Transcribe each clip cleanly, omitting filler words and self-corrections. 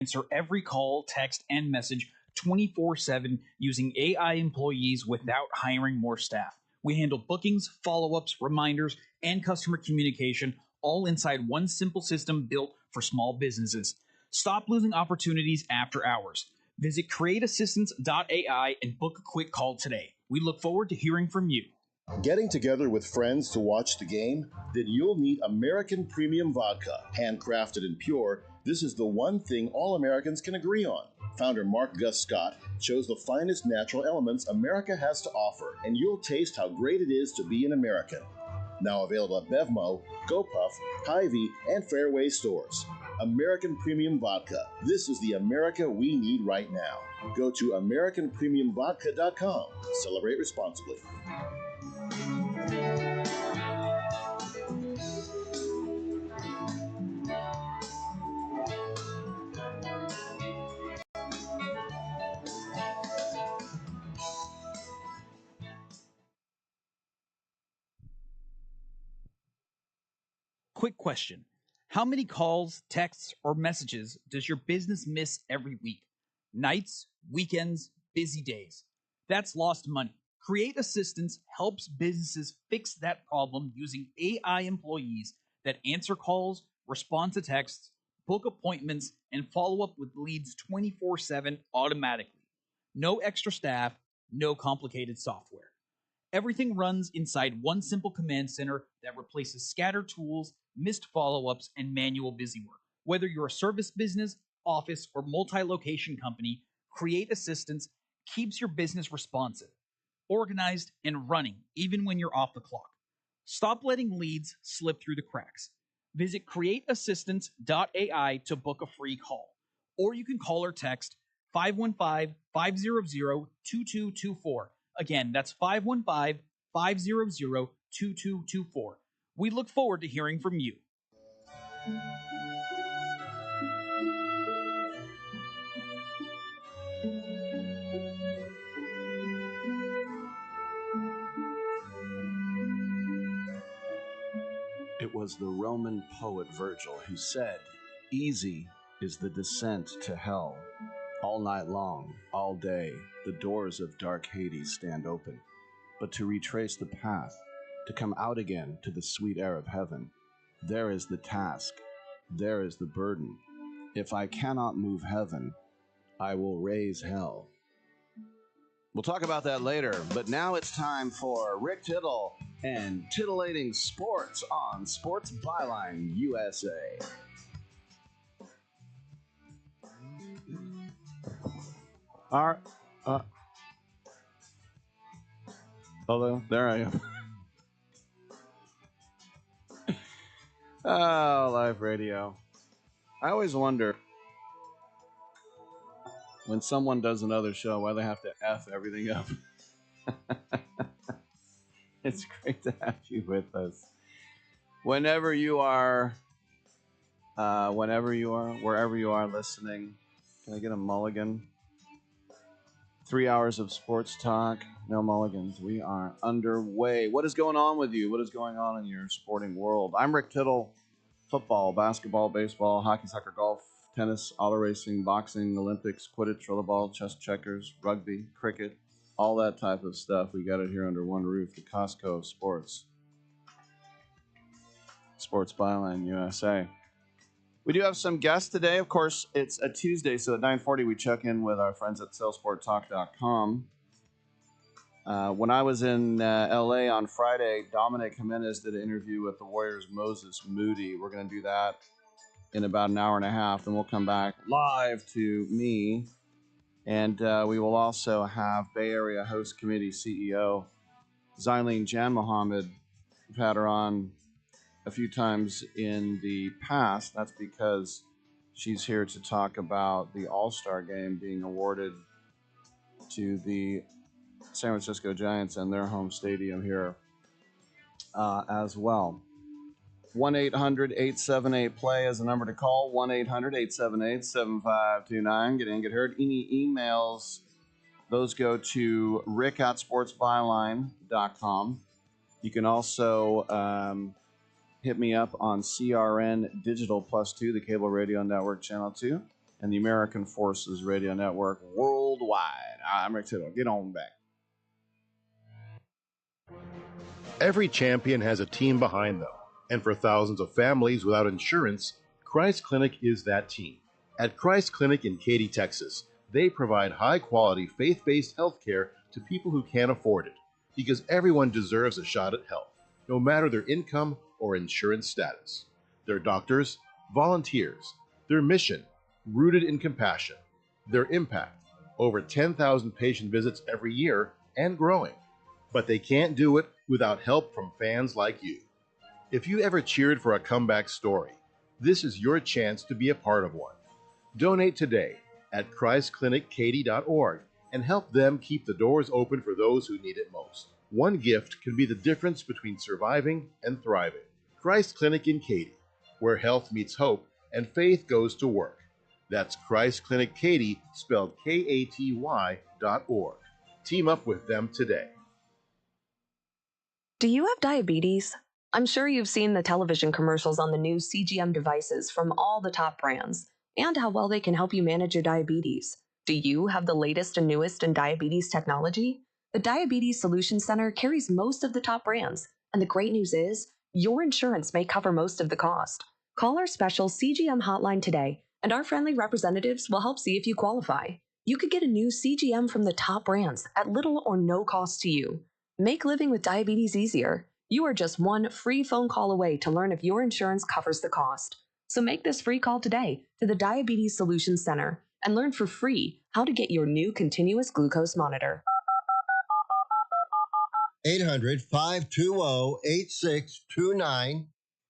answer every call, text, and message 24/7 using AI employees without hiring more staff. We handle bookings, follow ups, reminders, and customer communication all inside one simple system built for small businesses. Stop losing opportunities after hours. Visit createassistance.ai and book a quick call today. We look forward to hearing from you. Getting together with friends to watch the game? Then you'll need American Premium Vodka. Handcrafted and pure, this is the one thing all Americans can agree on. Founder Mark Gus Scott chose the finest natural elements America has to offer, and you'll taste how great it is to be an American. Now available at Bevmo, GoPuff, Hy-Vee, and Fairway stores. American Premium Vodka. This is the America we need right now. Go to AmericanPremiumVodka.com. Celebrate responsibly. Quick question. How many calls, texts, or messages does your business miss every week? Nights, weekends, busy days. That's lost money. Create Assistance helps businesses fix that problem using AI employees that answer calls, respond to texts, book appointments, and follow up with leads 24/7 automatically. No extra staff, no complicated software. Everything runs inside one simple command center that replaces scattered tools, missed follow ups, and manual busy work. Whether you're a service business, office, or multi location company, Create Assistance keeps your business responsive, organized, and running even when you're off the clock. Stop letting leads slip through the cracks. Visit createassistance.ai to book a free call, or you can call or text 515-500-2224. Again, that's 515-500-2224. We look forward to hearing from you. It was the Roman poet Virgil who said, "Easy is the descent to hell. All night long, all day, the doors of dark Hades stand open. But to retrace the path, to come out again to the sweet air of heaven, there is the task, there is the burden. If I cannot move heaven, I will raise hell." We'll talk about that later, but now it's time for Rick Tittle and titillating sports on Sports Byline USA. All right. Hello, there I am. Oh, live radio. I always wonder when someone does another show why they have to F everything up. It's great to have you with us. Wherever you are listening, can I get a mulligan? 3 hours of sports talk, no mulligans. We are underway. What is going on with you? What is going on in your sporting world? I'm Rick Tittle. Football, basketball, baseball, hockey, soccer, golf, tennis, auto racing, boxing, Olympics, Quidditch, rollerball, chess, checkers, rugby, cricket, all that type of stuff. We got it here under one roof, the Costco of sports. Sports Byline USA. We do have some guests today. Of course, it's a Tuesday, so at 9:40 we check in with our friends at SalesportTalk.com. When I was in LA on Friday, Dominic Jimenez did an interview with the Warriors' Moses Moody. We're going to do that in about an hour and a half. Then we'll come back live to me. And we will also have Bay Area Host Committee CEO Zaileen Janmohamed. We've had her on a few times in the past. That's because she's here to talk about the All-Star game being awarded to the San Francisco Giants and their home stadium here as well. 1-800-878-PLAY is the number to call. 1-800-878-7529. Get in, get heard. Any emails, those go to rick@sportsbyline.com. You can also hit me up on CRN Digital Plus 2, the cable radio network channel 2. and the American Forces Radio Network worldwide. I'm Rick Tittle. Get on back. Every champion has a team behind them, and for thousands of families without insurance, Christ Clinic is that team. At Christ Clinic in Katy, Texas, they provide high-quality, faith-based health care to people who can't afford it, because everyone deserves a shot at health, no matter their income or insurance status. Their doctors, volunteers, their mission, rooted in compassion, their impact, over 10,000 patient visits every year and growing. But they can't do it without help from fans like you. If you ever cheered for a comeback story, this is your chance to be a part of one. Donate today at ChristClinicKaty.org and help them keep the doors open for those who need it most. One gift can be the difference between surviving and thriving. Christ Clinic in Katy, where health meets hope and faith goes to work. That's Christ Clinic Katy, spelled Katy.org. Team up with them today. Do you have diabetes? I'm sure you've seen the television commercials on the new CGM devices from all the top brands and how well they can help you manage your diabetes. Do you have the latest and newest in diabetes technology? The Diabetes Solutions Center carries most of the top brands, and the great news is your insurance may cover most of the cost. Call our special CGM hotline today, and our friendly representatives will help see if you qualify. You could get a new CGM from the top brands at little or no cost to you. Make living with diabetes easier. You are just one free phone call away to learn if your insurance covers the cost. So make this free call today to the Diabetes Solutions Center and learn for free how to get your new continuous glucose monitor. 800-520-8629.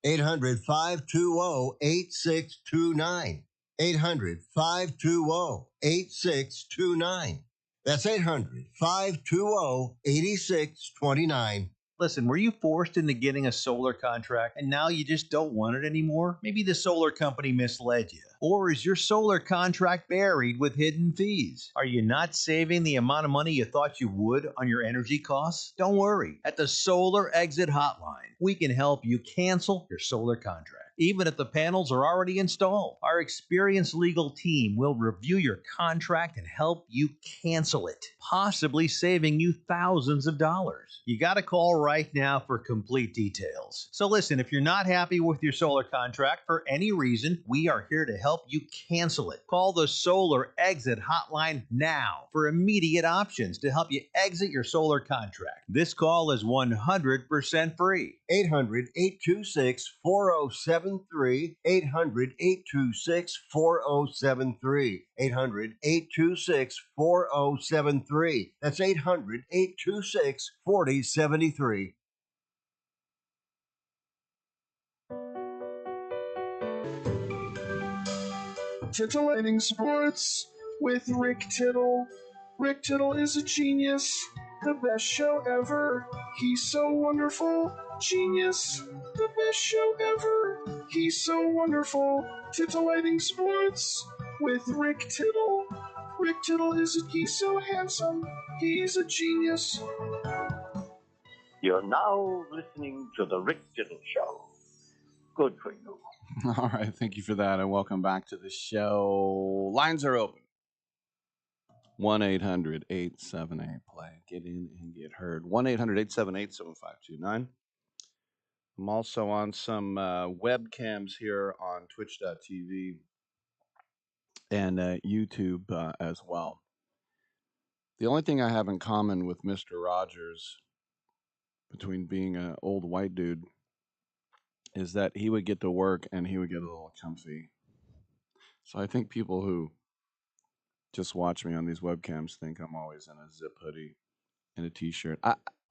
800-520-8629. 800-520-8629. That's 800-520-8629. Listen, were you forced into getting a solar contract and now you just don't want it anymore? Maybe the solar company misled you. Or is your solar contract buried with hidden fees? Are you not saving the amount of money you thought you would on your energy costs? Don't worry. At the Solar Exit Hotline, we can help you cancel your solar contract, even if the panels are already installed. Our experienced legal team will review your contract and help you cancel it, possibly saving you thousands of dollars. You got to call right now for complete details. So listen, if you're not happy with your solar contract for any reason, we are here to help you cancel it. Call the Solar Exit Hotline now for immediate options to help you exit your solar contract. This call is 100% free. 800-826-4073. 800-826-4073. 800-826-4073. That's 800-826-4073. Titillating Sports with Rick Tittle. Rick Tittle is a genius, the best show ever. He's so wonderful, genius, the best show ever. He's so wonderful. Titillating Sports with Rick Tittle. Rick Tittle he's so handsome, he's a genius. You're now listening to the Rick Tittle Show. Good for you. All right, thank you for that, and welcome back to the show. Lines are open. 1-800-878-PLAY. Get in and get heard. 1-800-878-7529. I'm also on some webcams here on twitch.tv and YouTube as well. The only thing I have in common with Mr. Rogers, between being an old white dude, is that he would get to work and he would get a little comfy. So I think people who just watch me on these webcams think I'm always in a zip hoodie and a t-shirt.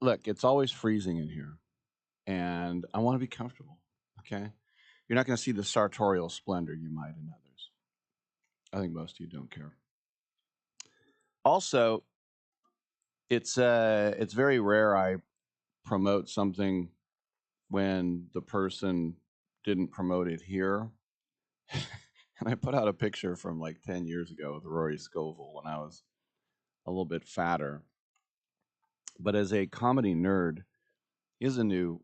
Look, it's always freezing in here, and I want to be comfortable, okay? You're not going to see the sartorial splendor you might in others. I think most of you don't care. Also, it's very rare I promote something when the person didn't promote it here. And I put out a picture from like 10 years ago with Rory Scovel when I was a little bit fatter. But as a comedy nerd, he has a new,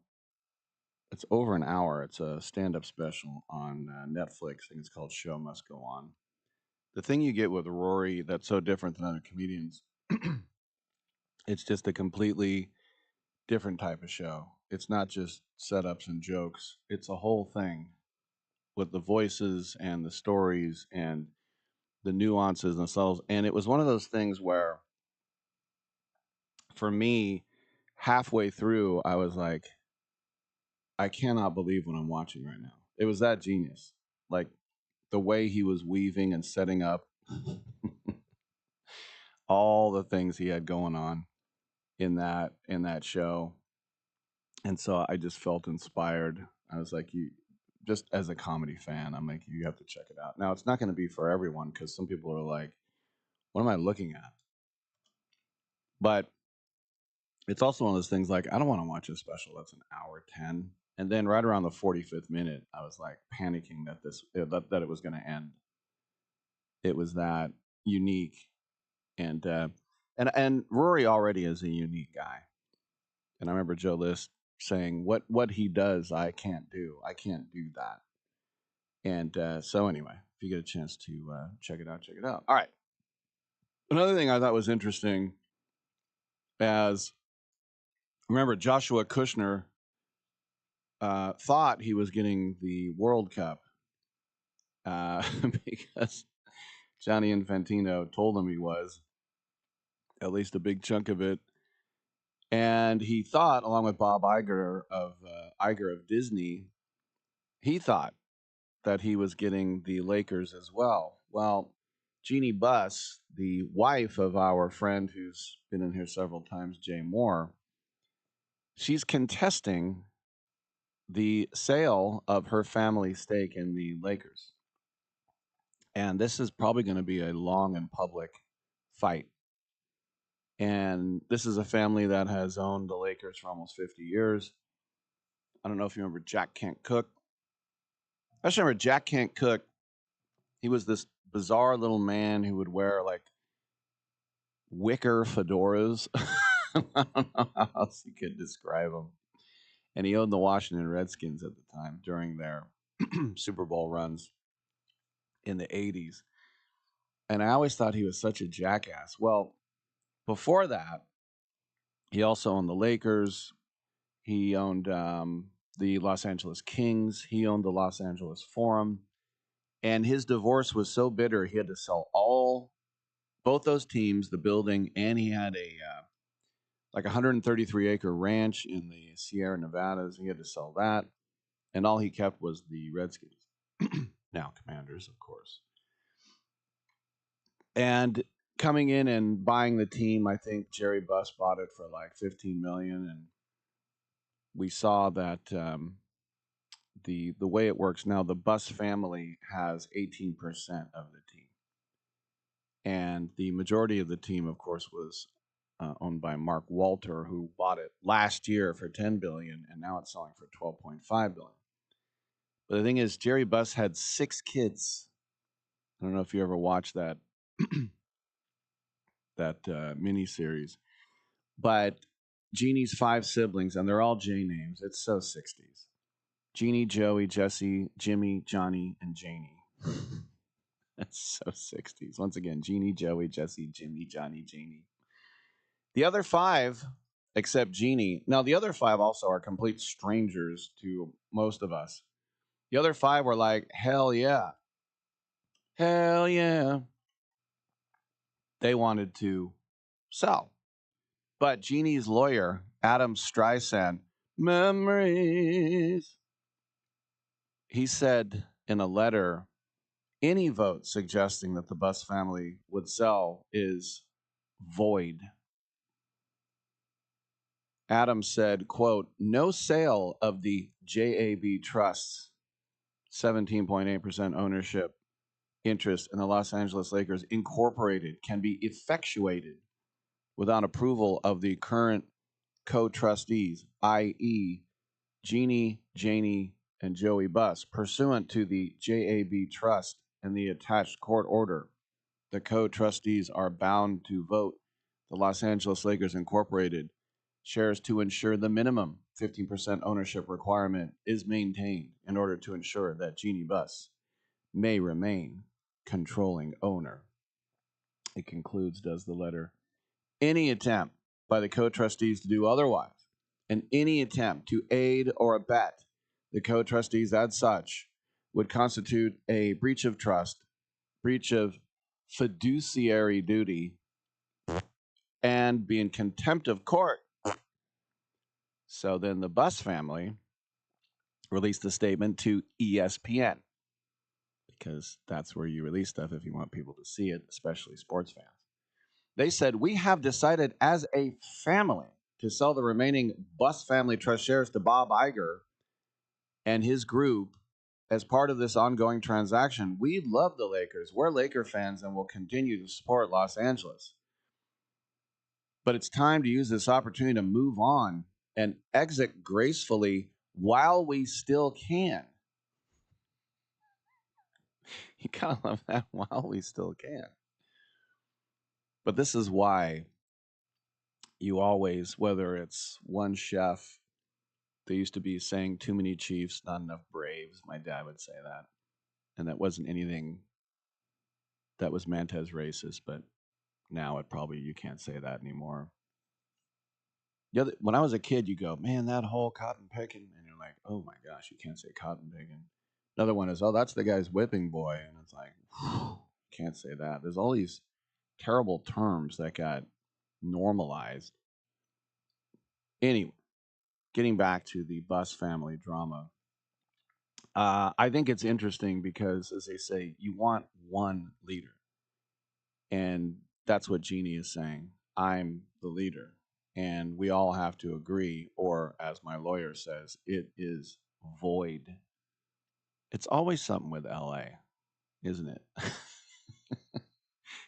it's over an hour. It's a stand-up special on Netflix. I think it's called Show Must Go On. the thing you get with Rory that's so different than other comedians, it's just a completely different type of show. It's not just setups and jokes. It's a whole thing with the voices and the stories and the nuances and the subtles. And it was one of those things where, for me, halfway through, I was like, I cannot believe what I'm watching right now. It was that genius. Like the way he was weaving and setting up all the things he had going on in that show. And so I just felt inspired. I was like, you just as a comedy fan, I'm like, you have to check it out. Now it's not going to be for everyone because some people are like, what am I looking at? But it's also one of those things like, I don't want to watch a special that's an hour 10. And then right around the 45th minute, I was like panicking that that it was going to end. It was that unique, and Rory already is a unique guy. And I remember Joe List saying, "What he does, I can't do. I can't do that." And so anyway, if you get a chance to check it out, check it out. All right. Another thing I thought was interesting, as remember Joshua Kushner thought he was getting the World Cup because Johnny Infantino told him he was, at least a big chunk of it. And he thought, along with Bob Iger of Disney, he thought that he was getting the Lakers as well. Well, Jeannie Buss, the wife of our friend who's been in here several times, Jay Moore, she's contesting the sale of her family stake in the Lakers. And this is probably going to be a long and public fight. And this is a family that has owned the Lakers for almost 50 years. I don't know if you remember Jack Can't Cook. I just remember Jack Can't Cook. He was this bizarre little man who would wear like wicker fedoras. I don't know how else you could describe him. And he owned the Washington Redskins at the time during their Super Bowl runs in the 80s. And I always thought he was such a jackass. Well, before that, he also owned the Lakers. He owned the Los Angeles Kings. He owned the Los Angeles Forum. And his divorce was so bitter, he had to sell both those teams, the building, and he had a like 133-acre ranch in the Sierra Nevadas. He had to sell that, and all he kept was the Redskins, now Commanders, of course. And coming in and buying the team, I think Jerry Buss bought it for like $15 million, and we saw that the way it works now, the Buss family has 18% of the team. And the majority of the team, of course, was owned by Mark Walter, who bought it last year for $10 billion, and now it's selling for $12.5 billion. But the thing is, Jerry Buss had 6 kids. I don't know if you ever watched that miniseries, but Jeannie's 5 siblings, and they're all J names. It's so 60s. Jeannie, Joey, Jesse, Jimmy, Johnny, and Janie. That's so 60s. Once again, Jeannie, Joey, Jesse, Jimmy, Johnny, Janie. The other 5, except Jeannie, now the other 5 also are complete strangers to most of us. The other 5 were like, hell yeah. Hell yeah. They wanted to sell. But Jeannie's lawyer, Adam Streisand, memories, he said in a letter, any vote suggesting that the Buss family would sell is void. Adam said, quote, no sale of the JAB Trust's 17.8% ownership interest in the Los Angeles Lakers Incorporated can be effectuated without approval of the current co-trustees, i.e., Jeannie, Janie, and Joey Buss, pursuant to the JAB Trust and the attached court order. The co-trustees are bound to vote the Los Angeles Lakers Incorporated shares to ensure the minimum 15% ownership requirement is maintained in order to ensure that Jeannie Buss may remain controlling owner. It concludes, does the letter, any attempt by the co-trustees to do otherwise, and any attempt to aid or abet the co-trustees as such would constitute a breach of trust, breach of fiduciary duty, and be in contempt of court. So then the Bus family released a statement to ESPN, because that's where you release stuff if you want people to see it, especially sports fans. They said, we have decided as a family to sell the remaining Bus family trust shares to Bob Iger and his group as part of this ongoing transaction. We love the Lakers. We're Laker fans and will continue to support Los Angeles. But it's time to use this opportunity to move on and exit gracefully while we still can. You gotta love that, while we still can. But this is why you always, whether it's one chef, they used to be saying too many Chiefs, not enough Braves. My dad would say that. And that wasn't anything that was meant as racist, but now it probably, you can't say that anymore. When I was a kid, you go, man, that whole cotton picking, and you're like, oh my gosh, you can't say cotton picking. Another one is, oh, that's the guy's whipping boy, and it's like, can't say that. There's all these terrible terms that got normalized. Anyway, getting back to the Bus family drama, I think it's interesting because, as they say, you want one leader, and that's what Jeannie is saying. I'm the leader. And we all have to agree, or as my lawyer says, it is void. It's always something with LA, isn't it?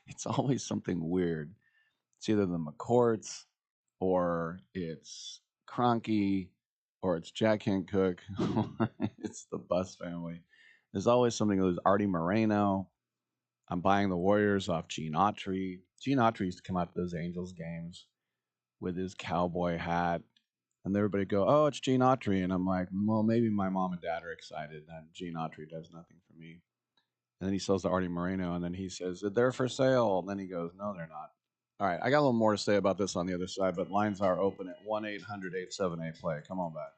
It's always something weird. It's either the McCourts, or it's Cronky, or it's Jack Hancock, or it's the Bus family. There's always something. There's Artie Moreno. I'm buying the Warriors off Gene Autry. Gene Autry used to come out to those Angels games with his cowboy hat, and everybody go, oh, it's Gene Autry. And I'm like, well, maybe my mom and dad are excited that Gene Autry does nothing for me. And then he sells to Artie Moreno, and then he says, they're for sale. And then he goes, no, they're not. All right, I got a little more to say about this on the other side, but lines are open at 1-800-878-PLAY. Come on back.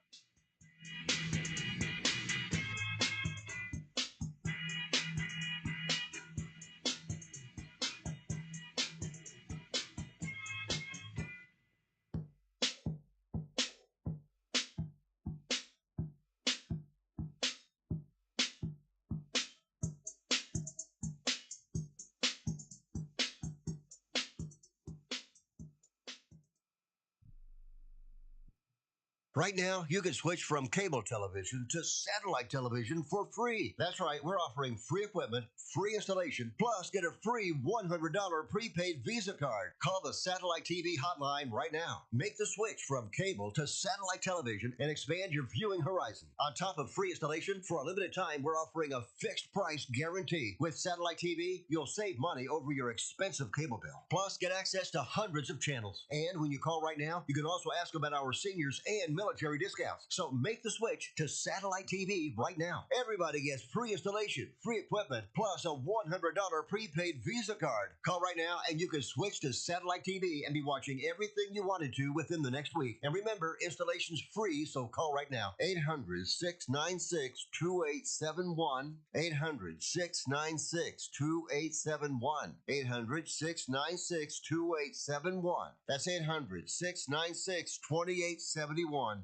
Right now, you can switch from cable television to satellite television for free. That's right, we're offering free equipment, free installation, plus get a free $100 prepaid Visa card. Call the Satellite TV hotline right now. Make the switch from cable to satellite television and expand your viewing horizon. On top of free installation, for a limited time, we're offering a fixed price guarantee. With Satellite TV, you'll save money over your expensive cable bill. Plus, get access to hundreds of channels. And when you call right now, you can also ask about our seniors and military discounts. So make the switch to Satellite TV right now. Everybody gets free installation, free equipment, plus a $100 prepaid Visa card. Call right now and you can switch to Satellite TV and be watching everything you wanted to within the next week. And remember, installation's free, so call right now. 800-696-2871. 800-696-2871. 800-696-2871. That's 800-696-2871.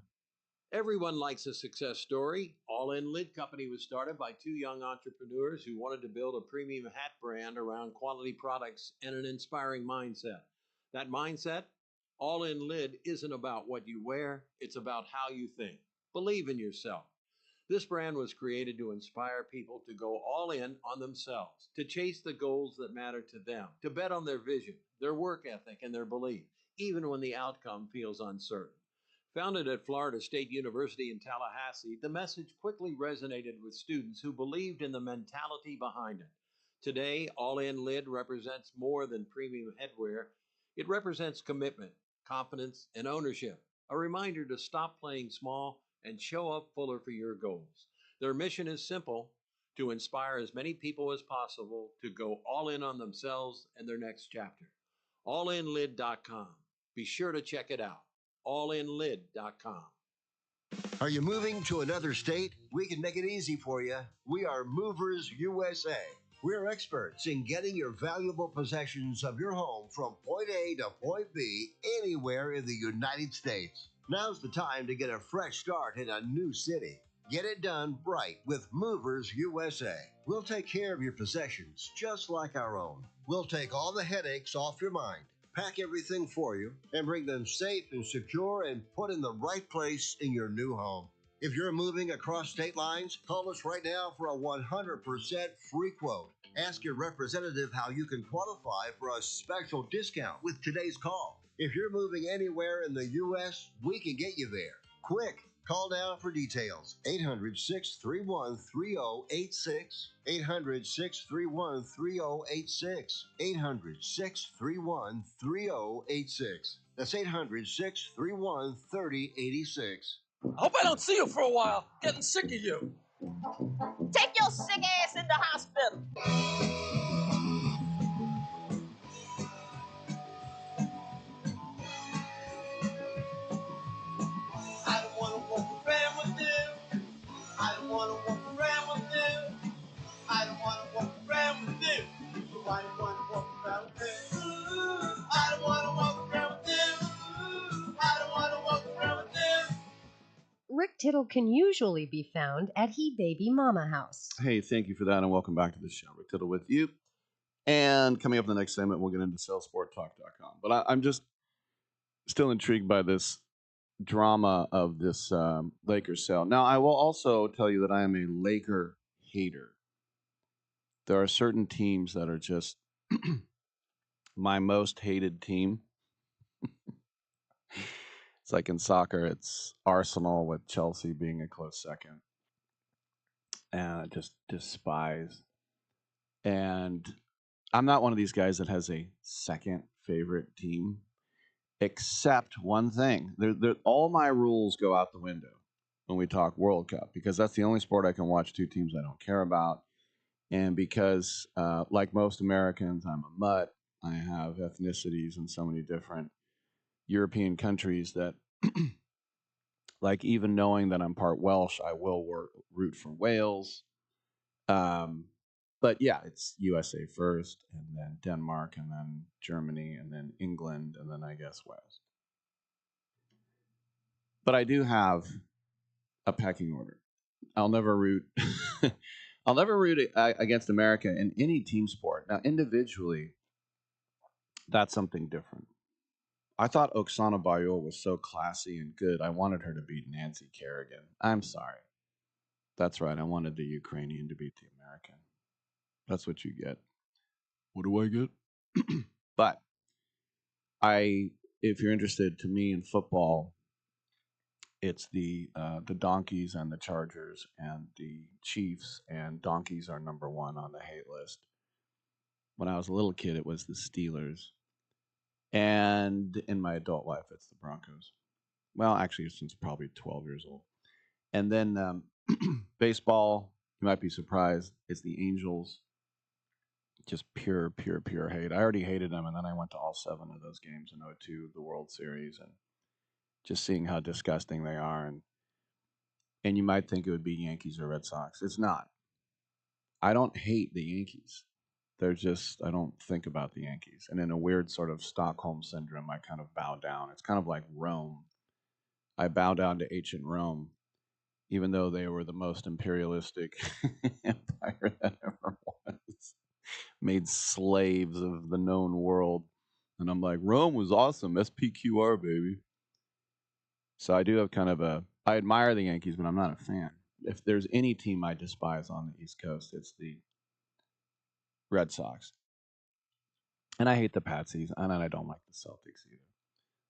Everyone likes a success story. All In Lid Company was started by two young entrepreneurs who wanted to build a premium hat brand around quality products and an inspiring mindset. That mindset? All In Lid isn't about what you wear, it's about how you think. Believe in yourself. This brand was created to inspire people to go all in on themselves, to chase the goals that matter to them, to bet on their vision, their work ethic, and their belief, even when the outcome feels uncertain. Founded at Florida State University in Tallahassee, the message quickly resonated with students who believed in the mentality behind it. Today, All In Lid represents more than premium headwear. It represents commitment, confidence, and ownership, a reminder to stop playing small and show up fuller for your goals. Their mission is simple: to inspire as many people as possible to go all in on themselves and their next chapter. Allinlid.com. Be sure to check it out. Allinlid.com. Are you moving to another state? We can make it easy for you. We are Movers USA. We're experts in getting your valuable possessions of your home from point A to point B anywhere in the United States. Now's the time to get a fresh start in a new city. Get it done right with Movers USA. We'll take care of your possessions just like our own. We'll take all the headaches off your mind, pack everything for you, and bring them safe and secure and put in the right place in your new home. If you're moving across state lines, call us right now for a 100% free quote. Ask your representative how you can qualify for a special discount with today's call. If you're moving anywhere in the U.S., we can get you there. Quick, call now for details. 800-631-3086. 800-631-3086. 800-631-3086. That's 800-631-3086. I hope I don't see you for a while. Getting sick of you. Take your sick ass in the hospital. I don't want to walk around with them. I don't want to walk around with them. I don't want to walk around with them. So I don't want to walk around with them. I don't want to walk around with them. I don't want to walk around with them. Rick Tittle can usually be found at He Baby Mama House. Hey, thank you for that, and welcome back to the show. Rick Tittle with you. And coming up in the next segment, we'll get into sellsporttalk.com. But I'm just still intrigued by this drama of this Lakers sale. Now, I will also tell you that I am a Laker hater. There are certain teams that are just my most hated team. It's like in soccer, it's Arsenal with Chelsea being a close second. And I just despise. And I'm not one of these guys that has a second favorite team, except one thing. All my rules go out the window when we talk World Cup, because that's the only sport I can watch two teams I don't care about. And because, like most Americans, I'm a mutt. I have ethnicities in so many different European countries that, like, even knowing that I'm part Welsh, I will root for Wales. But yeah, it's USA first, and then Denmark, and then Germany, and then England, and then I guess Wales. But I do have a pecking order. I'll never root. I'll never root against America in any team sport. Now, individually, that's something different. I thought Oksana Bayul was so classy and good. I wanted her to beat Nancy Kerrigan. I'm sorry. That's right. I wanted the Ukrainian to beat the American. That's what you get. What do I get? But if you're interested, to me in football, it's the Donkeys and the Chargers and the Chiefs, and Donkeys are number one on the hate list. When I was a little kid, it was the Steelers. And in my adult life, it's the Broncos. Well, actually, since probably 12 years old. And then baseball, you might be surprised, it's the Angels. Just pure hate. I already hated them, and then I went to all 7 of those games in 2002, the World Series, and just seeing how disgusting they are. And you might think it would be Yankees or Red Sox. It's not. I don't hate the Yankees. They're just, I don't think about the Yankees. And in a weird sort of Stockholm syndrome, I kind of bow down. It's kind of like Rome. I bow down to ancient Rome, even though they were the most imperialistic empire that ever was. Made slaves of the known world. And I'm like, Rome was awesome. SPQR, baby. So I do have kind of I admire the Yankees, but I'm not a fan. If there's any team I despise on the East Coast, it's the Red Sox. And I hate the Patsies, and I don't like the Celtics either.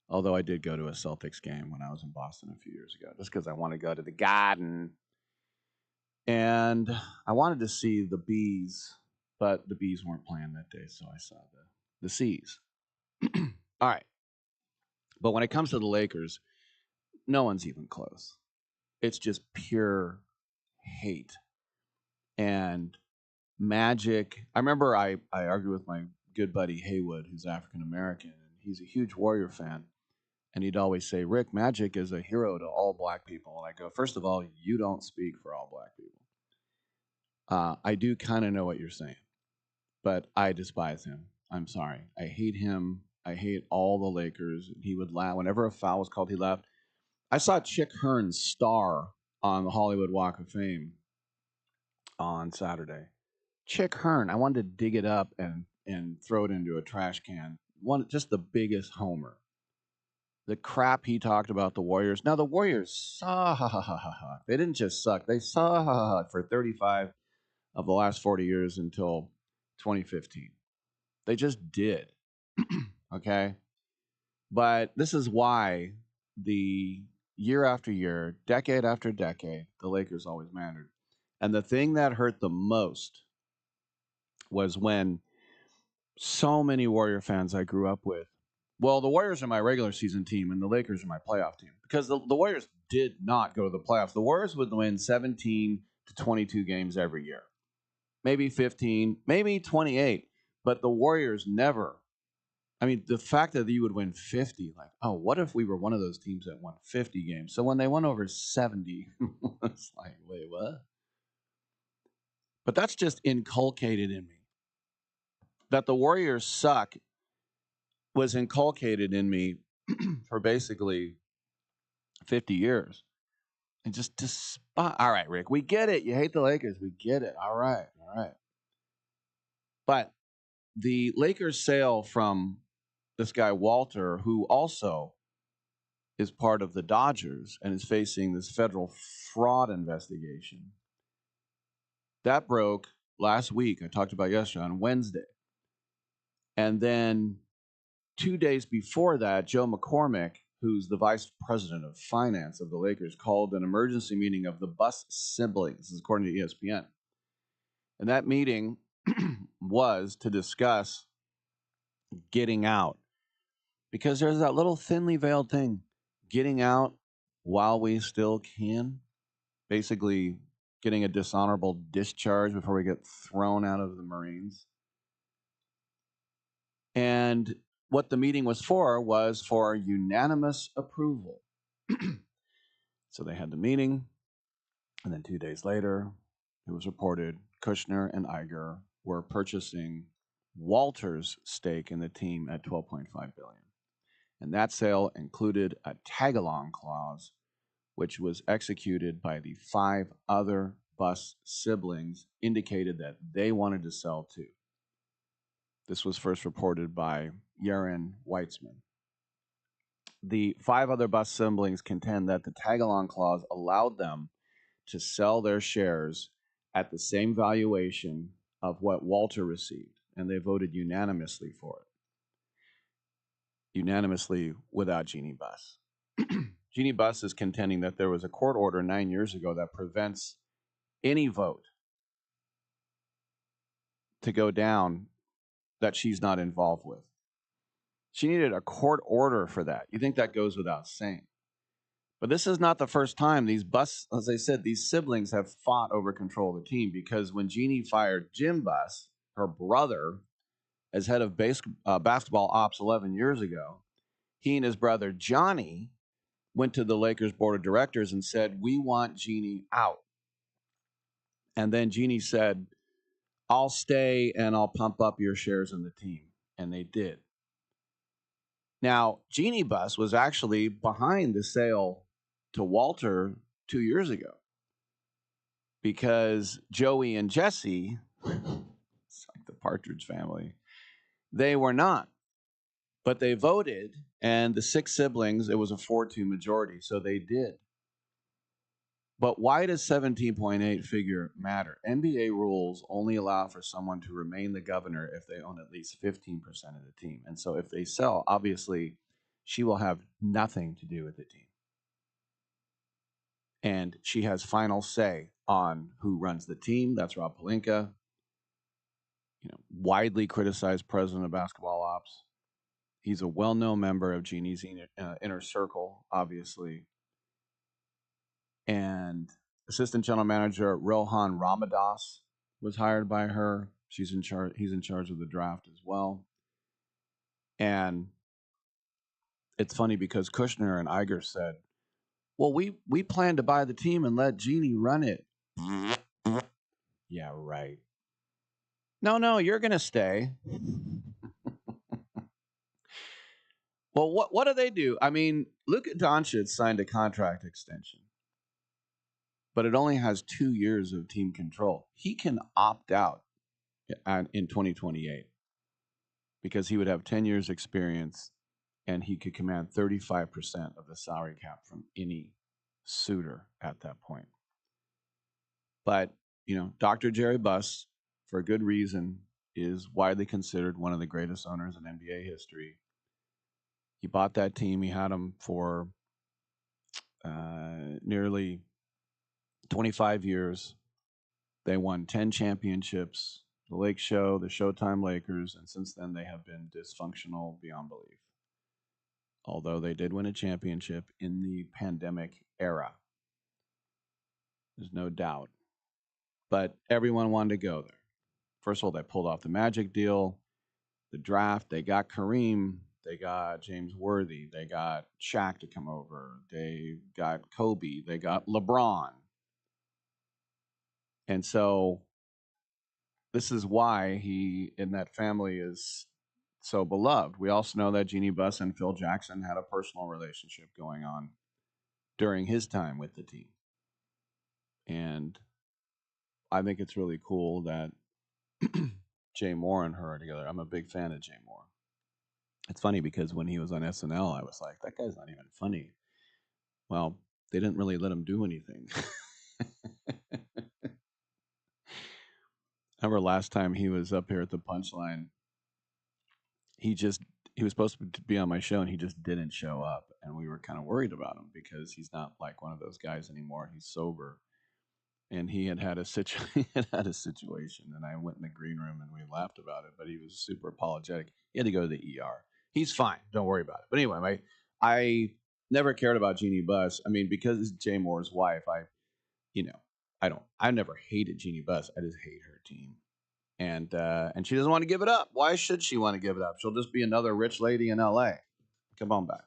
Although I did go to a Celtics game when I was in Boston a few years ago, just because I want to go to the Garden. And I wanted to see the Bees, but the Bees weren't playing that day, so I saw the C's. All right. But when it comes to the Lakers, no one's even close. It's just pure hate. And Magic, I remember I argued with my good buddy Haywood, who's African American, and he's a huge Warrior fan. And he'd always say, Rick, Magic is a hero to all black people. And I go, first of all, you don't speak for all black people. I do kind of know what you're saying, but I despise him. I'm sorry. I hate him. I hate all the Lakers. He would laugh. Whenever a foul was called, he laughed. I saw Chick Hearn's star on the Hollywood Walk of Fame on Saturday. Chick Hearn, I wanted to dig it up and throw it into a trash can. Just the biggest homer. The crap he talked about the Warriors. Now, the Warriors suck. They didn't just suck. They suck for 35 of the last 40 years until 2015. They just did. Okay? But this is why the year after year, decade after decade, the Lakers always mattered. And the thing that hurt the most was when so many Warrior fans I grew up with, well, the Warriors are my regular season team and the Lakers are my playoff team, because the Warriors did not go to the playoffs. The Warriors would win 17 to 22 games every year, maybe 15, maybe 28, but the Warriors never. I mean, the fact that you would win 50, like, oh, what if we were one of those teams that won 50 games? So when they won over 70, it's like, wait, what? But that's just inculcated in me. That the Warriors suck was inculcated in me for basically 50 years. And just despise. All right, Rick, we get it. You hate the Lakers. We get it. All right. But the Lakers sale from this guy, Walter, who also is part of the Dodgers and is facing this federal fraud investigation, that broke last week. I talked about yesterday on Wednesday. And then 2 days before that, Joe McCormick, who's the vice president of finance of the Lakers, called an emergency meeting of the Buss siblings. This is according to ESPN. And that meeting was to discuss getting out. Because there's that little thinly veiled thing, getting out while we still can. Basically, getting a dishonorable discharge before we get thrown out of the Marines. And what the meeting was for unanimous approval. So they had the meeting, and then 2 days later, it was reported Kushner and Iger were purchasing Walter's stake in the team at $12.5 billion. And that sale included a tag-along clause, which was executed by the 5 other Buss siblings, indicated that they wanted to sell too. This was first reported by Yaron Weitzman. The 5 other Buss siblings contend that the tag-along clause allowed them to sell their shares at the same valuation of what Walter received, and they voted unanimously for it. Unanimously without Jeannie Buss. Jeannie Buss is contending that there was a court order 9 years ago that prevents any vote to go down that she's not involved with. She needed a court order for that. You think that goes without saying. But this is not the first time these Buss, as I said, these siblings have fought over control of the team, because when Jeannie fired Jim Buss, her brother, as head of basketball ops 11 years ago, he and his brother Johnny went to the Lakers board of directors and said, we want Jeannie out. And then Jeannie said, I'll stay and I'll pump up your shares in the team. And they did. Now, Jeannie Buss was actually behind the sale to Walter 2 years ago, because Joey and Jesse, it's like the Partridge Family, they were not. But they voted, and the 6 siblings, it was a 4-2 majority, so they did. But why does 17.8 figure matter? NBA rules only allow for someone to remain the governor if they own at least 15% of the team. And so if they sell, obviously, she will have nothing to do with the team. And she has final say on who runs the team. That's Rob Pelinka, widely criticized president of basketball ops. He's a well-known member of Jeannie's inner circle, obviously. And assistant general manager Rohan Ramadas was hired by her. She's in charge. He's in charge of the draft as well. And it's funny because Kushner and Iger said, "Well, we plan to buy the team and let Jeannie run it." Yeah, right. No, you're gonna stay. Well, what do they do? I mean, Luka Doncic signed a contract extension, but it only has 2 years of team control. He can opt out in 2028 because he would have 10 years experience and he could command 35% of the salary cap from any suitor at that point. But, Dr. Jerry Buss, for a good reason, is widely considered one of the greatest owners in NBA history. He bought that team. He had them for nearly 25 years. They won 10 championships, the Lake Show, the Showtime Lakers, and since then they have been dysfunctional beyond belief. Although they did win a championship in the pandemic era. There's no doubt. But everyone wanted to go there. First of all, they pulled off the Magic deal, the draft. They got Kareem. They got James Worthy. They got Shaq to come over. They got Kobe. They got LeBron. And so this is why he, in that family, is so beloved. We also know that Jeannie Buss and Phil Jackson had a personal relationship going on during his time with the team. And I think it's really cool that Jay Moore and her are together. I'm a big fan of Jay Moore. It's funny because when he was on SNL, I was like, that guy's not even funny. Well, they didn't really let him do anything. I remember last time he was up here at the Punchline, he was supposed to be on my show and he just didn't show up. And we were kind of worried about him because he's not like one of those guys anymore. He's sober. And he had a situation, and I went in the green room and we laughed about it. But he was super apologetic. He had to go to the ER. He's fine. Don't worry about it. But anyway, I never cared about Jeannie Buss. I mean, because it's Jay Moore's wife, I never hated Jeannie Buss. I just hate her team, and she doesn't want to give it up. Why should she want to give it up? She'll just be another rich lady in LA. Come on back.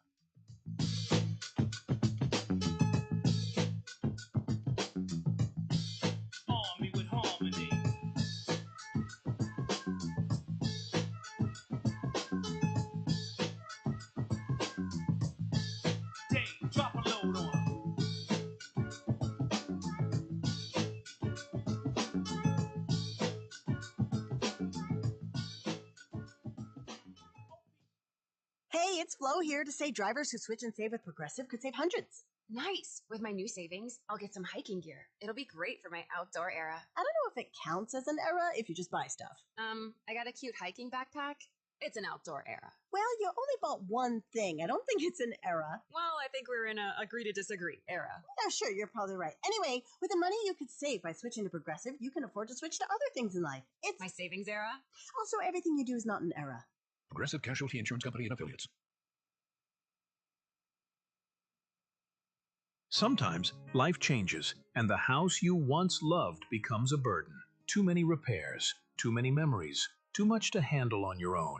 Hey, it's Flo here to say drivers who switch and save with Progressive could save hundreds. Nice. With my new savings, I'll get some hiking gear. It'll be great for my outdoor era. I don't know if it counts as an era if you just buy stuff. I got a cute hiking backpack. It's an outdoor era. Well, you only bought one thing. I don't think it's an era. Well, I think we're in a agree to disagree era. Yeah, sure, you're probably right. Anyway, with the money you could save by switching to Progressive, you can afford to switch to other things in life. It's my savings era. Also, everything you do is not an era. Progressive Casualty Insurance Company and Affiliates. Sometimes life changes, and the house you once loved becomes a burden. Too many repairs, too many memories, too much to handle on your own.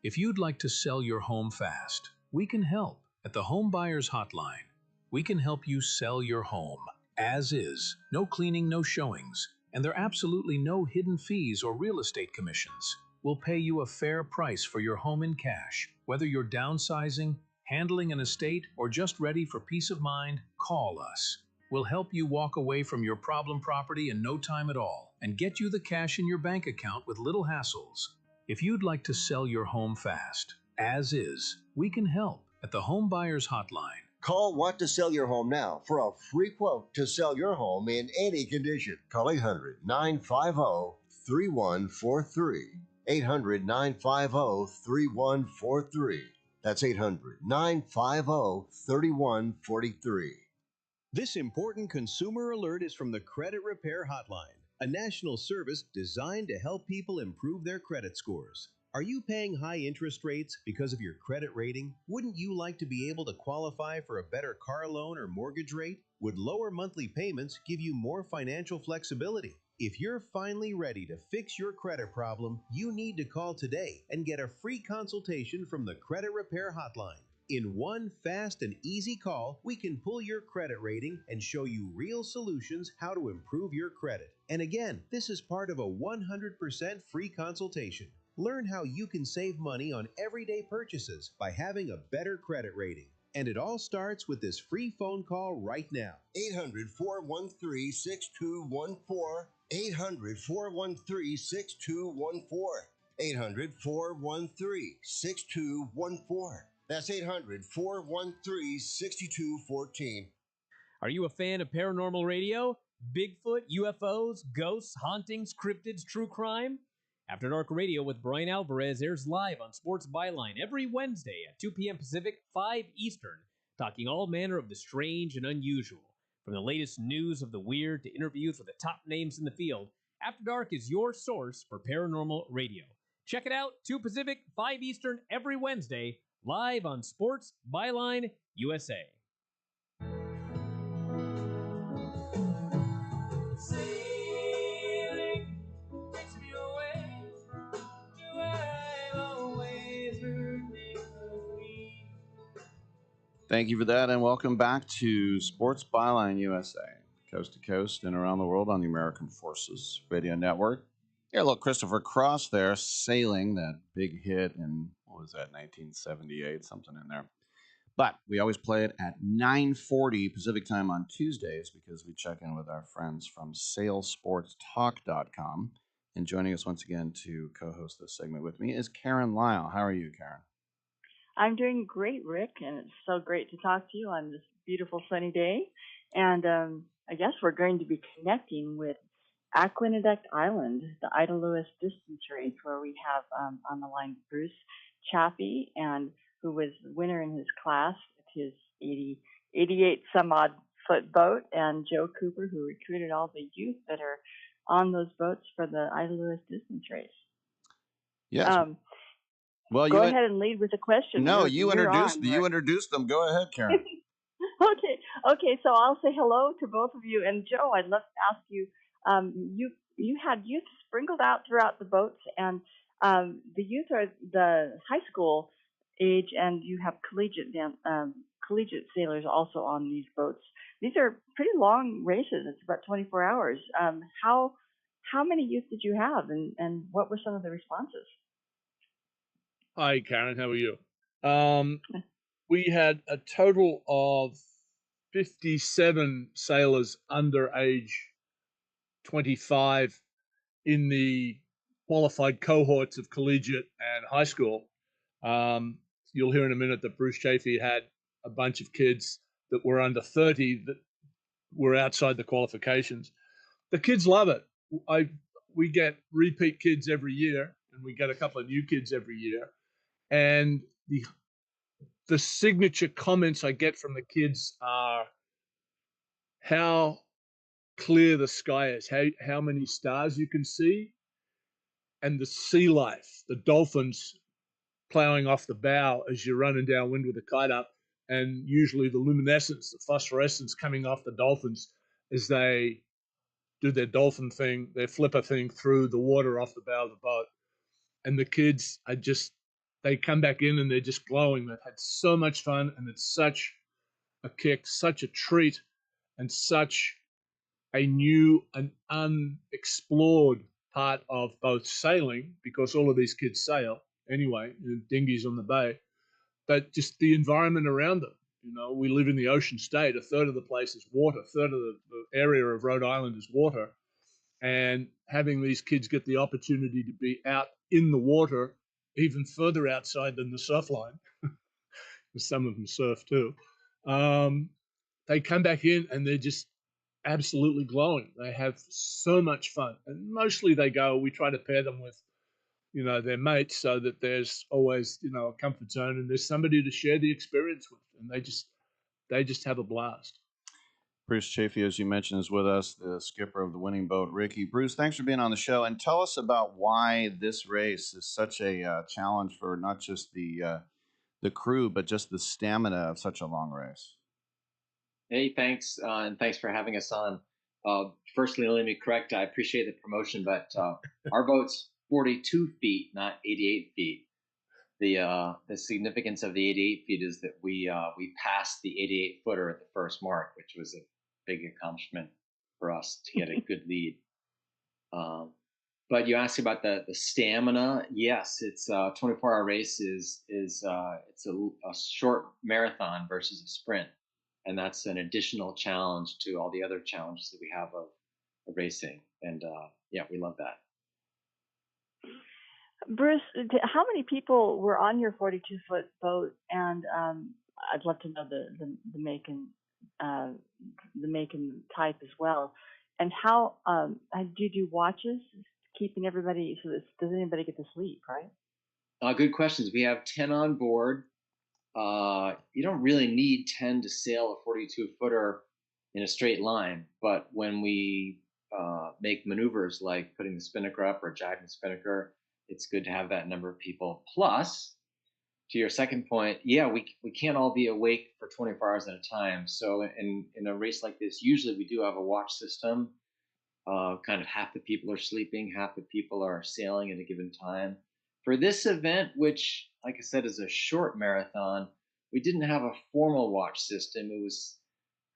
If you'd like to sell your home fast, we can help at the Home Buyers Hotline. We can help you sell your home as is, no cleaning, no showings, and there are absolutely no hidden fees or real estate commissions. We'll pay you a fair price for your home in cash. Whether you're downsizing, handling an estate, or just ready for peace of mind, call us. We'll help you walk away from your problem property in no time at all and get you the cash in your bank account with little hassles. If you'd like to sell your home fast, as is, we can help at the Home Buyers Hotline. Call Want to Sell Your Home now for a free quote to sell your home in any condition. Call 800-950-3143. 800-950-3143. That's 800-950-3143. This important consumer alert is from the Credit Repair Hotline, a national service designed to help people improve their credit scores. Are you paying high interest rates because of your credit rating? Wouldn't you like to be able to qualify for a better car loan or mortgage rate? Would lower monthly payments give you more financial flexibility? If you're finally ready to fix your credit problem, you need to call today and get a free consultation from the Credit Repair Hotline. In one fast and easy call, we can pull your credit rating and show you real solutions how to improve your credit. And again, this is part of a 100% free consultation. Learn how you can save money on everyday purchases by having a better credit rating. And it all starts with this free phone call right now. 800-413-6214. 800-413-6214. 800-413-6214. That's 800-413-6214. Are you a fan of paranormal radio? Bigfoot, UFOs, ghosts, hauntings, cryptids, true crime? After Dark Radio with Brian Alvarez airs live on Sports Byline every Wednesday at 2 p.m. Pacific, 5 Eastern, talking all manner of the strange and unusual. From the latest news of the weird to interviews with the top names in the field, After Dark is your source for paranormal radio. Check it out, 2 Pacific, 5 Eastern, every Wednesday, live on Sports Byline USA. Sailing takes me away to where I've always heard me. Thank you for that, and welcome back to Sports Byline USA, coast to coast and around the world on the American Forces Radio Network. Yeah, look, Christopher Cross there, Sailing, that big hit in, what was that, 1978, something in there. But we always play it at 9:40 Pacific time on Tuesdays because we check in with our friends from salesportstalk.com. And joining us once again to co-host this segment with me is Karen Lyle. How are you, Karen? I'm doing great, Rick, and it's so great to talk to you on this beautiful sunny day. And I guess we're going to be connecting with Aquanaduct Island, the Ida Lewis distance race, where we have on the line Bruce Chaffee, and who was winner in his class with his 88 some odd foot boat, and Joe Cooper, who recruited all the youth that are on those boats for the Ida Lewis distance race. Yes. Well, go ahead and lead with a question. No, you introduced them. Go ahead, Karen. Okay. So I'll say hello to both of you. And Joe, I'd love to ask you. You had youth sprinkled out throughout the boats, and the youth are the high school age, and you have collegiate sailors also on these boats. These are pretty long races. It's about 24 hours. How many youth did you have, and what were some of the responses? Hi, Karen. How are you? We had a total of 57 sailors under age 25 in the qualified cohorts of collegiate and high school. You'll hear in a minute that Bruce Chaffee had a bunch of kids that were under 30 that were outside the qualifications. The kids love it. We get repeat kids every year, and we get a couple of new kids every year. And the signature comments I get from the kids are how clear the sky is, how many stars you can see, and the sea life, the dolphins plowing off the bow as you're running downwind with the kite up, and usually the luminescence, the phosphorescence coming off the dolphins as they do their dolphin thing, their flipper thing through the water off the bow of the boat. And the kids are they come back in and they're just glowing. They've had so much fun, and it's such a kick, such a treat, and such a new and unexplored part of both sailing, because all of these kids sail anyway, in dinghies on the bay, but just the environment around them. We live in the ocean state. A third of the place is water. A third of the area of Rhode Island is water. And having these kids get the opportunity to be out in the water, even further outside than the surf line, because some of them surf too, they come back in and they're just absolutely glowing. They have so much fun. And mostly we try to pair them with, their mates, so that there's always, a comfort zone and there's somebody to share the experience with. And they just have a blast. Bruce Chaffee, as you mentioned, is with us, the skipper of the winning boat, Ricky. Bruce, thanks for being on the show. And tell us about why this race is such a challenge for not just the crew, but just the stamina of such a long race. Hey, thanks, and thanks for having us on. Firstly, let me correct. I appreciate the promotion, but our boat's 42 feet, not 88 feet. The significance of the 88 feet is that we passed the 88 footer at the first mark, which was a big accomplishment for us to get a good lead. But you asked about the stamina. Yes, it's a 24-hour race is it's a short marathon versus a sprint, and that's an additional challenge to all the other challenges that we have of racing. And yeah, we love that. Bruce, how many people were on your 42-foot boat? And I'd love to know the make and type as well. And how do you do watches, keeping everybody? So does anybody get to sleep? Right. Good questions. We have 10 on board. You don't really need 10 to sail a 42-footer in a straight line, but when we make maneuvers like putting the spinnaker up or jibing the spinnaker, it's good to have that number of people. Plus, to your second point, yeah, we can't all be awake for 24 hours at a time. So in a race like this, usually we do have a watch system. Kind of half the people are sleeping, half the people are sailing at a given time. For this event, which, like I said, is a short marathon, we didn't have a formal watch system. It was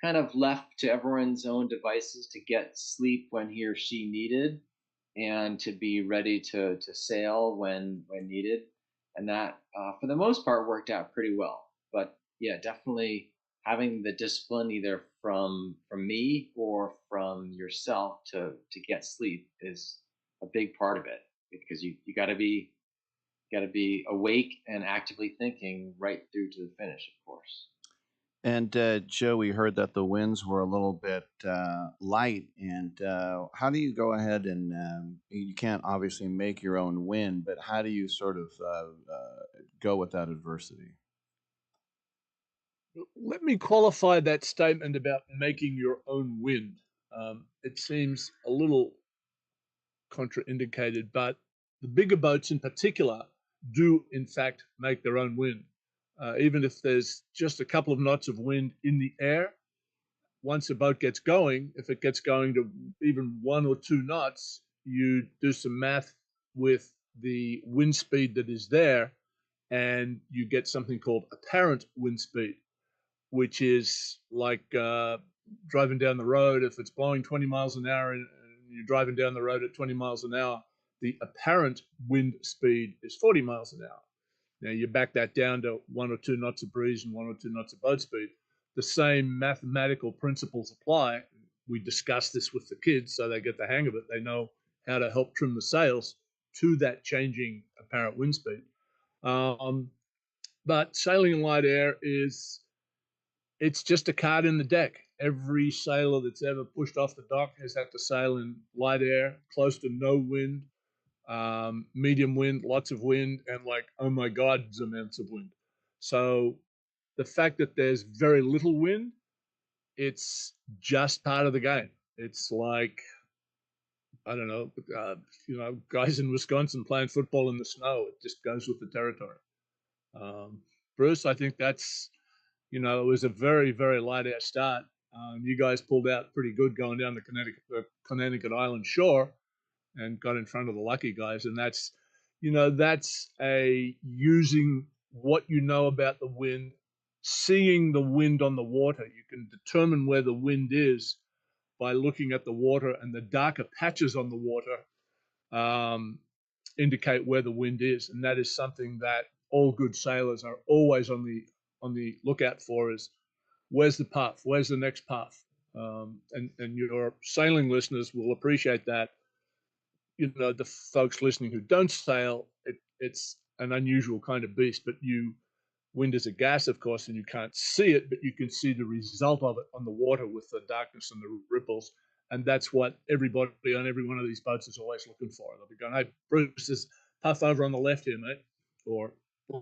kind of left to everyone's own devices to get sleep when he or she needed and to be ready to sail when needed. And that, for the most part, worked out pretty well. But yeah, definitely having the discipline either from me or from yourself to get sleep is a big part of it, because you got to be awake and actively thinking right through to the finish, of course. And Joe, we heard that the winds were a little bit light. And how do you go ahead and you can't obviously make your own wind, but how do you sort of go with that adversity? Let me qualify that statement about making your own wind. It seems a little contraindicated, but the bigger boats in particular do, in fact, make their own wind. Even if there's just a couple of knots of wind in the air, once a boat gets going, if it gets going to even 1 or 2 knots, you do some math with the wind speed that is there, and you get something called apparent wind speed, which is like driving down the road. If it's blowing 20 miles an hour and you're driving down the road at 20 miles an hour, the apparent wind speed is 40 miles an hour. Now you back that down to 1 or 2 knots of breeze and 1 or 2 knots of boat speed. The same mathematical principles apply. We discuss this with the kids so they get the hang of it. They know how to help trim the sails to that changing apparent wind speed. But sailing in light air it's just a card in the deck. Every sailor that's ever pushed off the dock has had to sail in light air, close to no wind, medium wind, lots of wind, and like, oh my God, amounts of wind. So the fact that there's very little wind, it's just part of the game. It's like, I don't know, guys in Wisconsin playing football in the snow. It just goes with the territory. Bruce, I think that's, it was a very, very light air start. You guys pulled out pretty good going down the Connecticut Island shore and got in front of the lucky guys. And that's using what you know about the wind, seeing the wind on the water. You can determine where the wind is by looking at the water, and the darker patches on the water indicate where the wind is. And that is something that all good sailors are always on the lookout for, is where's the puff? Where's the next puff? And your sailing listeners will appreciate that. The folks listening who don't sail, it's an unusual kind of beast, but wind is a gas, of course, and you can't see it, but you can see the result of it on the water with the darkness and the ripples. And that's what everybody on every one of these boats is always looking for. They'll be going, hey, Bruce, there's puff over on the left here, mate, or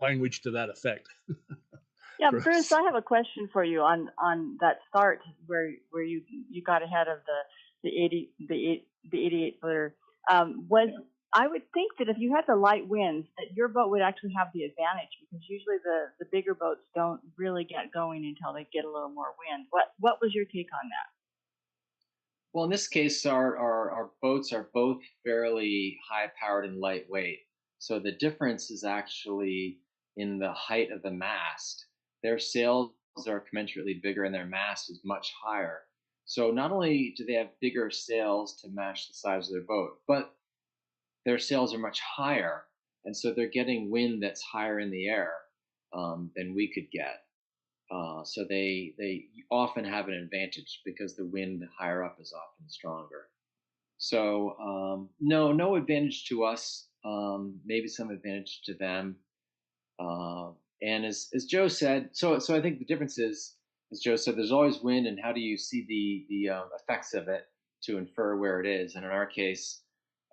language to that effect. Yeah, Bruce, I have a question for you on that start where you got ahead of the 88 footer. I would think that if you had the light winds, that your boat would actually have the advantage, because usually the bigger boats don't really get going until they get a little more wind. What was your take on Well, in this case, our boats are both fairly high powered and lightweight. So the difference is actually in the height of the mast. Their sails are commensurately bigger and their mast is much higher. So not only do they have bigger sails to match the size of their boat, but their sails are much higher. And so they're getting wind that's higher in the air than we could get. So they often have an advantage because the wind higher up is often stronger. So no advantage to us. Maybe some advantage to them. And as Joe said, so I think the difference is, as Joe said, there's always wind, and how do you see the effects of it to infer where it is? And in our case,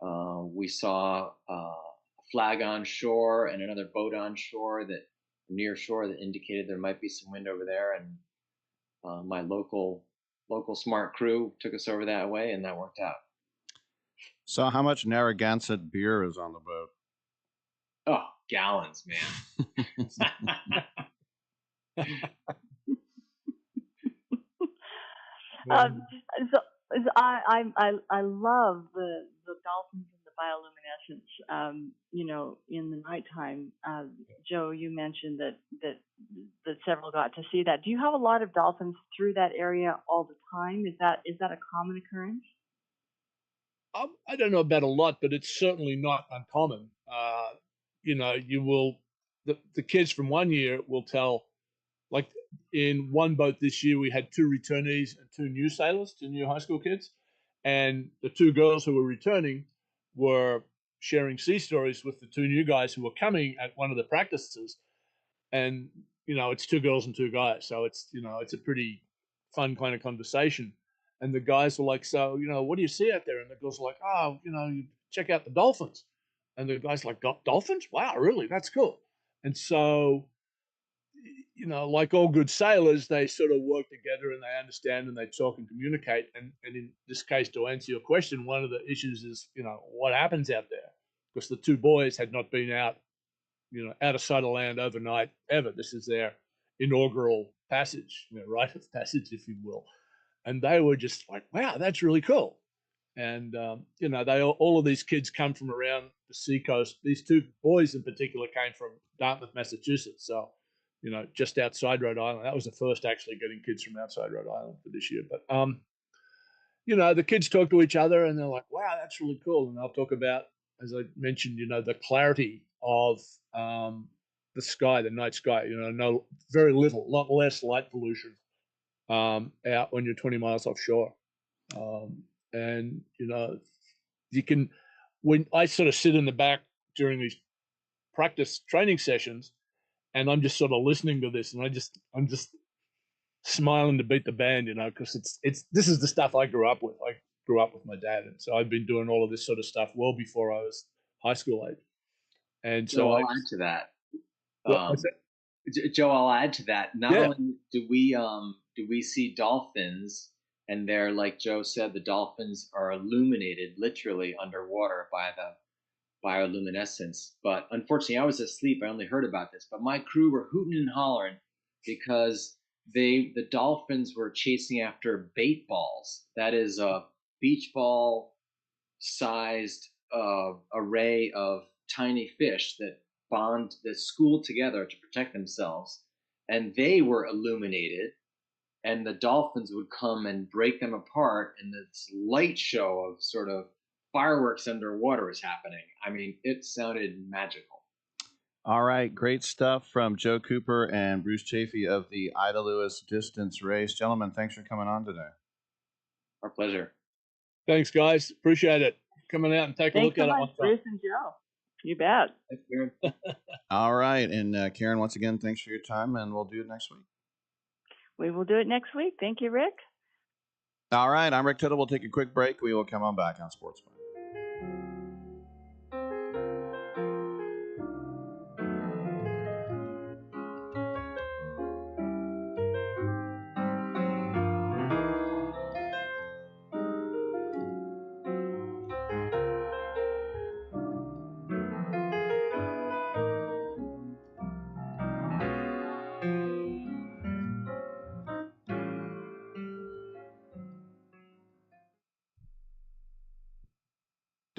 we saw a flag on shore and another boat on shore that near shore that indicated there might be some wind over there, and my local smart crew took us over that way, and that worked out. So, how much Narragansett beer is on the boat? Oh, gallons, man. So I love the dolphins and the bioluminescence. In the nighttime. Joe, you mentioned that several got to see that. Do you have a lot of dolphins through that area all the time? Is that a common occurrence? I don't know about a lot, but it's certainly not uncommon. You will the kids from one year will tell, like in one boat this year, we had two returnees and two new sailors, two new high school kids, and the two girls who were returning were sharing sea stories with the two new guys who were coming at one of the practices, and it's two girls and two guys, so it's a pretty fun kind of conversation. And the guys were like, so what do you see out there? And the girls were like, oh, you check out the dolphins. And the guys like, dolphins? Wow, really? That's cool. And so like all good sailors, they sort of work together and they understand and they talk and communicate. And in this case, to answer your question, one of the issues is what happens out there, because the two boys had not been out out of sight of land overnight ever. This is their inaugural passage, rite of passage, if you will. And they were just like, wow, that's really cool. And, they all of these kids come from around the seacoast. These two boys in particular came from Dartmouth, Massachusetts. So, just outside Rhode Island. That was the first actually getting kids from outside Rhode Island for this year. But, the kids talk to each other and they're like, wow, that's really cool. And they'll talk about, as I mentioned, the clarity of the sky, the night sky, no, very little, a lot less light pollution out when you're 20 miles offshore. And, you can, when I sort of sit in the back during these practice training sessions, and I'm just sort of listening to this, and I'm just smiling to beat the band, because this is the stuff I grew up with. I grew up with my dad, and so I've been doing all of this sort of stuff well before I was high school age. And so I'll add to that. What's Joe, I'll add to that. Not Yeah. only do we see dolphins, and they're, like Joe said, the dolphins are illuminated literally underwater by the bioluminescence. But unfortunately, I was asleep. I only heard about this. But my crew were hooting and hollering because the dolphins were chasing after bait balls. That is a beach ball sized array of tiny fish that school together to protect themselves, and they were illuminated, and the dolphins would come and break them apart, and this light show of sort of fireworks underwater is happening. I mean, it sounded magical. All right, great stuff from Joe Cooper and Bruce Chafee of the Ida Lewis distance race. Gentlemen, thanks for coming on today. Our pleasure. Thanks, guys. Appreciate it. Coming out and take a Thanks look so at much, it one time. Bruce and Joe. You bet. Thanks, Karen. All right, and Karen, once again, thanks for your time, and we'll do it next week. We will do it next week. Thank you, Rick. All right, I'm Rick Tittle. We'll take a quick break. We will come on back on Sports Point.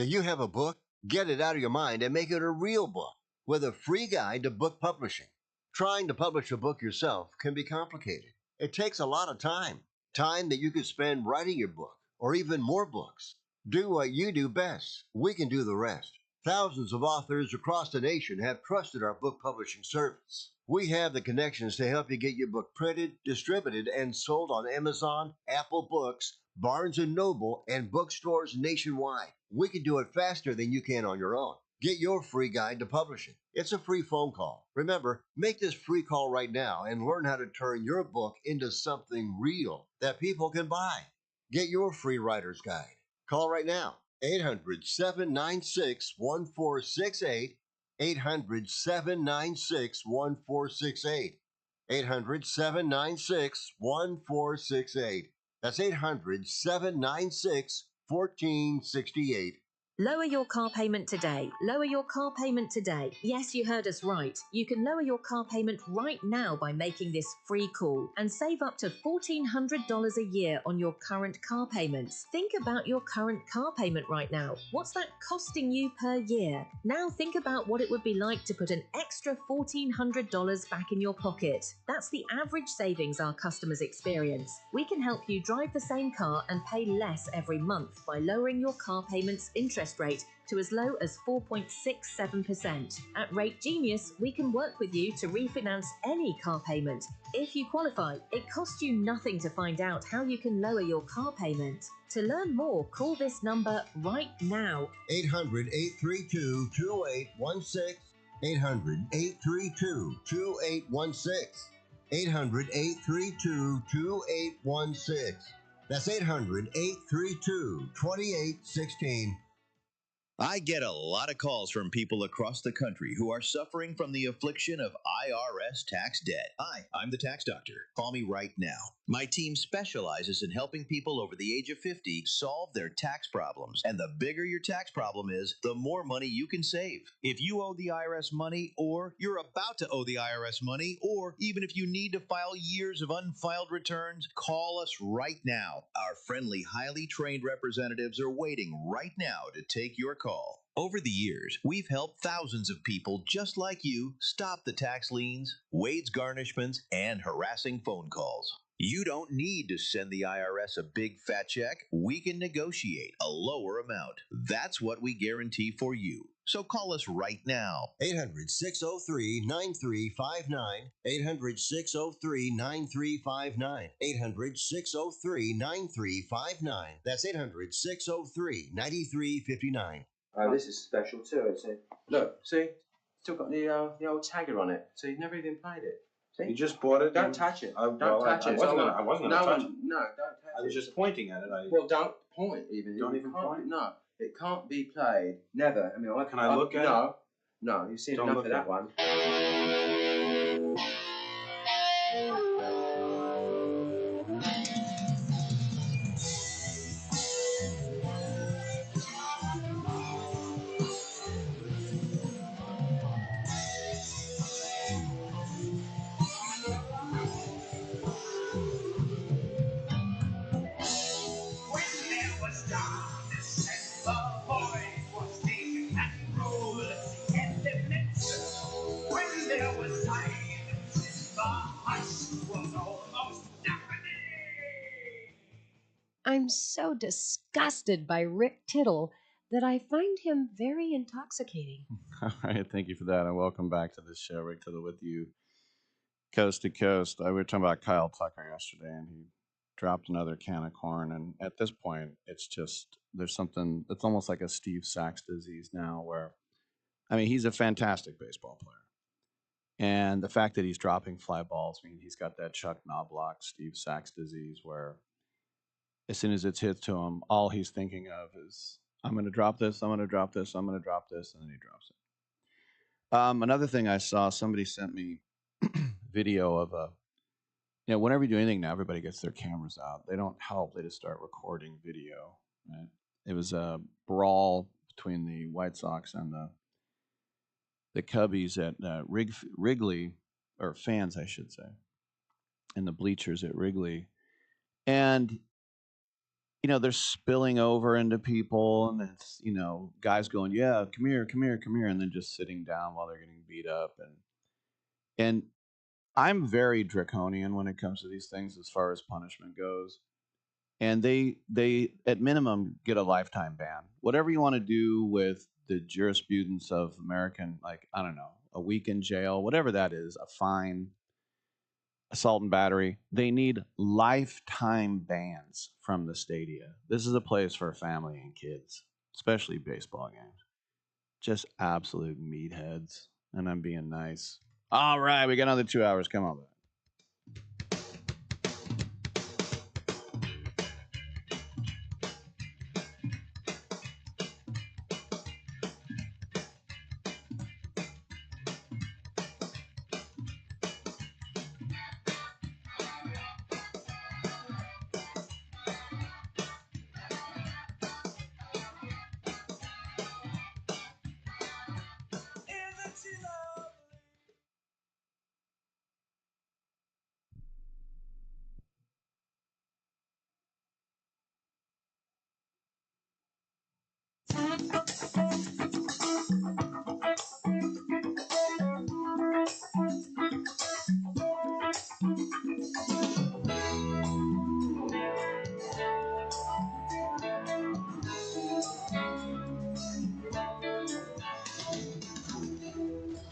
Do you have a book? Get it out of your mind and make it a real book with a free guide to book publishing. Trying to publish a book yourself can be complicated. It takes a lot of time that you could spend writing your book or even more books. Do what you do best. We can do the rest. Thousands of authors across the nation have trusted our book publishing service. We have the connections to help you get your book printed, distributed, and sold on Amazon, Apple Books, Barnes & Noble, and bookstores nationwide. We can do it faster than you can on your own. Get your free guide to publishing. It's a free phone call. Remember, make this free call right now and learn how to turn your book into something real that people can buy. Get your free writer's guide. Call right now. 800-796-1468. 800-796-1468. 800-796-1468. That's 800-796-1468. Lower your car payment today. Lower your car payment today. Yes, you heard us right. You can lower your car payment right now by making this free call and save up to $1,400 a year on your current car payments. Think about your current car payment right now. What's that costing you per year? Now think about what it would be like to put an extra $1,400 back in your pocket. That's the average savings our customers experience. We can help you drive the same car and pay less every month by lowering your car payment's interest rate to as low as 4.67%. At Rate Genius, we can work with you to refinance any car payment. If you qualify, it costs you nothing to find out how you can lower your car payment. To learn more, call this number right now. 800-832-2816. 800-832-2816. 800-832-2816. That's 800-832-2816. I get a lot of calls from people across the country who are suffering from the affliction of IRS tax debt. Hi, I'm the tax doctor. Call me right now. My team specializes in helping people over the age of 50 solve their tax problems. And the bigger your tax problem is, the more money you can save. If you owe the IRS money, or you're about to owe the IRS money, or even if you need to file years of unfiled returns, call us right now. Our friendly, highly trained representatives are waiting right now to take your call. Over the years, we've helped thousands of people just like you stop the tax liens, wage garnishments, and harassing phone calls. You don't need to send the IRS a big fat check. We can negotiate a lower amount. That's what we guarantee for you. So call us right now. 800-603-9359. 800-603-9359. 800-603-9359. That's 800-603-9359. This is special too. See, look, see, still got the old tagger on it. So you've never even played it. See? You just bought it. Don't touch it. Don't touch it. I wasn't going to touch it. No, don't touch it. I was just pointing at it. Well, don't point even. Don't even point? No, it can't be played. Never. I mean, Can I look at it? No, you've seen Don't enough look of at that it. one. I'm so disgusted by Rick Tittle that I find him very intoxicating. All right, thank you for that, and welcome back to the show. Rick Tittle with you, coast to coast. We were talking about Kyle Tucker yesterday, and he dropped another can of corn. And at this point, it's just there's something. It's almost like a Steve Sachs disease now, where I mean, he's a fantastic baseball player, and the fact that he's dropping fly balls, I mean, he's got that Chuck Knobloch, Steve Sachs disease, where as soon as it's hit to him, all he's thinking of is, I'm going to drop this, I'm going to drop this, I'm going to drop this, and then he drops it. Another thing I saw, somebody sent me video of whenever you do anything now, everybody gets their cameras out. They don't help, they just start recording video. Right? It was a brawl between the White Sox and the Cubbies at Wrigley, or fans, I should say, in the bleachers at Wrigley. And they're spilling over into people, and it's, guys going, yeah, come here, come here, come here, and then just sitting down while they're getting beat up. And I'm very draconian when it comes to these things as far as punishment goes. And they at minimum get a lifetime ban. Whatever you want to do with the jurisprudence of American, like, I don't know, a week in jail, whatever that is, a fine, assault and battery, they need lifetime bans from the stadia. This is a place for family and kids, especially baseball games. Just absolute meatheads. And I'm being nice. All right, we got another 2 hours. Come on.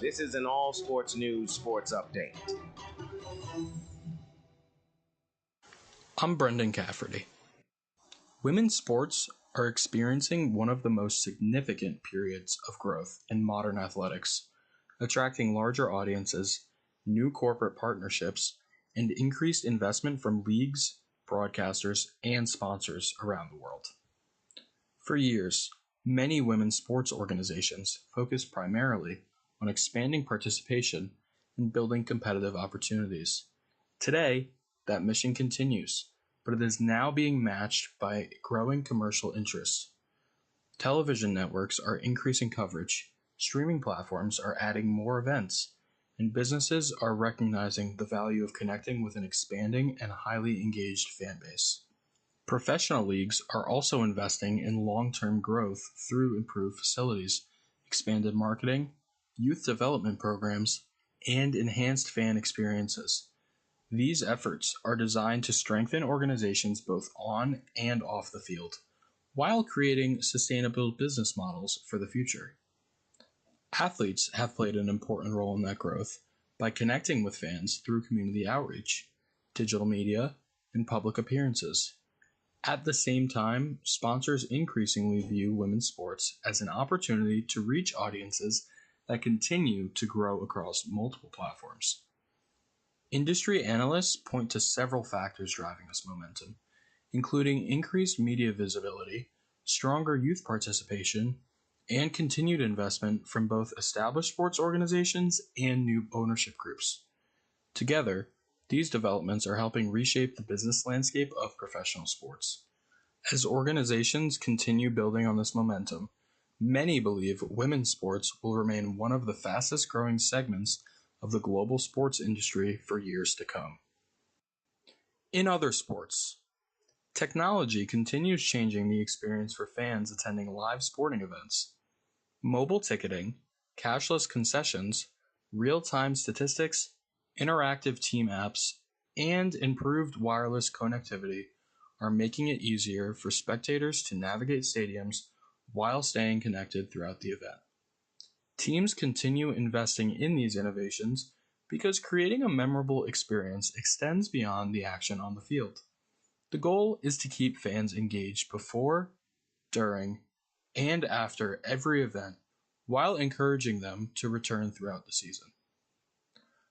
This is an all sports news sports update. I'm Brendan Cafferty. Women's sports are experiencing one of the most significant periods of growth in modern athletics, attracting larger audiences, new corporate partnerships, and increased investment from leagues, broadcasters, and sponsors around the world. For years, many women's sports organizations focused primarily on expanding participation and building competitive opportunities. Today, that mission continues, but it is now being matched by growing commercial interests. Television networks are increasing coverage, streaming platforms are adding more events, and businesses are recognizing the value of connecting with an expanding and highly engaged fan base. Professional leagues are also investing in long-term growth through improved facilities, expanded marketing, youth development programs, and enhanced fan experiences. These efforts are designed to strengthen organizations both on and off the field, while creating sustainable business models for the future. Athletes have played an important role in that growth by connecting with fans through community outreach, digital media, and public appearances. At the same time, sponsors increasingly view women's sports as an opportunity to reach audiences that continue to grow across multiple platforms. Industry analysts point to several factors driving this momentum, including increased media visibility, stronger youth participation, and continued investment from both established sports organizations and new ownership groups. Together, these developments are helping reshape the business landscape of professional sports. As organizations continue building on this momentum, many believe women's sports will remain one of the fastest growing segments of the global sports industry for years to come. In other sports, technology continues changing the experience for fans attending live sporting events. Mobile ticketing, cashless concessions, real-time statistics, interactive team apps, and improved wireless connectivity are making it easier for spectators to navigate stadiums while staying connected throughout the event. Teams continue investing in these innovations because creating a memorable experience extends beyond the action on the field. The goal is to keep fans engaged before, during, and after every event, while encouraging them to return throughout the season.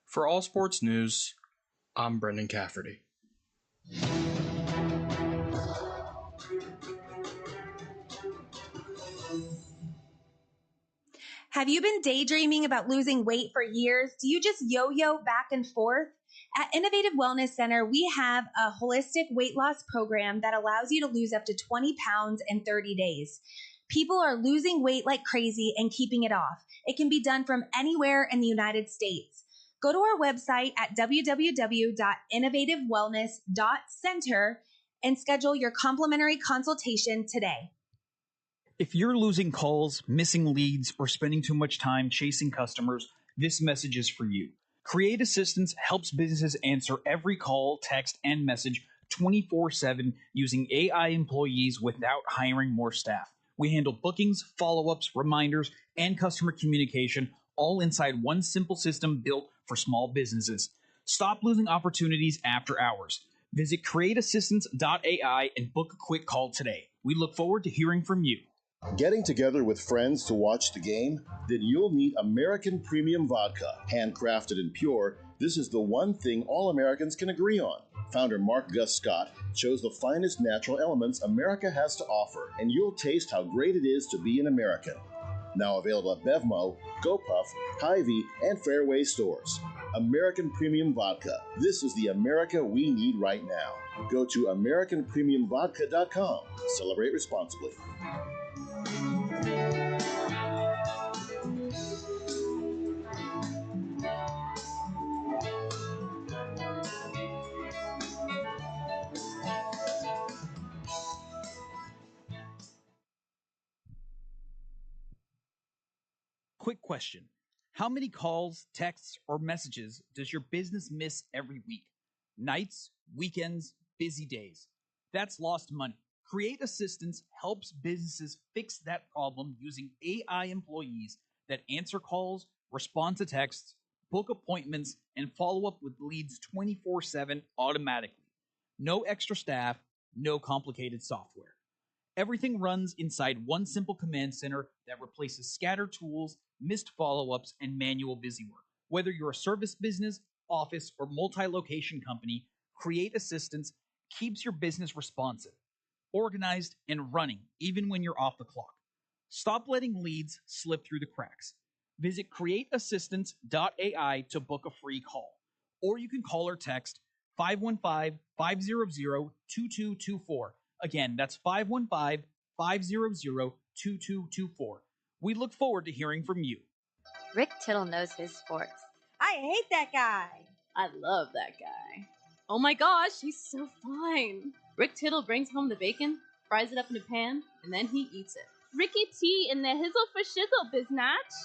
For All Sports News, I'm Brendan Cafferty. Have you been daydreaming about losing weight for years? Do you just yo-yo back and forth? At Innovative Wellness Center, we have a holistic weight loss program that allows you to lose up to 20 pounds in 30 days. People are losing weight like crazy and keeping it off. It can be done from anywhere in the United States. Go to our website at www.innovativewellness.center and schedule your complimentary consultation today. If you're losing calls, missing leads, or spending too much time chasing customers, this message is for you. Create Assistance helps businesses answer every call, text, and message 24/7 using AI employees without hiring more staff. We handle bookings, follow-ups, reminders, and customer communication all inside one simple system built for small businesses. Stop losing opportunities after hours. Visit createassistance.ai and book a quick call today. We look forward to hearing from you. Getting together with friends to watch the game? Then you'll need American Premium Vodka. Handcrafted and pure, this is the one thing all Americans can agree on. Founder Mark Gus Scott chose the finest natural elements America has to offer, and you'll taste how great it is to be an American. Now available at Bevmo, GoPuff, Hy-Vee, and Fairway stores. American Premium Vodka. This is the America we need right now. Go to AmericanPremiumVodka.com. Celebrate responsibly. Quick question. How many calls, texts, or messages does your business miss every week? Nights, weekends, busy days. That's lost money. Create Assistance helps businesses fix that problem using AI employees that answer calls, respond to texts, book appointments, and follow up with leads 24/7 automatically. No extra staff, no complicated software. Everything runs inside one simple command center that replaces scattered tools, missed follow-ups, and manual busy work. Whether you're a service business, office, or multi-location company, Create Assistance keeps your business responsive, organized, and running even when you're off the clock. Stop letting leads slip through the cracks. Visit createassistance.ai to book a free call, or you can call or text 515-500-2224. Again, that's 515-500-2224. We look forward to hearing from you. Rick Tittle knows his sports. I hate that guy. I love that guy. Oh my gosh, he's so fine. Rick Tittle brings home the bacon, fries it up in a pan, and then he eats it. Ricky T in the hizzle for shizzle, biznatch.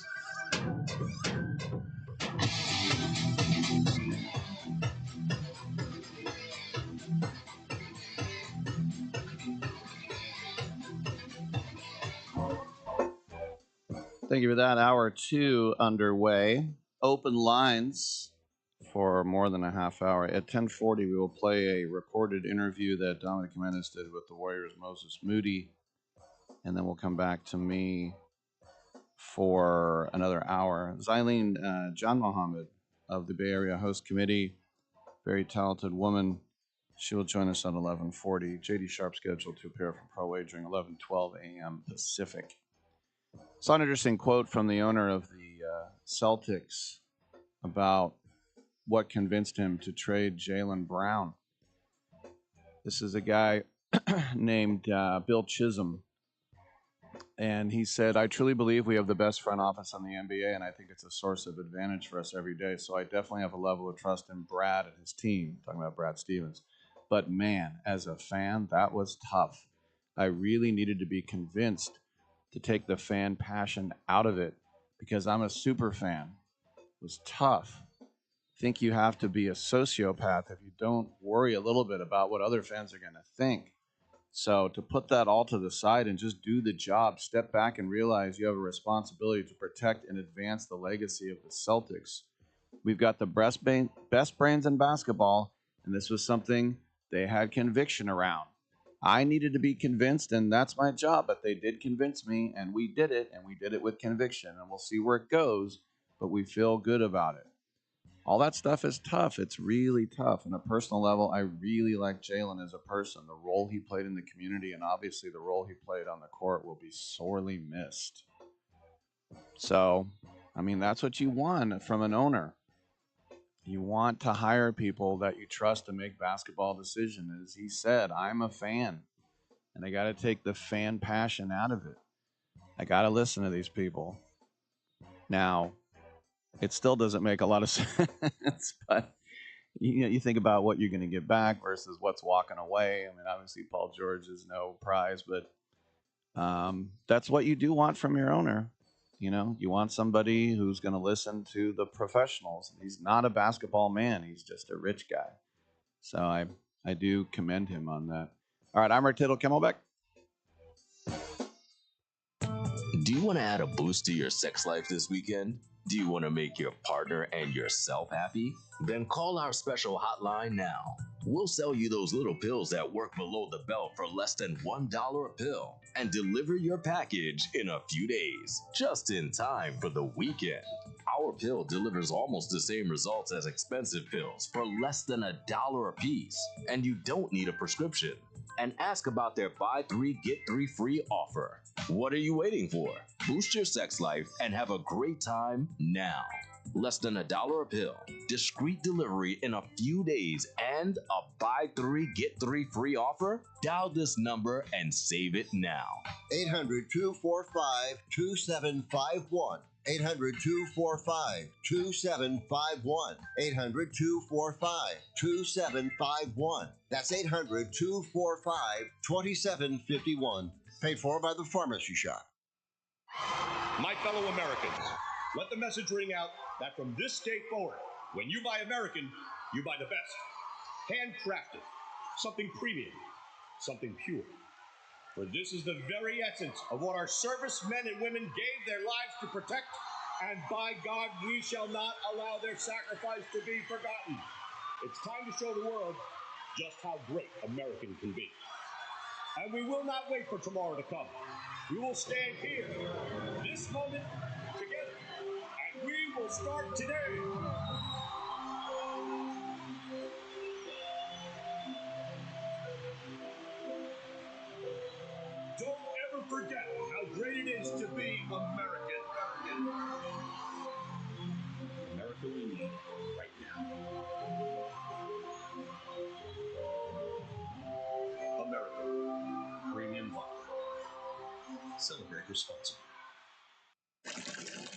Thank you for that. Hour 2 underway. Open lines for more than a half hour. At 10:40, we will play a recorded interview that Dominic Jimenez did with the Warriors' Moses Moody, and then we'll come back to me for another hour. Zaileen Janmohamed of the Bay Area Host Committee, very talented woman. She will join us at 11:40. JD Sharp scheduled to appear from Pro Wagering 11:12 a.m. Pacific. Saw an interesting quote from the owner of the Celtics about what convinced him to trade Jaylen Brown. This is a guy named Bill Chisholm, and he said, "I truly believe we have the best front office in the NBA, and I think it's a source of advantage for us every day. So I definitely have a level of trust in Brad and his team," talking about Brad Stevens. "But man, as a fan, that was tough. I really needed to be convinced to take the fan passion out of it because I'm a super fan. It was tough. I think you have to be a sociopath if you don't worry a little bit about what other fans are going to think. So to put that all to the side and just do the job, step back and realize you have a responsibility to protect and advance the legacy of the Celtics. We've got the best brains in basketball, and this was something they had conviction around. I needed to be convinced, and that's my job, but they did convince me, and we did it with conviction, and we'll see where it goes, but we feel good about it." All that stuff is tough. It's really tough. On a personal level, I really like Jaylen as a person. The role he played in the community, and obviously the role he played on the court, will be sorely missed. So, I mean, that's what you want from an owner. You want to hire people that you trust to make basketball decisions. As he said, I'm a fan, and I got to take the fan passion out of it. I got to listen to these people. Now, it still doesn't make a lot of sense, but you think about what you're going to get back versus what's walking away. I mean, obviously, Paul George is no prize, but that's what you do want from your owner. You want somebody who's going to listen to the professionals. He's not a basketball man. He's just a rich guy. So I do commend him on that. All right, I'm Rick Tittle. Camelback. Do you want to add a boost to your sex life this weekend? Do you want to make your partner and yourself happy? Then call our special hotline now. We'll sell you those little pills that work below the belt for less than $1 a pill and deliver your package in a few days, just in time for the weekend. Our pill delivers almost the same results as expensive pills for less than $1 a piece, and you don't need a prescription. And ask about their buy 3 get 3 free offer. What are you waiting for? Boost your sex life and have a great time now. Less than $1 a pill, discreet delivery in a few days, and a buy 3 get 3 free offer? Dial this number and save it now. 800-245-2751. 800-245-2751. 800-245-2751. That's 800-245-2751. Paid for by the Pharmacy Shop. My fellow Americans, let the message ring out that from this day forward, when you buy American, you buy the best. Handcrafted, something premium, something pure. For this is the very essence of what our servicemen and women gave their lives to protect, and by God, we shall not allow their sacrifice to be forgotten. It's time to show the world just how great American can be. And we will not wait for tomorrow to come. We will stand here, this moment, together, and we will start today. Don't ever forget how great it is to be American. America we need right now. America, premium vodka. Celebrate responsibly.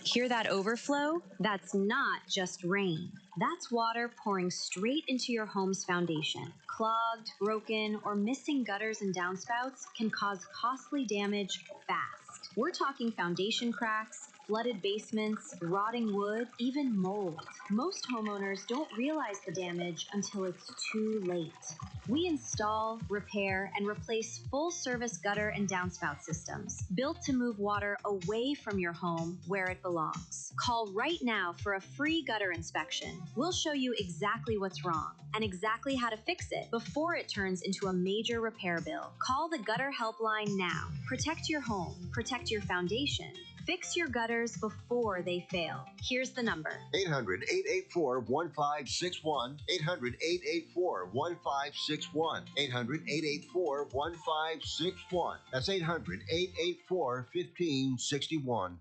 Hear that overflow? That's not just rain. That's water pouring straight into your home's foundation. Clogged, broken, or missing gutters and downspouts can cause costly damage fast. We're talking foundation cracks, flooded basements, rotting wood, even mold. Most homeowners don't realize the damage until it's too late. We install, repair, and replace full-service gutter and downspout systems built to move water away from your home where it belongs. Call right now for a free gutter inspection. We'll show you exactly what's wrong and exactly how to fix it before it turns into a major repair bill. Call the Gutter Helpline now. Protect your home. Protect your foundation. Fix your gutters before they fail. Here's the number. 800-884-1561. 800-884-1561. 800-884-1561. That's 800-884-1561.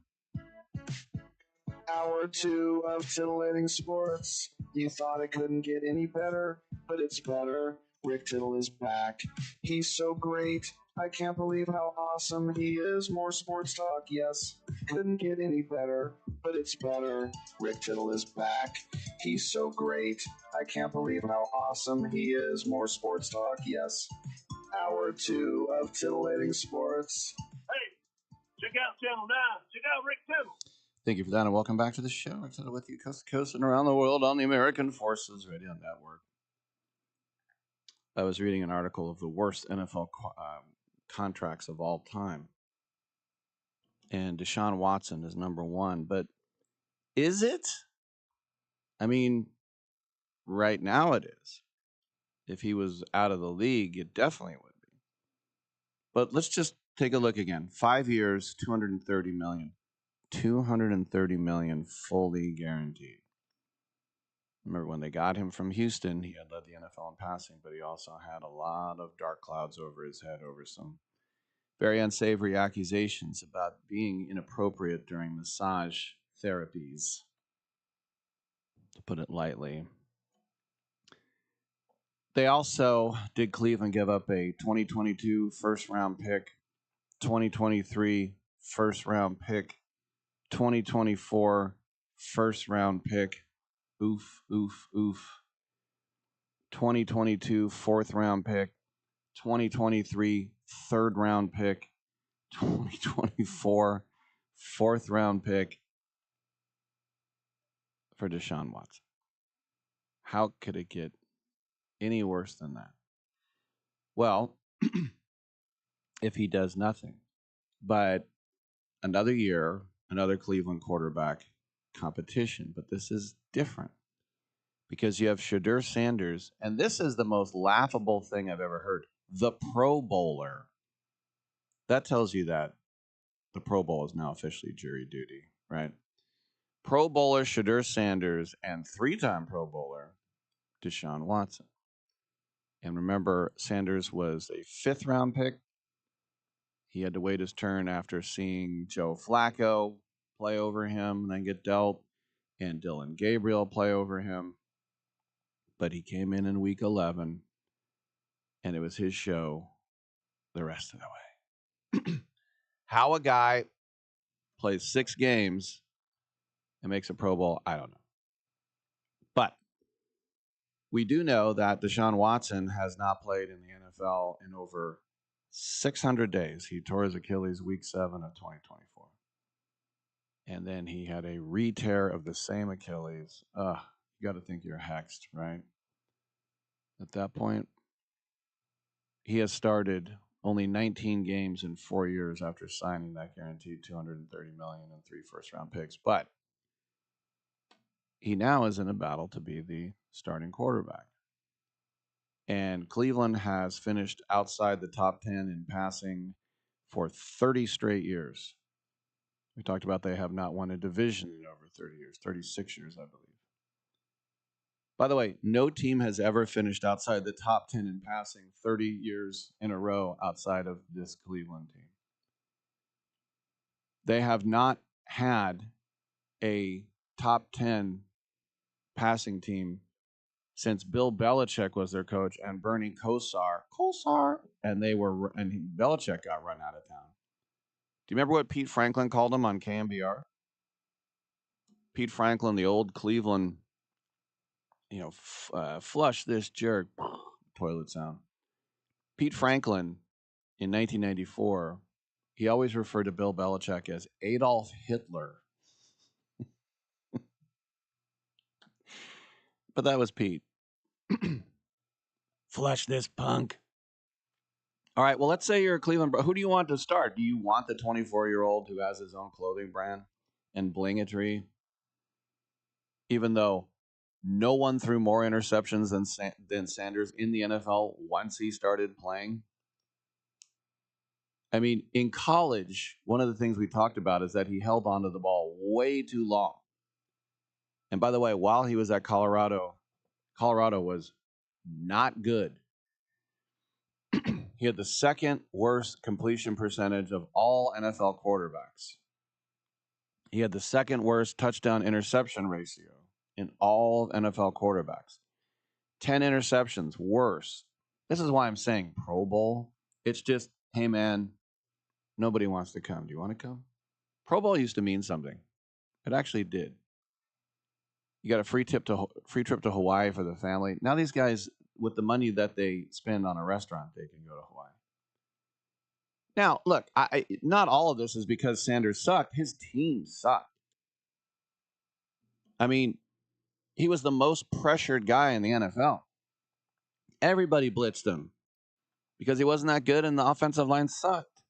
Hour 2 of titillating sports. You thought it couldn't get any better, but it's better. Rick Tittle is back. He's so great. I can't believe how awesome he is. More sports talk, yes. Couldn't get any better, but it's better. Rick Tittle is back. He's so great. I can't believe how awesome he is. More sports talk, yes. Hour 2 of titillating sports. Hey, check out Channel 9. Check out Rick Tittle. Thank you for that, and welcome back to the show. Rick Tittle with you coast to coast and around the world on the American Forces Radio Network. I was reading an article of the worst NFL contracts of all time, and Deshaun Watson is number one. But is it? I mean, right now it is. If he was out of the league, it definitely would be. But let's just take a look again. 5 years, $230 million. $230 million fully guaranteed. Remember when they got him from Houston, he had led the NFL in passing, but he also had a lot of dark clouds over his head over some very unsavory accusations about being inappropriate during massage therapies, to put it lightly. They also did Cleveland give up a 2022 first-round pick, 2023 first-round pick, 2024 first-round pick. Oof, oof, oof. 2022 fourth round pick, 2023 third round pick, 2024 fourth round pick for Deshaun Watson. How could it get any worse than that? Well, if he does nothing. But another year, another Cleveland quarterback competition. But this is different because you have Shadur Sanders, and this is the most laughable thing I've ever heard. The Pro Bowler. That tells you that the Pro Bowl is now officially jury duty, right? Pro Bowler Shadur Sanders and three-time Pro Bowler Deshaun Watson. And remember, Sanders was a fifth-round pick. He had to wait his turn after seeing Joe Flacco play over him and then get dealt, and Dylan Gabriel play over him. But he came in week 11, and it was his show the rest of the way. How a guy plays 6 games and makes a Pro Bowl, I don't know. But we do know that Deshaun Watson has not played in the NFL in over 600 days. He tore his Achilles week 7 of 2024. And then he had a re-tear of the same Achilles. You got to think you're hexed, right? At that point, he has started only 19 games in 4 years after signing that guaranteed $230 million and 3 first-round picks. But he now is in a battle to be the starting quarterback. And Cleveland has finished outside the top 10 in passing for 30 straight years. We talked about they have not won a division in over 30 years, 36 years, I believe. By the way, no team has ever finished outside the top 10 in passing 30 years in a row outside of this Cleveland team. They have not had a top 10 passing team since Bill Belichick was their coach and Bernie Kosar, and Belichick got run out of town. Do you remember what Pete Franklin called him on KMBR? Pete Franklin, the old Cleveland, flush this jerk, toilet sound. Pete Franklin, in 1994, he always referred to Bill Belichick as Adolf Hitler. But that was Pete. Flush this punk. All right, well, let's say you're a Cleveland. Who do you want to start? Do you want the 24-year-old who has his own clothing brand and blingetry? Even though no one threw more interceptions than Sanders in the NFL once he started playing. I mean, in college, one of the things we talked about is that he held onto the ball way too long. And by the way, while he was at Colorado was not good. He had the second worst completion percentage of all NFL quarterbacks. He had the second worst touchdown interception ratio in all NFL quarterbacks. 10 interceptions, worse. This is why I'm saying Pro Bowl. It's just, hey man, nobody wants to come. Do you want to come? Pro Bowl used to mean something. It actually did. You got a free trip to Hawaii for the family. Now these guys, with the money that they spend on a restaurant, they can go to Hawaii. Now, look, not all of this is because Sanders sucked. His team sucked. I mean, he was the most pressured guy in the NFL. Everybody blitzed him because he wasn't that good and the offensive line sucked.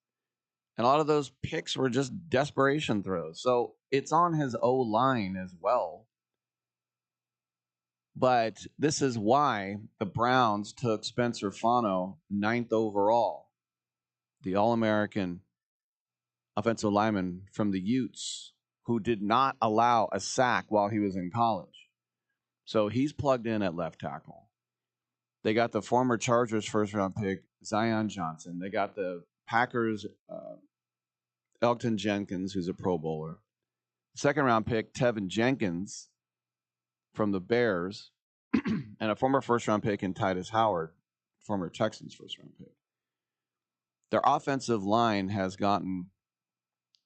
And a lot of those picks were just desperation throws. So it's on his O-line as well. But this is why the Browns took Spencer Fano 9th overall, the All-American offensive lineman from the Utes, who did not allow a sack while he was in college. So he's plugged in at left tackle. They got the former Chargers first-round pick, Zion Johnson. They got the Packers, Elgton Jenkins, who's a Pro Bowler. Second-round pick, Tevin Jenkins from the Bears, and a former first-round pick in Titus Howard, former Texans first-round pick. Their offensive line has gotten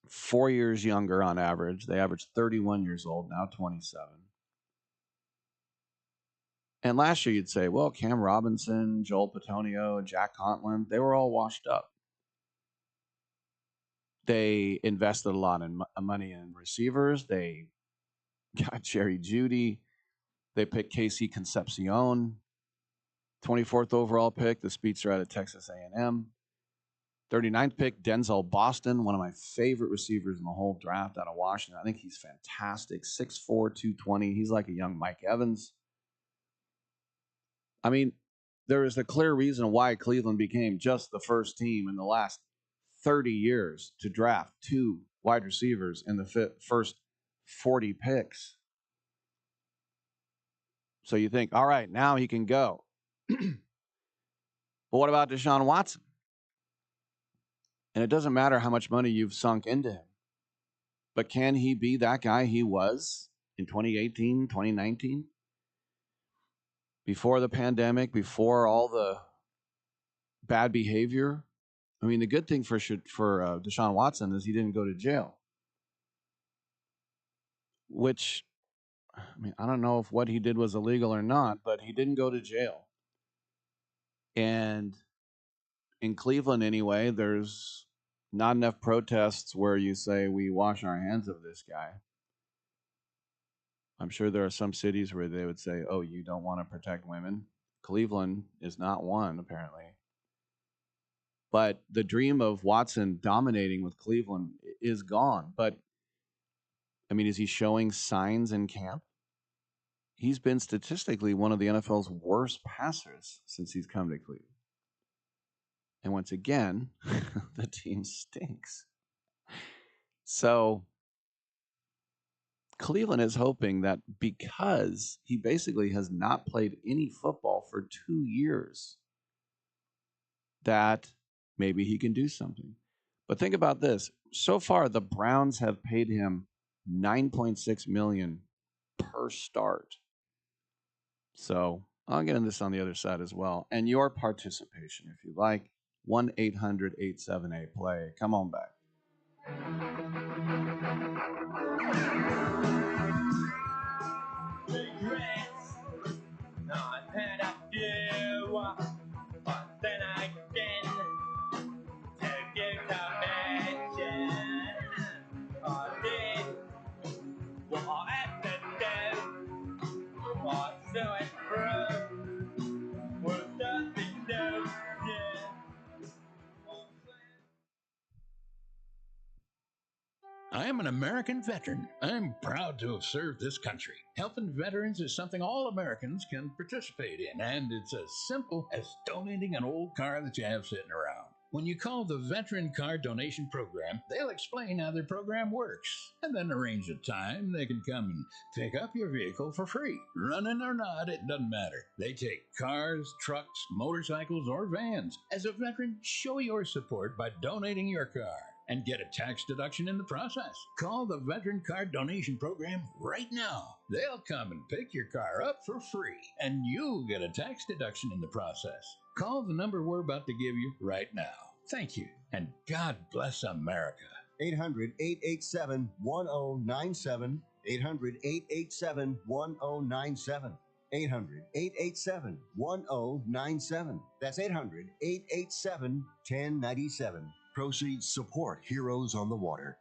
4 years younger on average. They average 31 years old, now 27. And last year you'd say, well, Cam Robinson, Joel Patonio, Jack Conklin, they were all washed up. They invested a lot in money in receivers. They got Jerry Jeudy. They picked Casey Concepcion, 24th overall pick, the speedster out of Texas A&M. 39th pick, Denzel Boston, one of my favorite receivers in the whole draft out of Washington. I think he's fantastic. 6'4", 220. He's like a young Mike Evans. I mean, there is a clear reason why Cleveland became just the first team in the last 30 years to draft 2 wide receivers in the first 40 picks. So you think, all right, now he can go. But what about Deshaun Watson? And it doesn't matter how much money you've sunk into him. But can he be that guy he was in 2018, 2019? Before the pandemic, before all the bad behavior? I mean, the good thing for Deshaun Watson is he didn't go to jail. Which, I mean, I don't know if what he did was illegal or not, but he didn't go to jail. And in Cleveland anyway, there's not enough protests where you say we wash our hands of this guy. I'm sure there are some cities where they would say, oh, you don't want to protect women. Cleveland is not one, apparently. But the dream of Watson dominating with Cleveland is gone. But, I mean, is he showing signs in camp? He's been statistically one of the NFL's worst passers since he's come to Cleveland. And once again, the team stinks. So Cleveland is hoping that because he basically has not played any football for 2 years, that maybe he can do something. But think about this. So far, the Browns have paid him $9.6 million per start. So I'll get into this on the other side as well. And your participation, if you like, 1-800-878-PLAY. Come on back. I am an American veteran. I'm proud to have served this country. Helping veterans is something all Americans can participate in, and it's as simple as donating an old car that you have sitting around. When you call the Veteran Car Donation Program, they'll explain how their program works, and then arrange a time they can come and pick up your vehicle for free. Running or not, it doesn't matter. They take cars, trucks, motorcycles, or vans. As a veteran, show your support by donating your car and get a tax deduction in the process. Call the Veteran Car Donation Program right now. They'll come and pick your car up for free, and you'll get a tax deduction in the process. Call the number we're about to give you right now. Thank you, and God bless America. 800-887-1097. 800-887-1097. 800-887-1097. That's 800-887-1097. Proceeds support Heroes on the Water.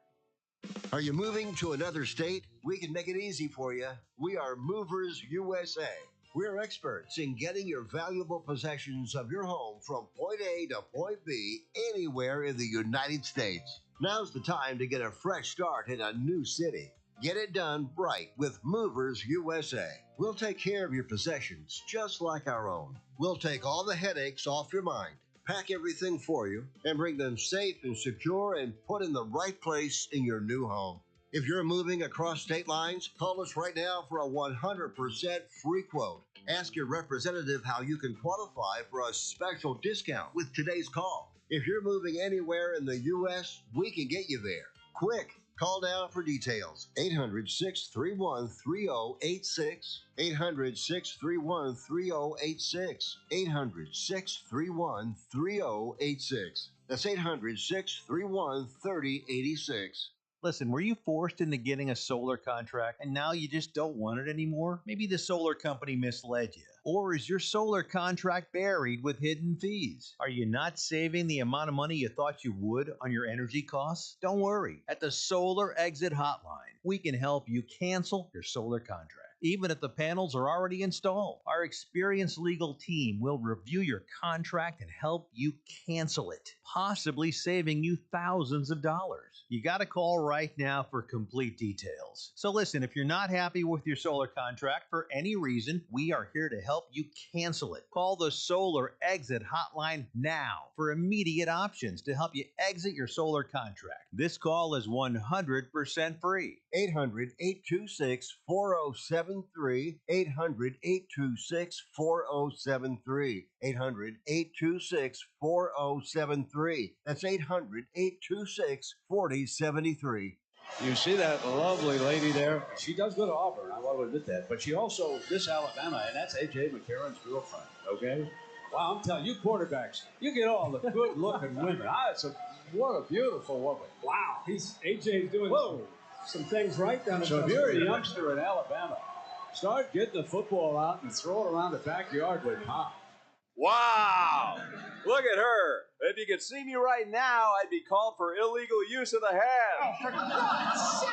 Are you moving to another state? We can make it easy for you. We are Movers USA. We're experts in getting your valuable possessions of your home from point A to point B anywhere in the United States. Now's the time to get a fresh start in a new city. Get it done right with Movers USA. We'll take care of your possessions just like our own. We'll take all the headaches off your mind, pack everything for you, and bring them safe and secure and put in the right place in your new home. If you're moving across state lines, call us right now for a 100% free quote. Ask your representative how you can qualify for a special discount with today's call. If you're moving anywhere in the U.S., we can get you there. Quick, call now for details. 800-631-3086. 800-631-3086. 800-631-3086. That's 800-631-3086. Listen, were you forced into getting a solar contract and now you just don't want it anymore? Maybe the solar company misled you. Or is your solar contract buried with hidden fees? Are you not saving the amount of money you thought you would on your energy costs? Don't worry. At the Solar Exit Hotline, we can help you cancel your solar contract, even if the panels are already installed. Our experienced legal team will review your contract and help you cancel it, possibly saving you thousands of dollars. You got to call right now for complete details. So listen, if you're not happy with your solar contract for any reason, we are here to help you cancel it. Call the Solar Exit Hotline now for immediate options to help you exit your solar contract. This call is 100% free. 800-826-4073. 800-826-4073. 800-826-4073. That's 800-826-4073. You see that lovely lady there? She does go to Auburn, I want to admit that. But she also, Miss Alabama, and that's A.J. McCarron's girlfriend, okay? Wow, I'm telling you, quarterbacks, you get all the good-looking women. What a beautiful woman. Wow. A.J.'s doing some things right down in So if you're a youngster in Alabama, start getting the football out and throw it around the backyard with Pop. Wow! Look at her. If you could see me right now, I'd be called for illegal use of the hand. Oh, for God's sake!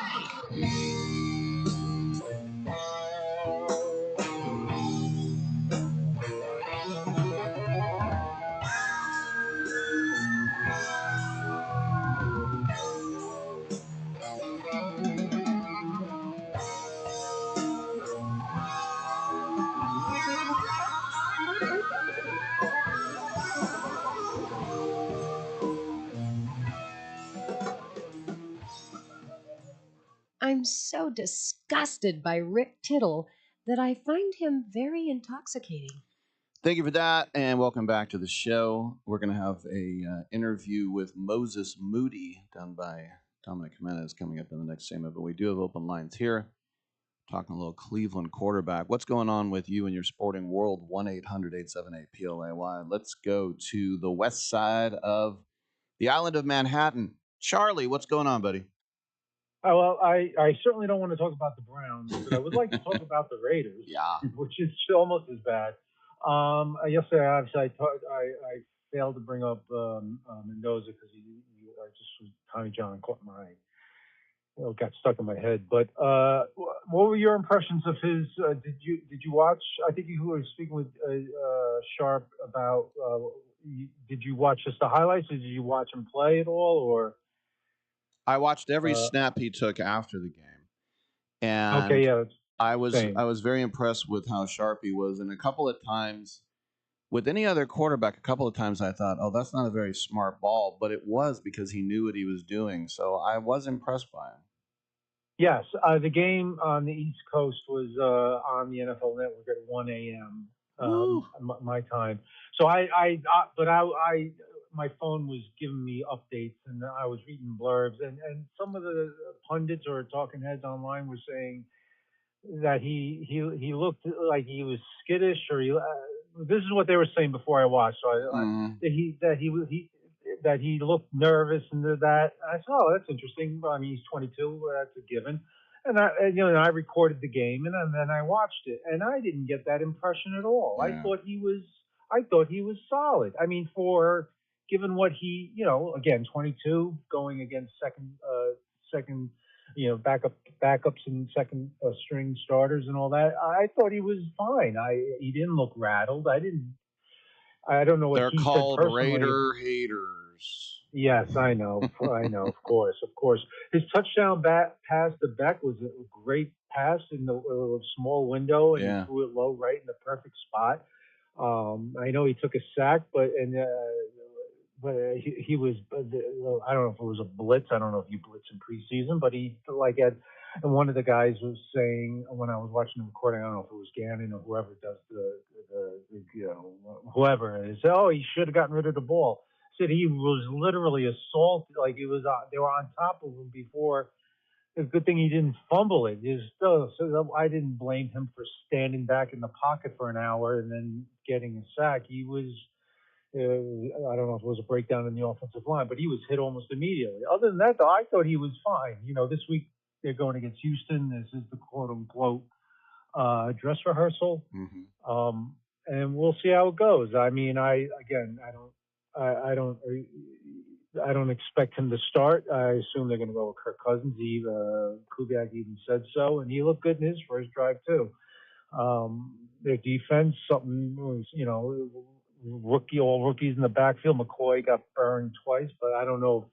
I'm so disgusted by Rick Tittle that I find him very intoxicating. Thank you for that, and welcome back to the show. We're going to have a interview with Moses Moody done by Dominic Jimenez coming up in the next segment, but we do have open lines here. Talking a little Cleveland quarterback. What's going on with you in your sporting world? 1-800-878-PLAY. Let's go to the west side of the island of Manhattan. Charlie, what's going on, buddy? Well, I certainly don't want to talk about the Browns, but I would like to talk about the Raiders, which is almost as bad. Yesterday, obviously, I failed to bring up Mendoza because I just was Tommy John caught my got stuck in my head. But what were your impressions of his? Did you watch? I think you were speaking with Sharp about. Did you watch just the highlights? Or did you watch him play at all, or? I watched every snap he took after the game, and I was very impressed with how sharp he was. And a couple of times, with any other quarterback, a couple of times I thought, "Oh, that's not a very smart ball," but it was because he knew what he was doing. So I was impressed by him. Yes, the game on the East Coast was on the NFL Network at 1 a.m. My time. So my phone was giving me updates, and I was reading blurbs, and some of the pundits or talking heads online were saying that he looked like he was skittish, or this is what they were saying before I watched. So that he looked nervous and that. I said, oh, that's interesting. I mean, he's 22, that's a given. And I recorded the game, and then I watched it, and I didn't get that impression at all. Yeah. I thought he was solid. I mean, given what he, again, 22, going against second, backups and second string starters and all that, I thought he was fine. He didn't look rattled. I don't know what they're he called said personally. Raider haters. Yes, I know. Of course. His touchdown pass to Beck was a great pass in the small window, and he threw it low right in the perfect spot. I know he took a sack, but he was, I don't know if it was a blitz. I don't know if you blitz in preseason, but and one of the guys was saying when I was watching the recording, I don't know if it was Gannon or whoever does whoever it is. Oh, he should have gotten rid of the ball. Said he was literally assaulted, like they were on top of him before. It's a good thing he didn't fumble it. So I didn't blame him for standing back in the pocket for an hour and then getting a sack. He was, I don't know if it was a breakdown in the offensive line, but he was hit almost immediately. Other than that, though, I thought he was fine. This week they're going against Houston. This is the quote-unquote dress rehearsal. Mm-hmm. And we'll see how it goes. I mean, I don't expect him to start. I assume they're going to go with Kirk Cousins. Kubiak even said so, and he looked good in his first drive too. Their defense, all rookies in the backfield. McCoy got burned twice, but I don't know.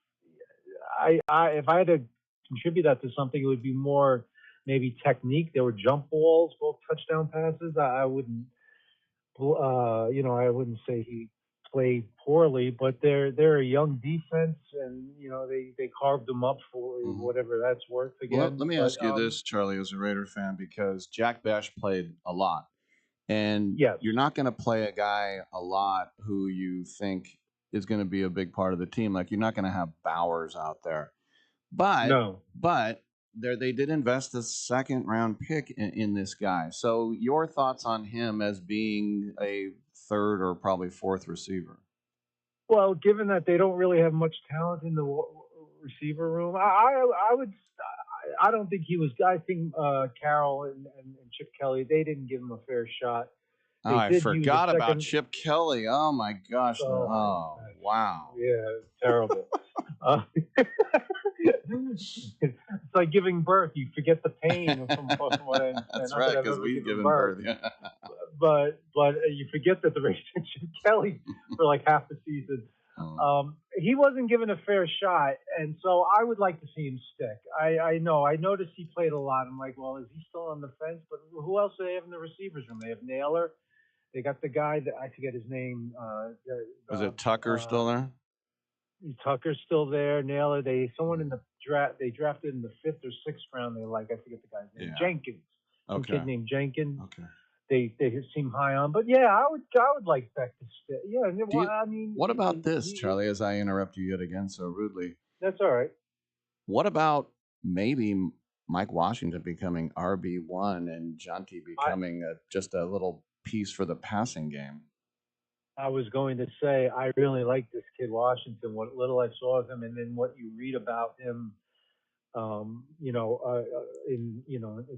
If I had to contribute that to something, it would be more maybe technique. There were jump balls, both touchdown passes. I wouldn't. I wouldn't say he played poorly, but they're a young defense, and they carved them up for whatever that's worth again. Well, let me ask you this, Charlie, as a Raider fan, because Jack Bash played a lot, and you're not going to play a guy a lot who you think is going to be a big part of the team. Like, you're not going to have Bowers out there, but they did invest a second-round pick in this guy. So your thoughts on him as being a third or probably fourth receiver? Well, given that they don't really have much talent in the receiver room, I don't think he was. I think Carroll and Chip Kelly, they didn't give him a fair shot. Oh, I forgot about Chip Kelly. Oh my gosh! Oh, wow! Yeah, terrible. It's like giving birth. You forget the pain from what I understand. That's right, because we've given birth. Yeah. But you forget that the Raiders and Chip Kelly for like half the season. He wasn't given a fair shot, and so I would like to see him stick. I noticed he played a lot. I'm like, well, is he still on the fence? But who else do they have in the receivers room? They have Naylor. They got the guy that I forget his name. Was it Tucker still there? Tucker's still there. Naylor. Someone in the draft. They drafted in the 5th or 6th round. I forget the guy's name. Yeah. Jenkins. Some kid named Jenkins. Okay. They seem high on, but yeah, I would like Beck to stay. Yeah, what about this, Charlie? As I interrupt you yet again so rudely. That's all right. What about maybe Mike Washington becoming RB1 and Jonty becoming just a little piece for the passing game? I was going to say I really like this kid Washington. What little I saw of him, and then what you read about him,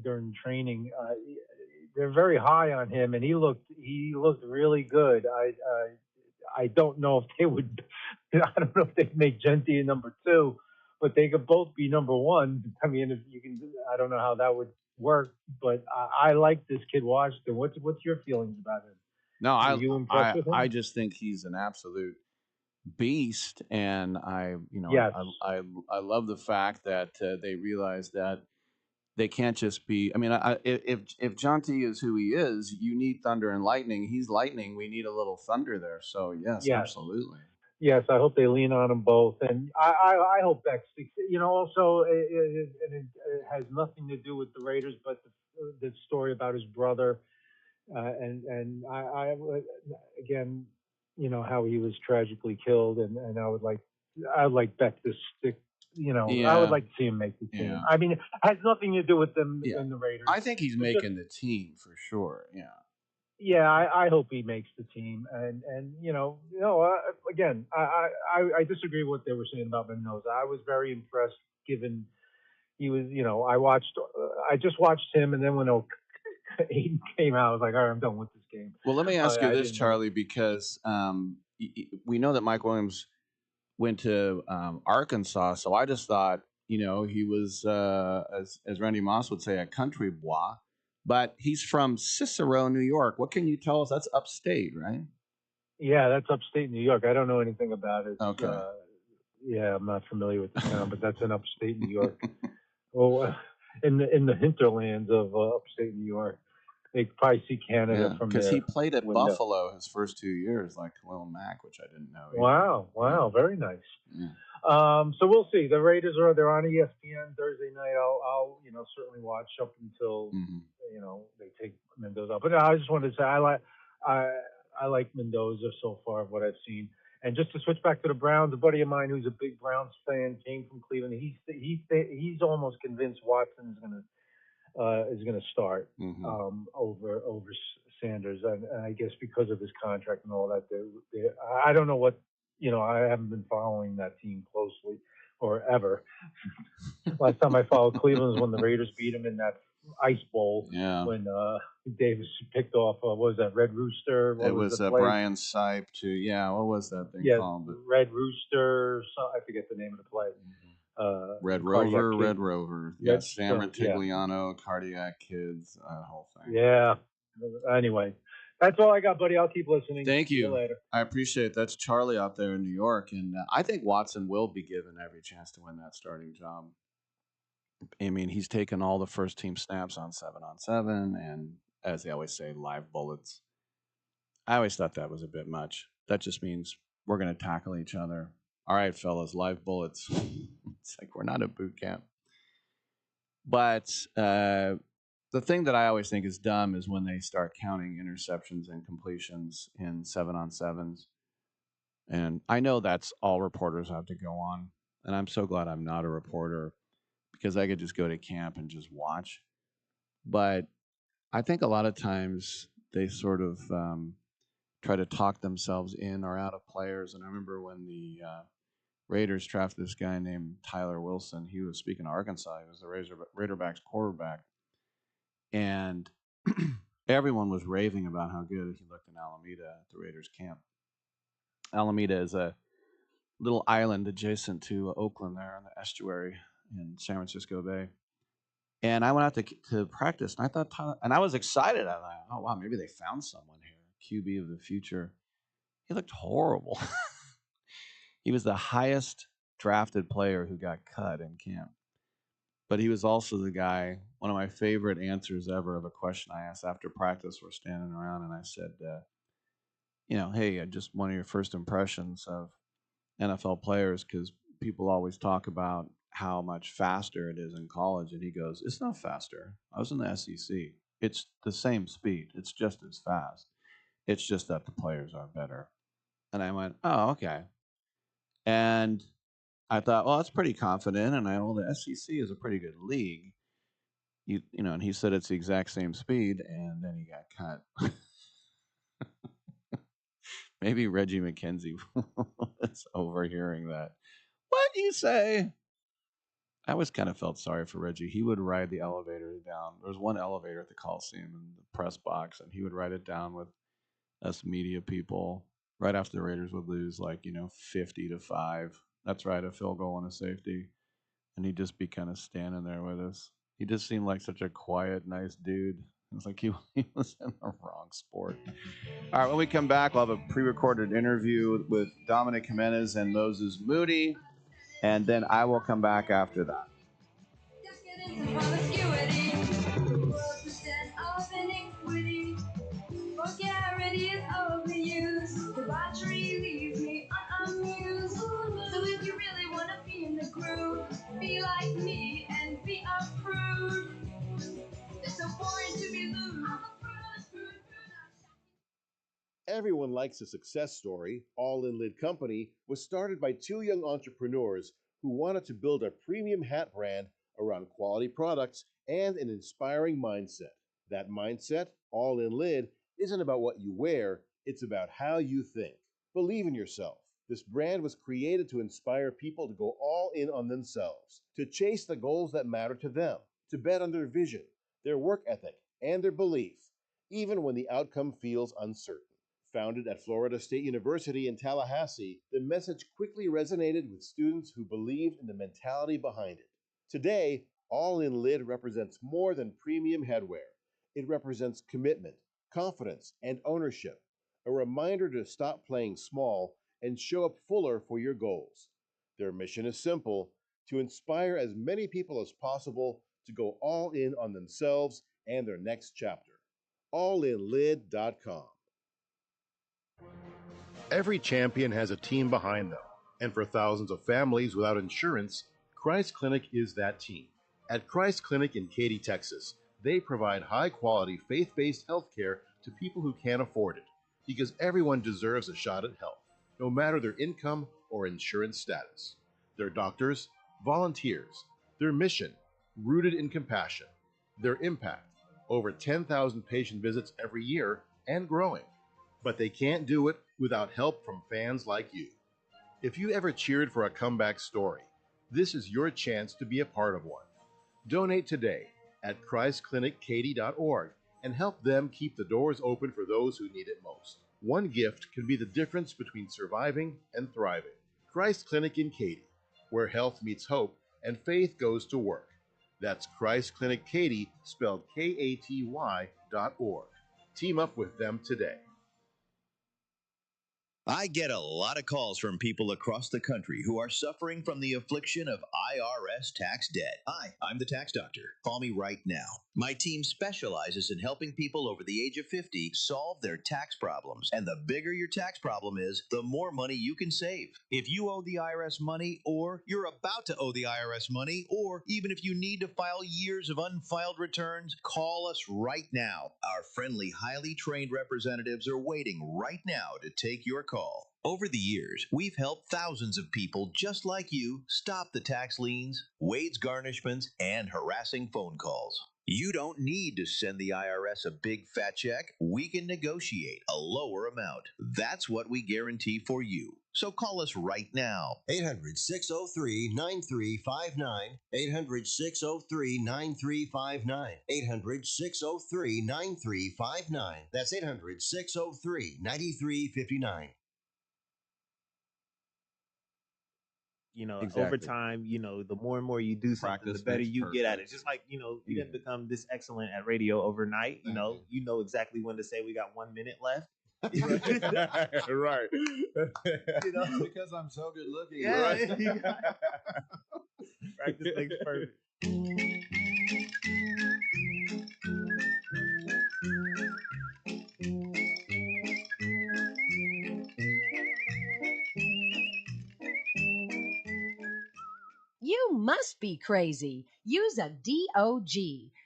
during training, they're very high on him, and he looked really good. I don't know if they would. I don't know if they'd make Genty a number 2, but they could both be number 1. I mean, if you can, I don't know how that would work, but I like this kid Washington. What's your feelings about him? No, Are you impressed with him? I just think he's an absolute beast, and I love the fact that they realize that they can't just be. I mean, if Jonty is who he is, you need thunder and lightning. He's lightning. We need a little thunder there. So yes. Absolutely. Yes, I hope they lean on them both, and I hope Beck sticks. Also it has nothing to do with the Raiders, but the story about his brother, and I again, how he was tragically killed, and I'd like Beck to stick. I would like to see him make the team. Yeah. I mean, it has nothing to do with them and the Raiders. I think he's making the team for sure. Yeah. Yeah, I hope he makes the team, and again, I disagree with what they were saying about Mendoza. I was very impressed, given he was, I just watched him, and then when Aiden came out, I was like, all right, I'm done with this game. Well, let me ask you this, Charlie, because we know that Mike Williams went to Arkansas, so I just thought, he was, as Randy Moss would say, a country boy. But he's from Cicero, New York. What can you tell us? That's upstate, right? Yeah, that's upstate New York. I don't know anything about it. Okay. I'm not familiar with the town, but that's in upstate New York. In the hinterlands of upstate New York. They probably see Canada from there. Because he played at Buffalo his first 2 years, like Khalil Mack, which I didn't know. Wow, very nice. Yeah. So we'll see. The Raiders they're on ESPN Thursday night. I'll certainly watch up until they take Mendoza. But I just wanted to say I like Mendoza so far of what I've seen. And just to switch back to the Browns, a buddy of mine who's a big Browns fan came from Cleveland. He's almost convinced Watson is going to start over Sanders, and I guess because of his contract and all that. I don't know what I haven't been following that team closely or ever. Last time I followed Cleveland was when the Raiders beat him in that Ice Bowl. Yeah. When Davis picked off, what was that, Red Rooster? What It was the play? Brian Sipe too. Yeah, what was that thing Yeah, called? Red Rooster. I forget the name of the play. Red Cardiac Rover, Kids. Red Rover. Yeah, Sam Yeah. Retigliano, Cardiac Kids, that whole thing. Yeah. Anyway, that's all I got, buddy. I'll keep listening. Thank See you you. later. I appreciate it. That's Charlie out there in New York, and I think Watson will be given every chance to win that starting job. I mean, he's taken all the first team snaps on 7-on-7, and as they always say, live bullets. I always thought that was a bit much. That just means we're going to tackle each other. All right, fellas, live bullets. It's like we're not at boot camp. But the thing that I always think is dumb is when they start counting interceptions and completions in 7-on-7s. And I know that's all reporters have to go on. And I'm so glad I'm not a reporter because I could just go to camp and just watch. But I think a lot of times they sort of try to talk themselves in or out of players. And I remember when the Raiders drafted this guy named Tyler Wilson. He was, speaking of Arkansas, he was the Raiders quarterback. And everyone was raving about how good he looked in Alameda at the Raiders camp. Alameda is a little island adjacent to Oakland there in the estuary in San Francisco Bay. And I went out to practice, and I thought Tyler, and I was excited. I thought, oh, wow, maybe they found someone here, QB of the future. He looked horrible. He was the highest drafted player who got cut in camp. But he was also the guy, one of my favorite answers ever of a question I asked after practice. We're standing around, and I said, hey, just one of your first impressions of NFL players, because people always talk about how much faster it is in college. And he goes, it's not faster. I was in the SEC. It's the same speed. It's just as fast. It's just that the players are better. And I went, oh, okay. And I thought, well, that's pretty confident. And the SEC is a pretty good league. And he said it's the exact same speed, and then he got cut. Maybe Reggie McKenzie was overhearing that. What do you say? I always kind of felt sorry for Reggie. He would ride the elevator down. There was one elevator at the Coliseum in the press box, and he would ride it down with us media people right after the Raiders would lose 50-5. That's right, a field goal and a safety. And he'd just be kind of standing there with us. He just seemed like such a quiet, nice dude. It was like he was in the wrong sport. All right, when we come back, we'll have a pre-recorded interview with Dominic Jimenez and Moses Moody, and then I will come back after that. Vulgarity is overused. Debauchery leaves me unamused. So if you really want to be in the groove, be like me and be a prude. It's so boring to be loose. Everyone likes a success story. All in Lid Company was started by two young entrepreneurs who wanted to build a premium hat brand around quality products and an inspiring mindset. That mindset, All in Lid, isn't about what you wear, it's about how you think. Believe in yourself. This brand was created to inspire people to go all in on themselves, to chase the goals that matter to them, to bet on their vision, their work ethic, and their belief, even when the outcome feels uncertain. Founded at Florida State University in Tallahassee, the message quickly resonated with students who believed in the mentality behind it. Today, All in Lid represents more than premium headwear. It represents commitment, confidence, and ownership, a reminder to stop playing small and show up fuller for your goals. Their mission is simple: to inspire as many people as possible to go all in on themselves and their next chapter. allinlid.com. Every champion has a team behind them, and for thousands of families without insurance, Christ Clinic is that team. At Christ Clinic in Katy, Texas, they provide high-quality, faith-based health care to people who can't afford it, because everyone deserves a shot at health, no matter their income or insurance status. Their doctors, volunteers, their mission, rooted in compassion, their impact, over 10,000 patient visits every year and growing. But they can't do it without help from fans like you. If you ever cheered for a comeback story, this is your chance to be a part of one. Donate today at ChristClinicKaty.org and help them keep the doors open for those who need it most. One gift can be the difference between surviving and thriving. Christ Clinic in Katy, where health meets hope and faith goes to work. That's Christ Clinic Katy, spelled KATY.org. Team up with them today. I get a lot of calls from people across the country who are suffering from the affliction of IRS tax debt. Hi, I'm the tax doctor. Call me right now. My team specializes in helping people over the age of 50 solve their tax problems. And the bigger your tax problem is, the more money you can save. If you owe the IRS money, or you're about to owe the IRS money, or even if you need to file years of unfiled returns, call us right now. Our friendly, highly trained representatives are waiting right now to take your call. Over the years, we've helped thousands of people just like you stop the tax liens, wage garnishments, and harassing phone calls. You don't need to send the IRS a big fat check. We can negotiate a lower amount. That's what we guarantee for you. So call us right now. 800-603-9359. 800-603-9359. 800-603-9359. That's 800-603-9359. Over time, the more and more you do something, Practice the better makes you get at it. perfect. Just like, you didn't become this excellent at radio overnight. You know exactly when to say we got 1 minute left. Right. Because I'm so good looking. Yeah, Right? practice makes perfect. You must be crazy. Use a DOG.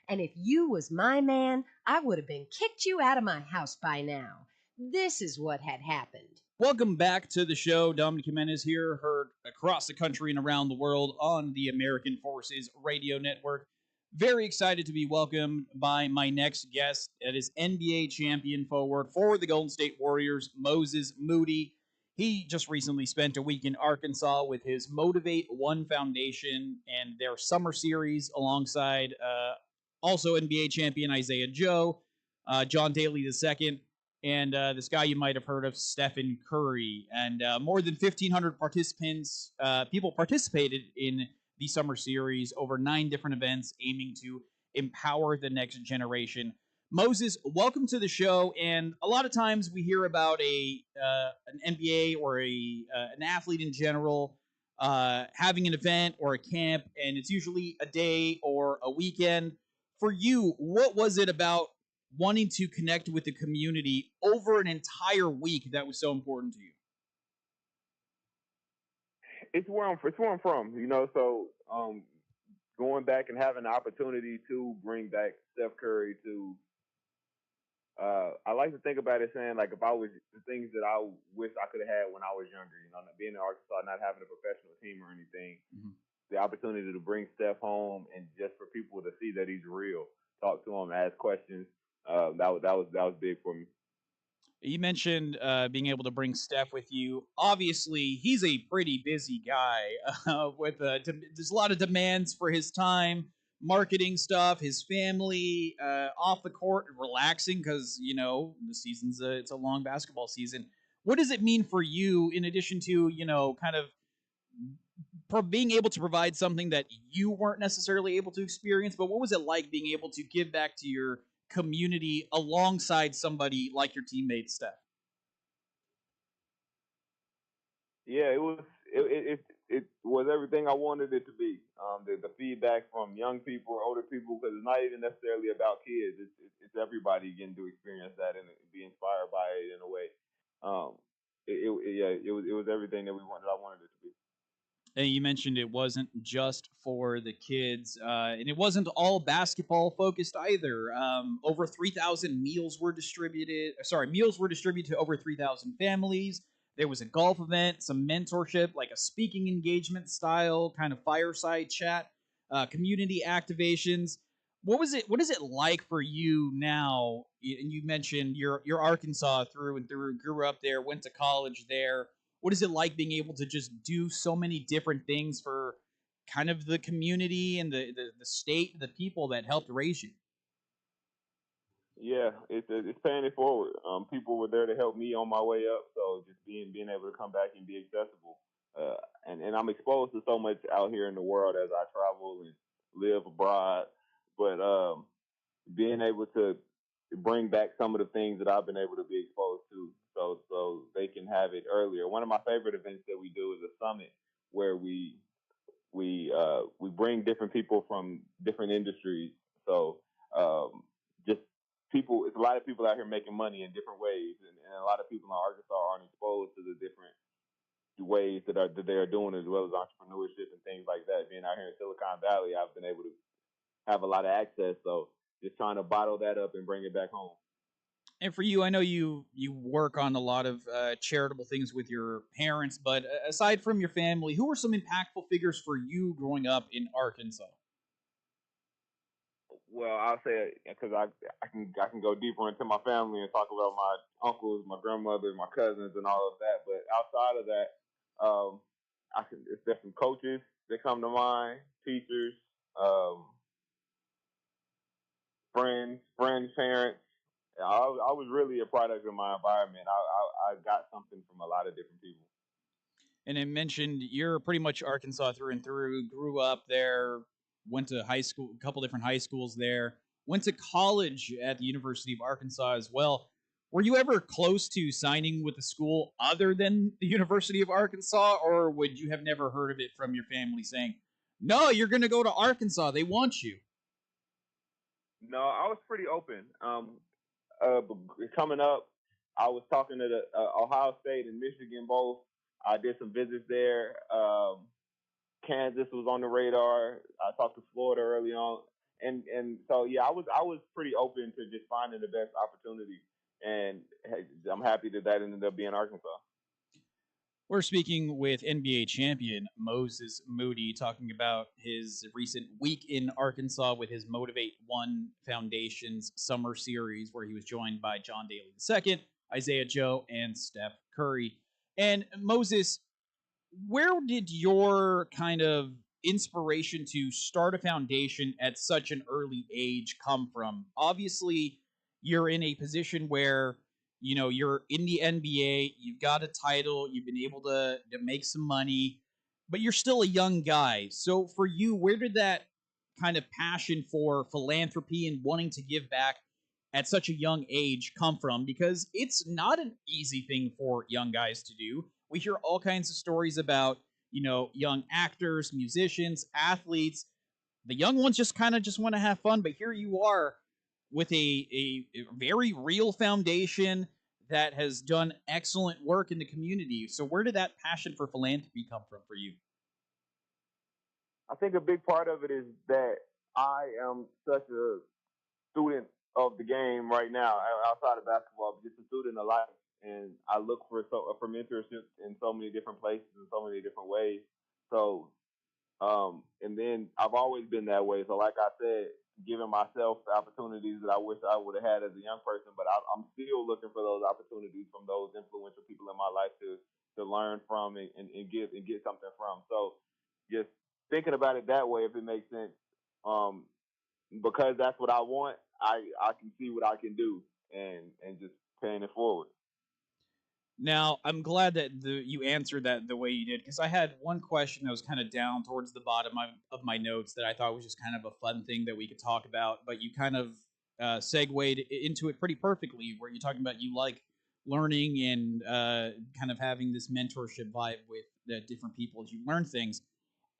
And if you was my man, I would have been kicked you out of my house by now. This is what had happened. Welcome back to the show. Dominic Jimenez here, heard across the country and around the world on the American Forces Radio Network. Very excited to be welcomed by my next guest. That is NBA champion forward for the Golden State Warriors, Moses Moody. He just recently spent a week in Arkansas with his Motivate One Foundation and their summer series alongside also NBA champion Isaiah Joe, John Daly II, and this guy you might have heard of, Stephen Curry. And more than 1,500 people participated in the summer series, over 9 different events aiming to empower the next generation. Moses, welcome to the show. And a lot of times we hear about an NBA or an athlete in general having an event or a camp, and it's usually a day or a weekend. For you, what was it about wanting to connect with the community over an entire week that was so important to you? It's where I'm from, So going back and having the opportunity to bring back Steph Curry to, I like to think about it saying, like, if I was the things that I wish I could have had when I was younger, being in Arkansas, not having a professional team or anything, the opportunity to bring Steph home and just for people to see that he's real, talk to him, ask questions, that was big for me. You mentioned being able to bring Steph with you. Obviously, he's a pretty busy guy with there's a lot of demands for his time, marketing stuff, his family, off the court, relaxing because, the season's it's a long basketball season. What does it mean for you in addition to, kind of being able to provide something that you weren't necessarily able to experience, but what was it like being able to give back to your community alongside somebody like your teammate Steph? Yeah, it was everything I wanted it to be. The feedback from young people, older people, because it's not even necessarily about kids. It's everybody getting to experience that and be inspired by it in a way. It was everything that I wanted it to be. And you mentioned it wasn't just for the kids, and it wasn't all basketball focused either. Over 3,000 meals were distributed. Meals were distributed to over 3,000 families. There was a golf event, some mentorship, like a speaking engagement style kind of fireside chat, community activations. What is it like for you now? And you mentioned you're Arkansas through and through, grew up there, went to college there. What is it like being able to just do so many different things for kind of the community and the state, the people that helped raise you. Yeah, it's paying it forward. People were there to help me on my way up, so just being able to come back and be accessible, and I'm exposed to so much out here in the world as I travel and live abroad, but being able to bring back some of the things that I've been able to be exposed to, so they can have it earlier. One of my favorite events that we do is a summit where we bring different people from different industries. So just people, it's a lot of people out here making money in different ways, and a lot of people in Arkansas aren't exposed to the different ways that they are doing, as well as entrepreneurship and things like that. Being out here in Silicon Valley, I've been able to have a lot of access. So just trying to bottle that up and bring it back home. And for you, I know you work on a lot of charitable things with your parents, but aside from your family, who were some impactful figures for you growing up in Arkansas? Well, I'll say, because I can go deeper into my family and talk about my uncles, my grandmother, my cousins, and all of that. But outside of that, there's some coaches that come to mind, teachers, friends, parents. I was really a product of my environment. I got something from a lot of different people. And I mentioned you're pretty much Arkansas through and through. Grew up there, went to high school, a couple different high schools there. Went to college at the University of Arkansas as well. Were you ever close to signing with a school other than the University of Arkansas, or would you have never heard of it from your family saying, "No, you're going to go to Arkansas. They want you"? No, I was pretty open. Coming up, I was talking to the Ohio State and Michigan both. I did some visits there. Kansas was on the radar. I talked to Florida early on, and so yeah, I was pretty open to just finding the best opportunity, and I'm happy that ended up being Arkansas. We're speaking with NBA champion Moses Moody, talking about his recent week in Arkansas with his Motivate One Foundation's summer series, where he was joined by John Daly II, Isaiah Joe, and Steph Curry. And Moses, where did your kind of inspiration to start a foundation at such an early age come from? Obviously, you're in a position where you're in the NBA, you've got a title, you've been able to make some money, but you're still a young guy. So for you, where did that kind of passion for philanthropy and wanting to give back at such a young age come from? Because it's not an easy thing for young guys to do. We hear all kinds of stories about, young actors, musicians, athletes. The young ones just kind of just want to have fun, but here you are with a very real foundation that has done excellent work in the community. So where did that passion for philanthropy come from for you? I think a big part of it is that I am such a student of the game right now, outside of basketball, but just a student of life. And I look for mentorship in so many different places in so many different ways. So, and then I've always been that way. So, like I said, giving myself opportunities that I wish I would have had as a young person, but I'm still looking for those opportunities from those influential people in my life to learn from and get something from. So, just thinking about it that way, if it makes sense, because that's what I want. I can see what I can do and just paying it forward. Now, I'm glad that you answered that the way you did, because I had one question that was kind of down towards the bottom of my notes that I thought was just kind of a fun thing that we could talk about, but you kind of segued into it pretty perfectly, where you're talking about you like learning and kind of having this mentorship vibe with the different people as you learn things.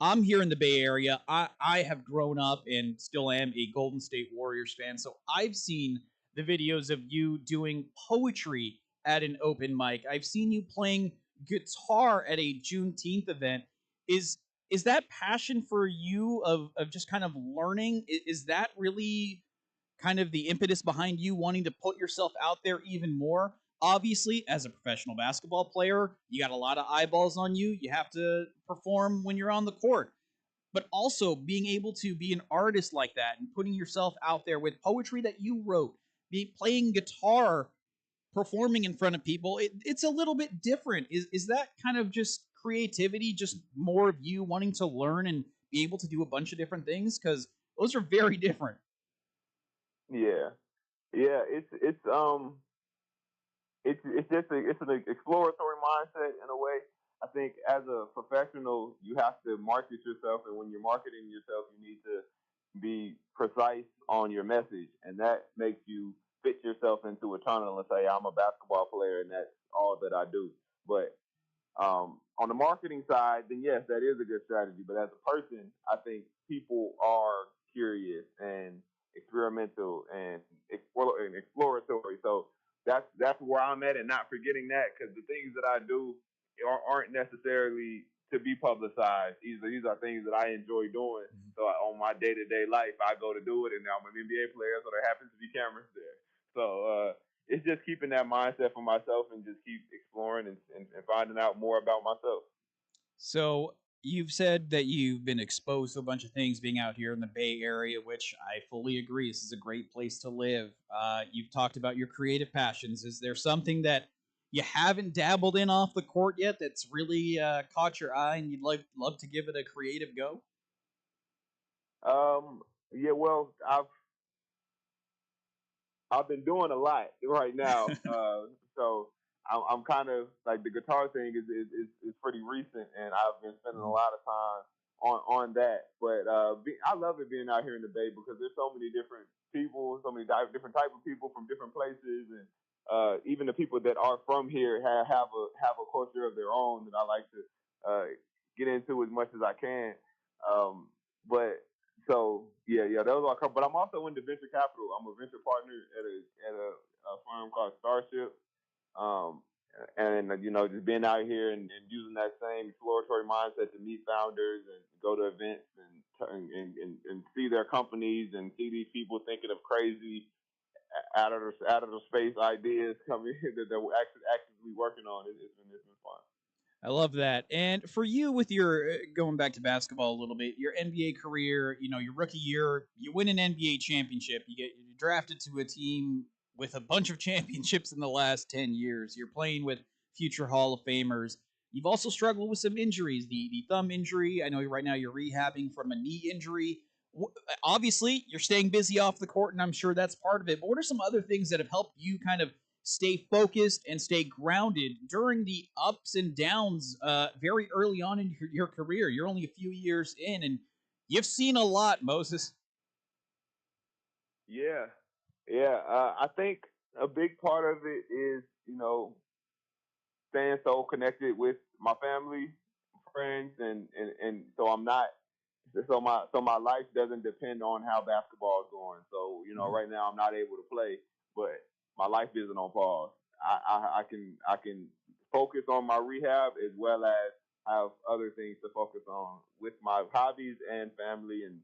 I'm here in the Bay Area. I have grown up and still am a Golden State Warriors fan, so I've seen the videos of you doing poetry at an open mic. I've seen you playing guitar at a Juneteenth event. Is that passion for you of just kind of learning? Is that really kind of the impetus behind you wanting to put yourself out there even more? Obviously, as a professional basketball player, you got a lot of eyeballs on you. You have to perform when you're on the court. But also being able to be an artist like that and putting yourself out there with poetry that you wrote, playing guitar, performing in front of people, it's a little bit different. Is that kind of just creativity, just more of you wanting to learn and be able to do a bunch of different things? Because those are very different. Yeah, yeah. It's an exploratory mindset in a way. I think as a professional, you have to market yourself, and when you're marketing yourself, you need to be precise on your message, and that makes you fit yourself into a tunnel and say, "I'm a basketball player, and that's all that I do." But on the marketing side, then yes, that is a good strategy. But as a person, I think people are curious and experimental and exploratory. So that's where I'm at, and not forgetting that, because the things that I do aren't necessarily to be publicized. These are things that I enjoy doing. So on my day-to-day life, I go to do it, and now I'm an NBA player, so there happens to be cameras there. So it's just keeping that mindset for myself and just keep exploring and finding out more about myself. So you've said that you've been exposed to a bunch of things being out here in the Bay Area, which I fully agree. This is a great place to live. You've talked about your creative passions. Is there something that you haven't dabbled in off the court yet that's really caught your eye and you'd love to give it a creative go? Yeah, well, I've been doing a lot right now, so I'm kind of like, the guitar thing is pretty recent, and I've been spending a lot of time on that. But I love it being out here in the Bay, because there's so many different people, so many different type of people from different places, and even the people that are from here have a culture of their own that I like to get into as much as I can. But so yeah, those are a couple. But I'm also into venture capital. I'm a venture partner at a firm called Starship. Um, and just being out here and using that same exploratory mindset to meet founders and go to events and see their companies and see these people thinking of crazy out of the space ideas coming that they're actually actively working on. It's been fun. I love that. And for you, with your going back to basketball a little bit, your NBA career, your rookie year, you win an NBA championship. You're drafted to a team with a bunch of championships in the last 10 years. You're playing with future Hall of Famers. You've also struggled with some injuries, the thumb injury. I know right now you're rehabbing from a knee injury. Obviously, you're staying busy off the court, and I'm sure that's part of it. But what are some other things that have helped you kind of stay focused and stay grounded during the ups and downs very early on in your career? You're only a few years in, and you've seen a lot, Moses. Yeah. I think a big part of it is, staying so connected with my family, friends, and so I'm not. So my life doesn't depend on how basketball is going. So right now I'm not able to play, but my life isn't on pause. I can focus on my rehab as well as have other things to focus on with my hobbies and family and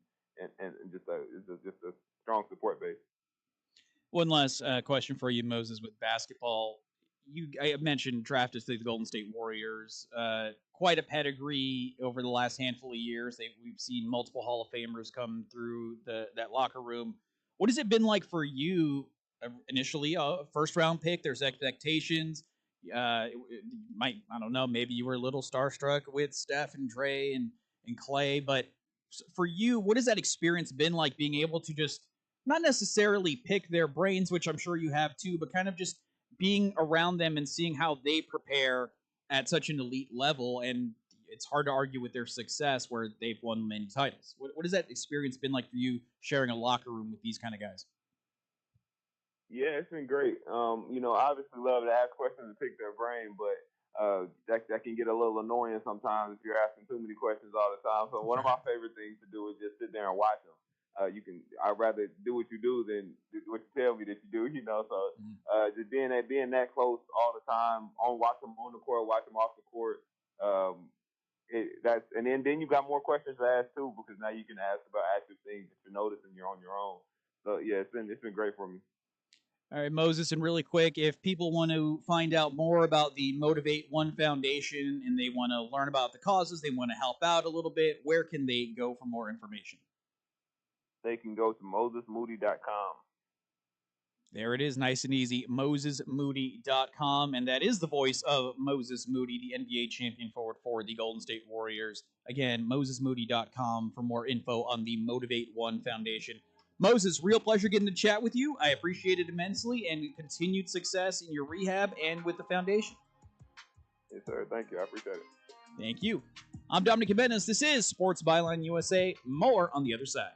just a strong support base. One last question for you, Moses, with basketball. I mentioned drafted to the Golden State Warriors. Quite a pedigree over the last handful of years. We've seen multiple Hall of Famers come through that locker room. What has it been like for you initially? First round pick. There's expectations. I don't know. Maybe you were a little starstruck with Steph and Dre and Clay, but for you, what has that experience been like? Being able to just not necessarily pick their brains, which I'm sure you have too, but kind of just being around them and seeing how they prepare at such an elite level. And it's hard to argue with their success where they've won many titles. What has that experience been like for you, sharing a locker room with these kind of guys? Yeah, it's been great. I obviously love to ask questions and pick their brain, but that can get a little annoying sometimes if you're asking too many questions all the time. So one of my favorite things to do is just sit there and watch them. I'd rather do what you do than do what you tell me that you do. So just being that close all the time, watch them on the court, watch them off the court. And then you got more questions to ask too, because now you can ask about active things that you're noticing you're on your own. So yeah, it's been great for me. All right, Moses, and really quick, if people want to find out more about the Motivate One Foundation and they want to learn about the causes, they want to help out a little bit, where can they go for more information? They can go to mosesmoody.com. There it is, nice and easy, MosesMoody.com. And that is the voice of Moses Moody, the NBA champion forward for the Golden State Warriors. Again, MosesMoody.com for more info on the Motivate One Foundation. Moses, real pleasure getting to chat with you. I appreciate it immensely, and continued success in your rehab and with the foundation. Yes, sir. Thank you. I appreciate it. Thank you. I'm Dominic Cabenas. This is Sports Byline USA. More on the other side.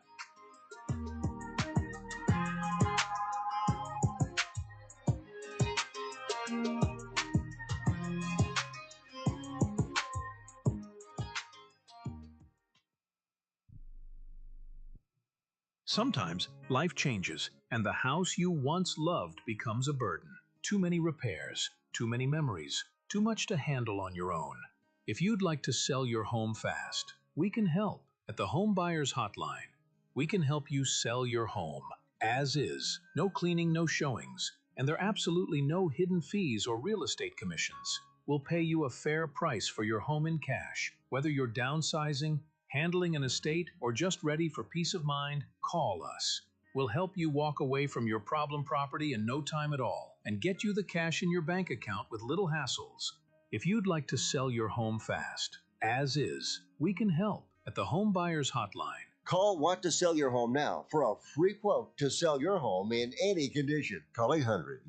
Sometimes life changes, and the house you once loved becomes a burden. Too many repairs, too many memories, too much to handle on your own. If you'd like to sell your home fast, we can help at the Home Buyers Hotline. We can help you sell your home as is, no cleaning, no showings, and there are absolutely no hidden fees or real estate commissions. We'll pay you a fair price for your home in cash. Whether you're downsizing, handling an estate, or just ready for peace of mind, call us. We'll help you walk away from your problem property in no time at all and get you the cash in your bank account with little hassles. If you'd like to sell your home fast, as is, we can help at the Home Buyers Hotline. Call Want to Sell Your Home now for a free quote to sell your home in any condition. Call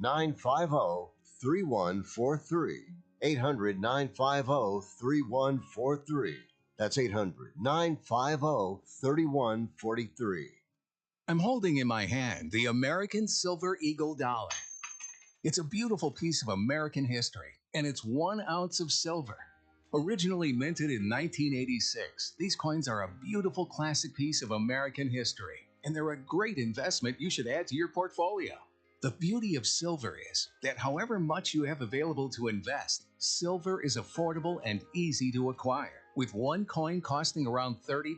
800-950-3143. 800-950-3143. That's 800-950-3143. I'm holding in my hand the American Silver Eagle dollar. It's a beautiful piece of American history, and it's 1 ounce of silver. Originally minted in 1986, these coins are a beautiful classic piece of American history, and they're a great investment you should add to your portfolio. The beauty of silver is that however much you have available to invest, silver is affordable and easy to acquire, with one coin costing around $30.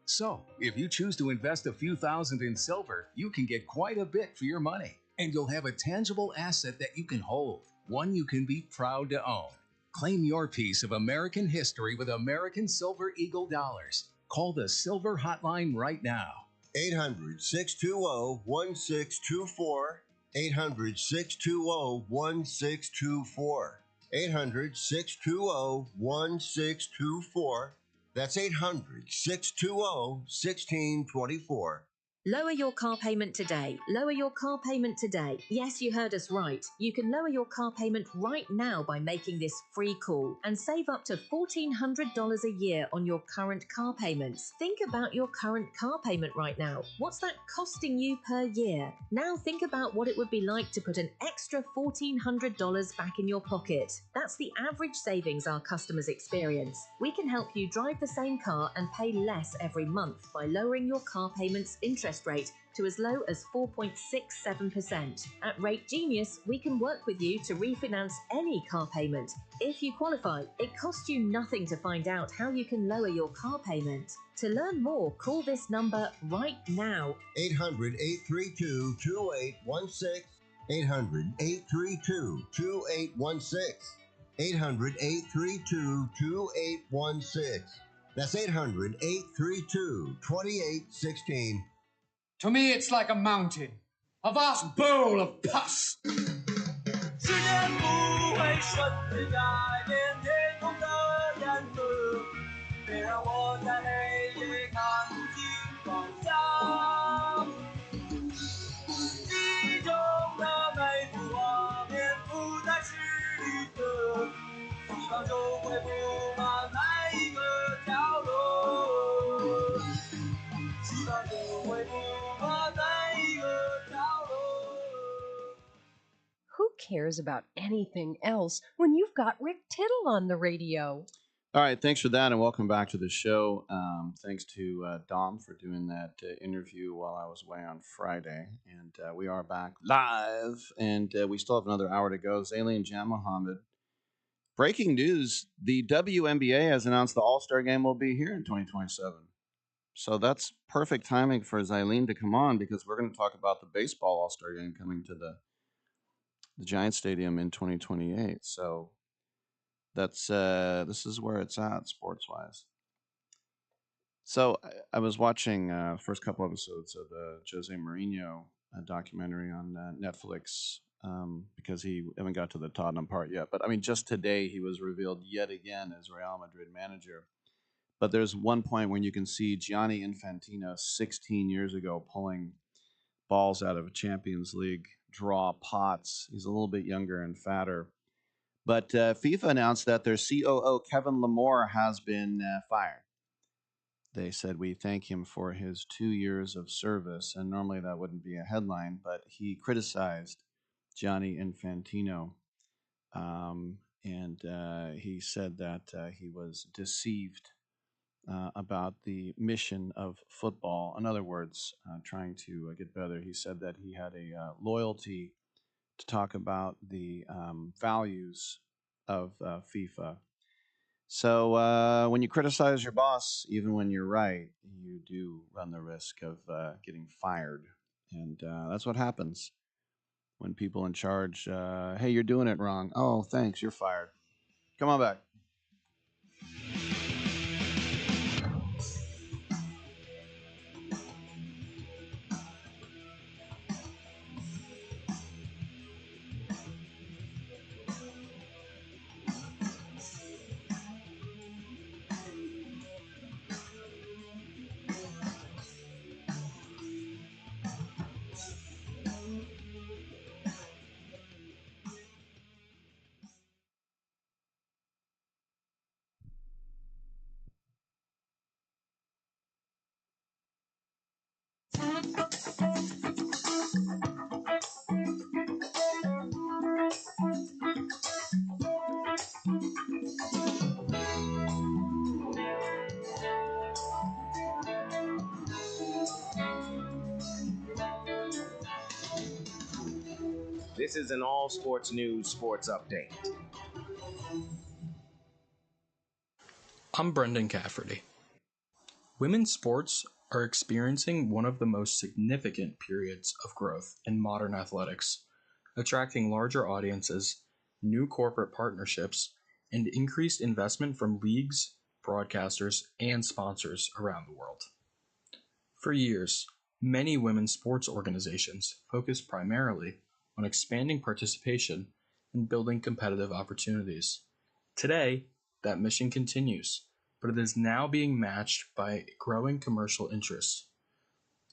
So, if you choose to invest a few thousand in silver, you can get quite a bit for your money, and you'll have a tangible asset that you can hold, one you can be proud to own. Claim your piece of American history with American Silver Eagle dollars. Call the Silver Hotline right now. 800-620-1624. 800-620-1624. 800-620-1624. That's 800-620-1624. Lower your car payment today. Lower your car payment today. Yes, you heard us right. You can lower your car payment right now by making this free call and save up to $1,400 a year on your current car payments. Think about your current car payment right now. What's that costing you per year? Now think about what it would be like to put an extra $1,400 back in your pocket. That's the average savings our customers experience. We can help you drive the same car and pay less every month by lowering your car payment's interest rate to as low as 4.67%. At Rate Genius, we can work with you to refinance any car payment. If you qualify, it costs you nothing to find out how you can lower your car payment. To learn more, call this number right now. 800-832-2816. 800-832-2816. 800-832-2816. That's 800-832-2816. To me, it's like a mountain, a vast bowl of pus. 时间不会瞬间改变天空的颜色，别让我在黑夜看不清方向。记忆中的每幅画面不再是绿色，希望就会布满每一个角落，希望就会布满每一个角落。 Who cares about anything else when you've got Rick Tittle on the radio? All right, thanks for that, and welcome back to the show. Thanks to Dom for doing that interview while I was away on Friday, and we are back live, and we still have another hour to go. Zaileen and Janmohamed. Breaking news, the WNBA has announced the All-Star Game will be here in 2027. So that's perfect timing for Zaileen to come on, because we're going to talk about the baseball All-Star Game coming to the Giants Stadium in 2028. So that's this is where it's at sports-wise. So I was watching first couple episodes of the Jose Mourinho documentary on Netflix because he haven't got to the Tottenham part yet. But I mean, just today he was revealed yet again as Real Madrid manager. But there's one point when you can see Gianni Infantino 16 years ago pulling balls out of a Champions League draw pots. He's a little bit younger and fatter. But FIFA announced that their COO, Kevin Lamore, has been fired. They said, we thank him for his 2 years of service. And normally that wouldn't be a headline, but he criticized Gianni Infantino. And he said that he was deceived about the mission of football. In other words, trying to get better. He said that he had a loyalty to talk about the values of FIFA. So when you criticize your boss, even when you're right, you do run the risk of getting fired. And that's what happens when people in charge, hey, you're doing it wrong. Oh, thanks, you're fired. Come on back. This is an all sports news sports update. I'm Brendan Cafferty. Women's sports are experiencing one of the most significant periods of growth in modern athletics, attracting larger audiences, new corporate partnerships, and increased investment from leagues, broadcasters, and sponsors around the world. For years, many women's sports organizations focused primarily on expanding participation and building competitive opportunities. Today, that mission continues, but it is now being matched by growing commercial interest.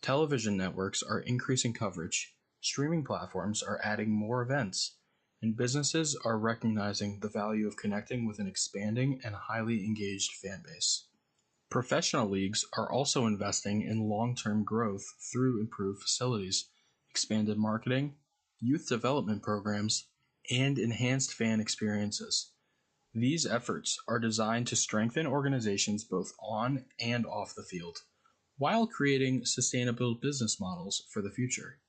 Television networks are increasing coverage, streaming platforms are adding more events, and businesses are recognizing the value of connecting with an expanding and highly engaged fan base. Professional leagues are also investing in long-term growth through improved facilities, expanded marketing, youth development programs, and enhanced fan experiences. These efforts are designed to strengthen organizations both on and off the field, while creating sustainable business models for the future.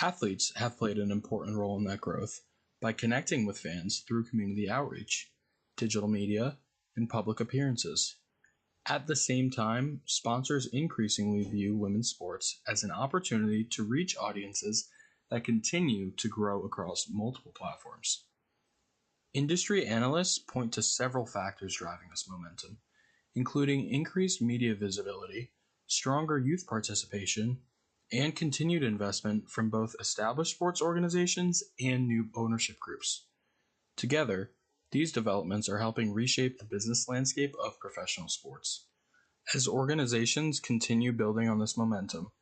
Athletes have played an important role in that growth by connecting with fans through community outreach, digital media, and public appearances. At the same time, sponsors increasingly view women's sports as an opportunity to reach audiences that continue to grow across multiple platforms. Industry analysts point to several factors driving this momentum, including increased media visibility, stronger youth participation, and continued investment from both established sports organizations and new ownership groups. Together, these developments are helping reshape the business landscape of professional sports. As organizations continue building on this momentum,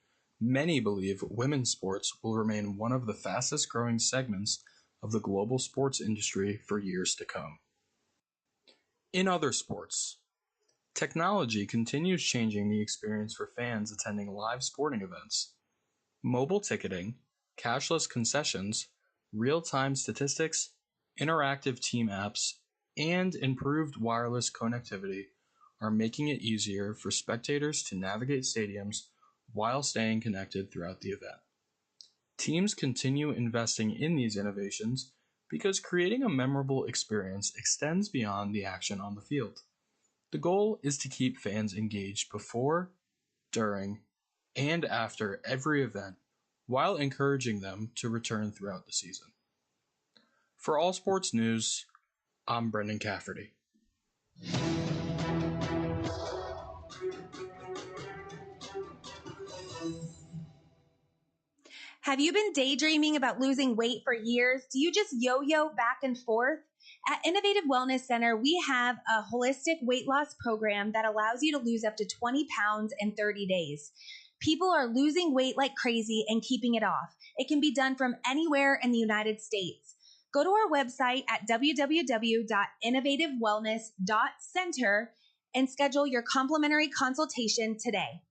many believe women's sports will remain one of the fastest growing segments of the global sports industry for years to come. In other sports, technology continues changing the experience for fans attending live sporting events. Mobile ticketing, cashless concessions, real-time statistics, interactive team apps, and improved wireless connectivity are making it easier for spectators to navigate stadiums while staying connected throughout the event. Teams continue investing in these innovations because creating a memorable experience extends beyond the action on the field. The goal is to keep fans engaged before, during, and after every event, while encouraging them to return throughout the season. For All Sports News, I'm Brendan Cafferty. Have you been daydreaming about losing weight for years? Do you just yo-yo back and forth? At Innovative Wellness Center, we have a holistic weight loss program that allows you to lose up to 20 pounds in 30 days. People are losing weight like crazy and keeping it off. It can be done from anywhere in the United States. Go to our website at www.innovativewellness.center and schedule your complimentary consultation today.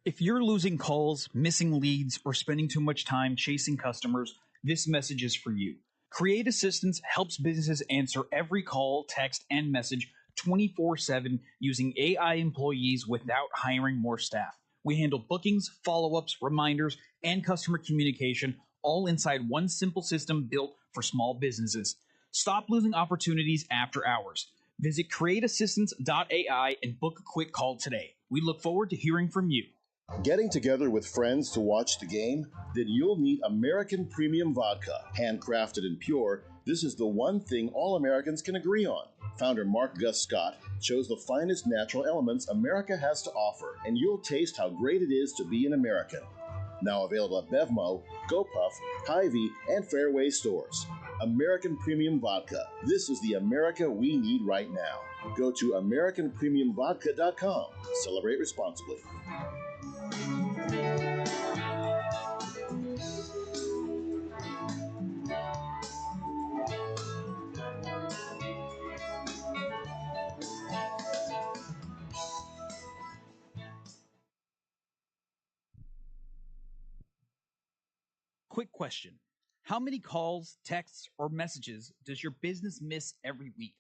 If you're losing calls, missing leads, or spending too much time chasing customers, this message is for you. Create Assistance helps businesses answer every call, text, and message 24/7 using AI employees without hiring more staff. We handle bookings, follow-ups, reminders, and customer communication all inside one simple system built for small businesses. Stop losing opportunities after hours. Visit createassistance.ai and book a quick call today. We look forward to hearing from you. Getting together with friends to watch the game? Then you'll need American Premium Vodka. Handcrafted and pure, this is the one thing all Americans can agree on. Founder Mark Gus Scott chose the finest natural elements America has to offer, and you'll taste how great it is to be an American. Now available at Bevmo, GoPuff, Hy-Vee, and Fairway stores. American Premium Vodka. This is the America we need right now. Go to AmericanPremiumVodka.com. Celebrate responsibly. Quick question. How many calls, texts, or messages does your business miss every week?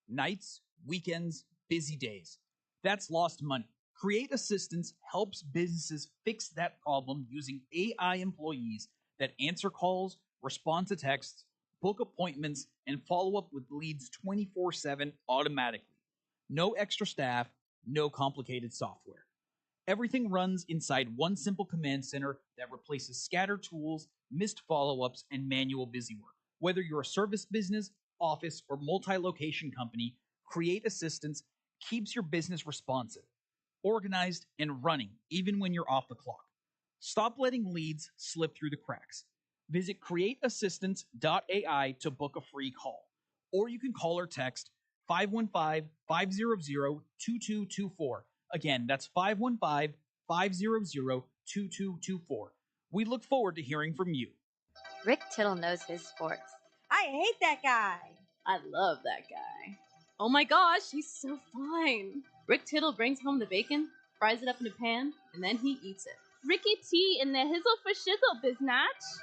Nights, weekends, busy days. That's lost money. Create Assistance helps businesses fix that problem using AI employees that answer calls, respond to texts, book appointments, and follow up with leads 24/7 automatically. No extra staff, no complicated software. Everything runs inside one simple command center that replaces scattered tools, missed follow-ups, and manual busy work. Whether you're a service business, office, or multi-location company, Create Assistance keeps your business responsive, organized, and running even when you're off the clock. Stop letting leads slip through the cracks. Visit createassistance.ai to book a free call, or you can call or text 515-500-2224. Again, that's 515-500-2224. We look forward to hearing from you. Rick Tittle knows his sports. I hate that guy. I love that guy. Oh my gosh, he's so fine. Rick Tittle brings home the bacon, fries it up in a pan, and then he eats it. Ricky T in the hizzle for shizzle, biznatch.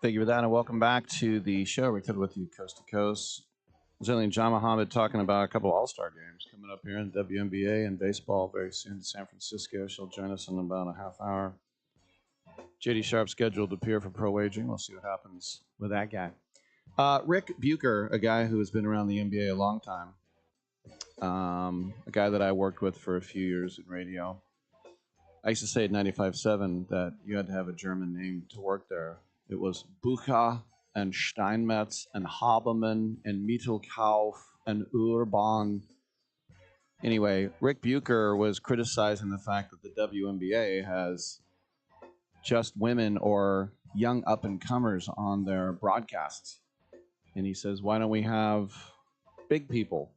Thank you for that, and welcome back to the show. We're with you coast to coast. Zaileen and Janmohamed talking about a couple of All-Star games coming up here in WNBA and baseball very soon in San Francisco. She'll join us in about a half hour. JD Sharp scheduled to appear for Pro Wagering. We'll see what happens with that guy. Rick Bucher, a guy who has been around the NBA a long time, a guy that I worked with for a few years in radio. I used to say at 95.7 that you had to have a German name to work there. It was Bucher and Steinmetz and Habermann and Mittelkauf and Urban. Anyway, Rick Bucher was criticizing the fact that the WNBA has just women or young up-and-comers on their broadcasts. And he says, why don't we have big people?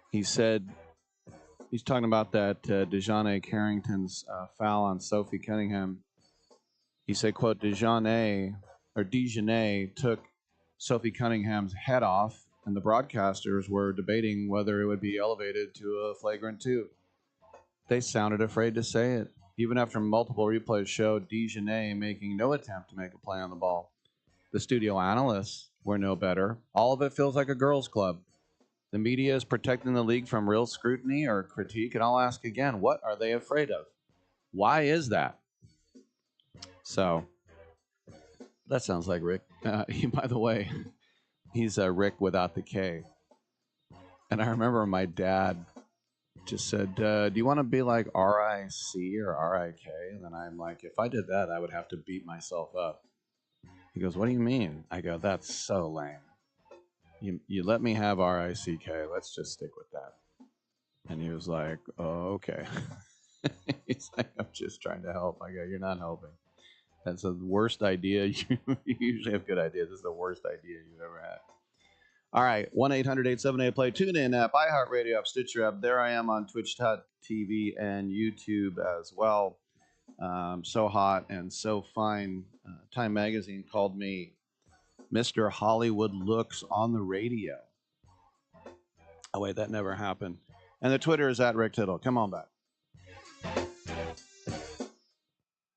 He said, he's talking about that Dejanay Carrington's foul on Sophie Cunningham. He said, quote, Dejanay took Sophie Cunningham's head off, and the broadcasters were debating whether it would be elevated to a flagrant 2. They sounded afraid to say it. Even after multiple replays showed Dejanay making no attempt to make a play on the ball. The studio analysts were no better. All of it feels like a girls' club. The media is protecting the league from real scrutiny or critique, and I'll ask again, what are they afraid of? Why is that? So, that sounds like Rick. By the way, he's Rick without the K. And I remember my dad just said, do you want to be like RIC or RIK? And then I'm like, if I did that, I would have to beat myself up. He goes, what do you mean? I go, that's so lame. You let me have RICK. Let's just stick with that. And he was like, oh, okay. He's like, I'm just trying to help. I go, you're not helping. That's the worst idea. You usually have good ideas. This is the worst idea you've ever had. All right, 1-800-878-PLAY, TuneIn app, iHeartRadio app, Stitcher app. There I am on Twitch.tv and YouTube as well. So hot and so fine. Time Magazine called me Mr. Hollywood Looks on the radio. Oh, wait, that never happened. And the Twitter is at Rick Tittle. Come on back.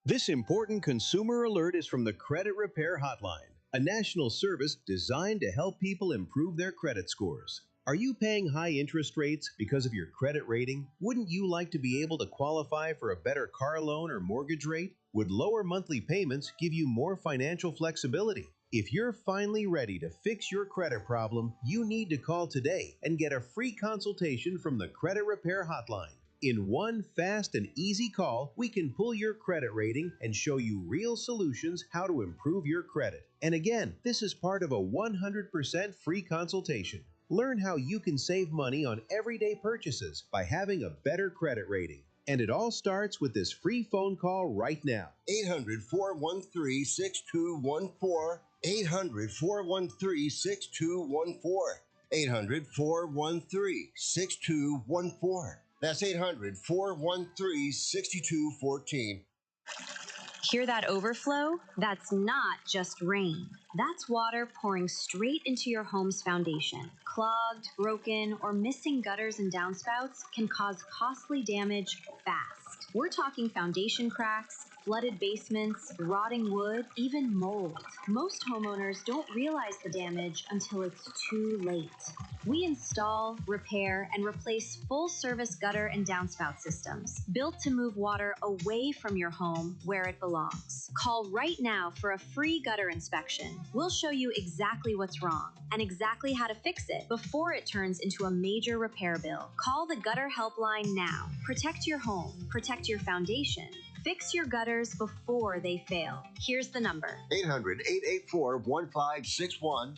This important consumer alert is from the Credit Repair Hotline, a national service designed to help people improve their credit scores. Are you paying high interest rates because of your credit rating? Wouldn't you like to be able to qualify for a better car loan or mortgage rate? Would lower monthly payments give you more financial flexibility? If you're finally ready to fix your credit problem, you need to call today and get a free consultation from the Credit Repair Hotline. In one fast and easy call, we can pull your credit rating and show you real solutions how to improve your credit. And again, this is part of a 100% free consultation. Learn how you can save money on everyday purchases by having a better credit rating. And it all starts with this free phone call right now. 800-413-6214. 800-413-6214. 800-413-6214. That's 800-413-6214. Hear that overflow? That's not just rain. That's water pouring straight into your home's foundation. Clogged, broken, or missing gutters and downspouts can cause costly damage fast. We're talking foundation cracks, flooded basements, rotting wood, even mold. Most homeowners don't realize the damage until it's too late. We install, repair, and replace full-service gutter and downspout systems built to move water away from your home where it belongs. Call right now for a free gutter inspection. We'll show you exactly what's wrong and exactly how to fix it before it turns into a major repair bill. Call the Gutter Helpline now. Protect your home. Protect your foundation. Fix your gutters before they fail. Here's the number. 800-884-1561.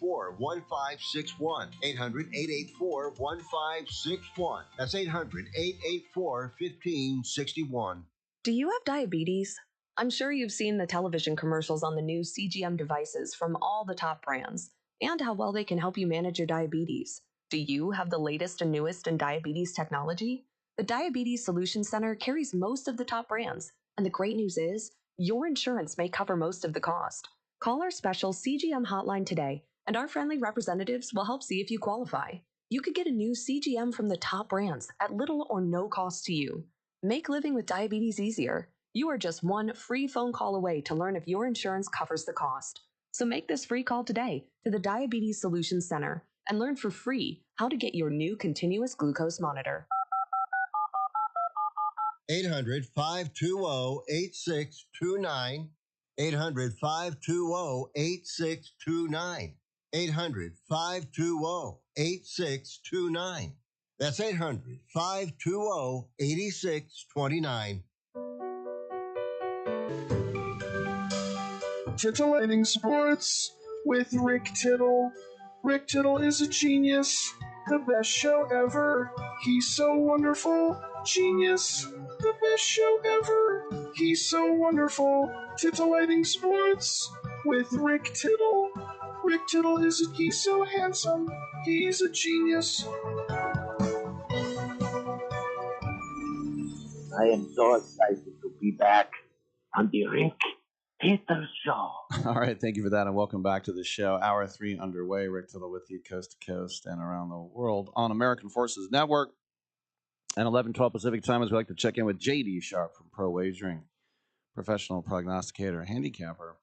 800-884-1561. 800-884-1561. That's 800-884-1561. Do you have diabetes? I'm sure you've seen the television commercials on the new CGM devices from all the top brands and how well they can help you manage your diabetes. Do you have the latest and newest in diabetes technology? The Diabetes Solution Center carries most of the top brands, and the great news is your insurance may cover most of the cost. Call our special CGM hotline today, and our friendly representatives will help see if you qualify. You could get a new CGM from the top brands at little or no cost to you. Make living with diabetes easier. You are just one free phone call away to learn if your insurance covers the cost. So make this free call today to the Diabetes Solution Center and learn for free how to get your new continuous glucose monitor. 800-520-8629. 800-520-8629. 800-520-8629. That's 800-520-8629. Titillating Sports with Rick Tittle. Rick Tittle is a genius, the best show ever. He's so wonderful, genius, the best show ever. He's so wonderful. Titillating Sports with Rick Tittle. Rick Tittle he's so handsome, he's a genius. I am so excited to be back on the Rick Tittle Show. All right, thank you for that, and welcome back to the show. Hour 3 underway. Rick Tittle with you coast to coast and around the world on American Forces Network. And 11:12 Pacific time, as we like to check in with JD Sharp from Pro Wagering, professional prognosticator, handicapper.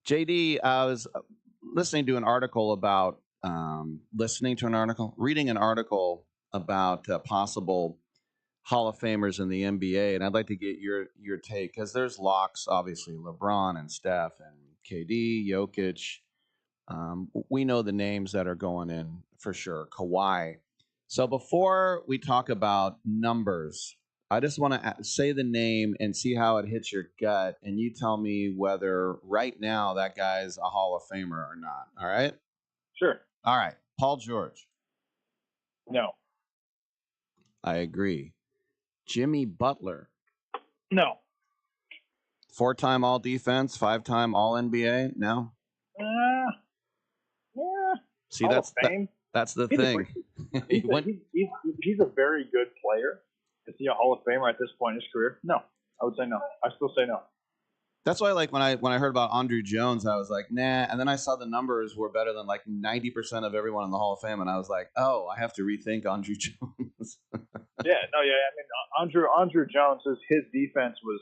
JD, I was reading an article about possible Hall of Famers in the NBA, and I'd like to get your take, because there's locks, obviously, LeBron and Steph and KD, Jokic. We know the names that are going in for sure. Kawhi. So before we talk about numbers, I just want to say the name and see how it hits your gut, and you tell me whether right now that guy's a Hall of Famer or not. All right? Sure. All right. Paul George. No. I agree. Jimmy Butler. No. 4-time All Defense, 5-time All NBA. No. Yeah. See, Hall that's of Fame. that's the He's a thing. He's a very good player. Is he a Hall of Famer at this point in his career? No. I would say no. I still say no. That's why, like, when I heard about Andrew Jones, I was like, nah. And then I saw the numbers were better than like 90% of everyone in the Hall of Fame, and I was like, oh, I have to rethink Andrew Jones. Yeah. No. Yeah. I mean, Andrew Jones, his defense was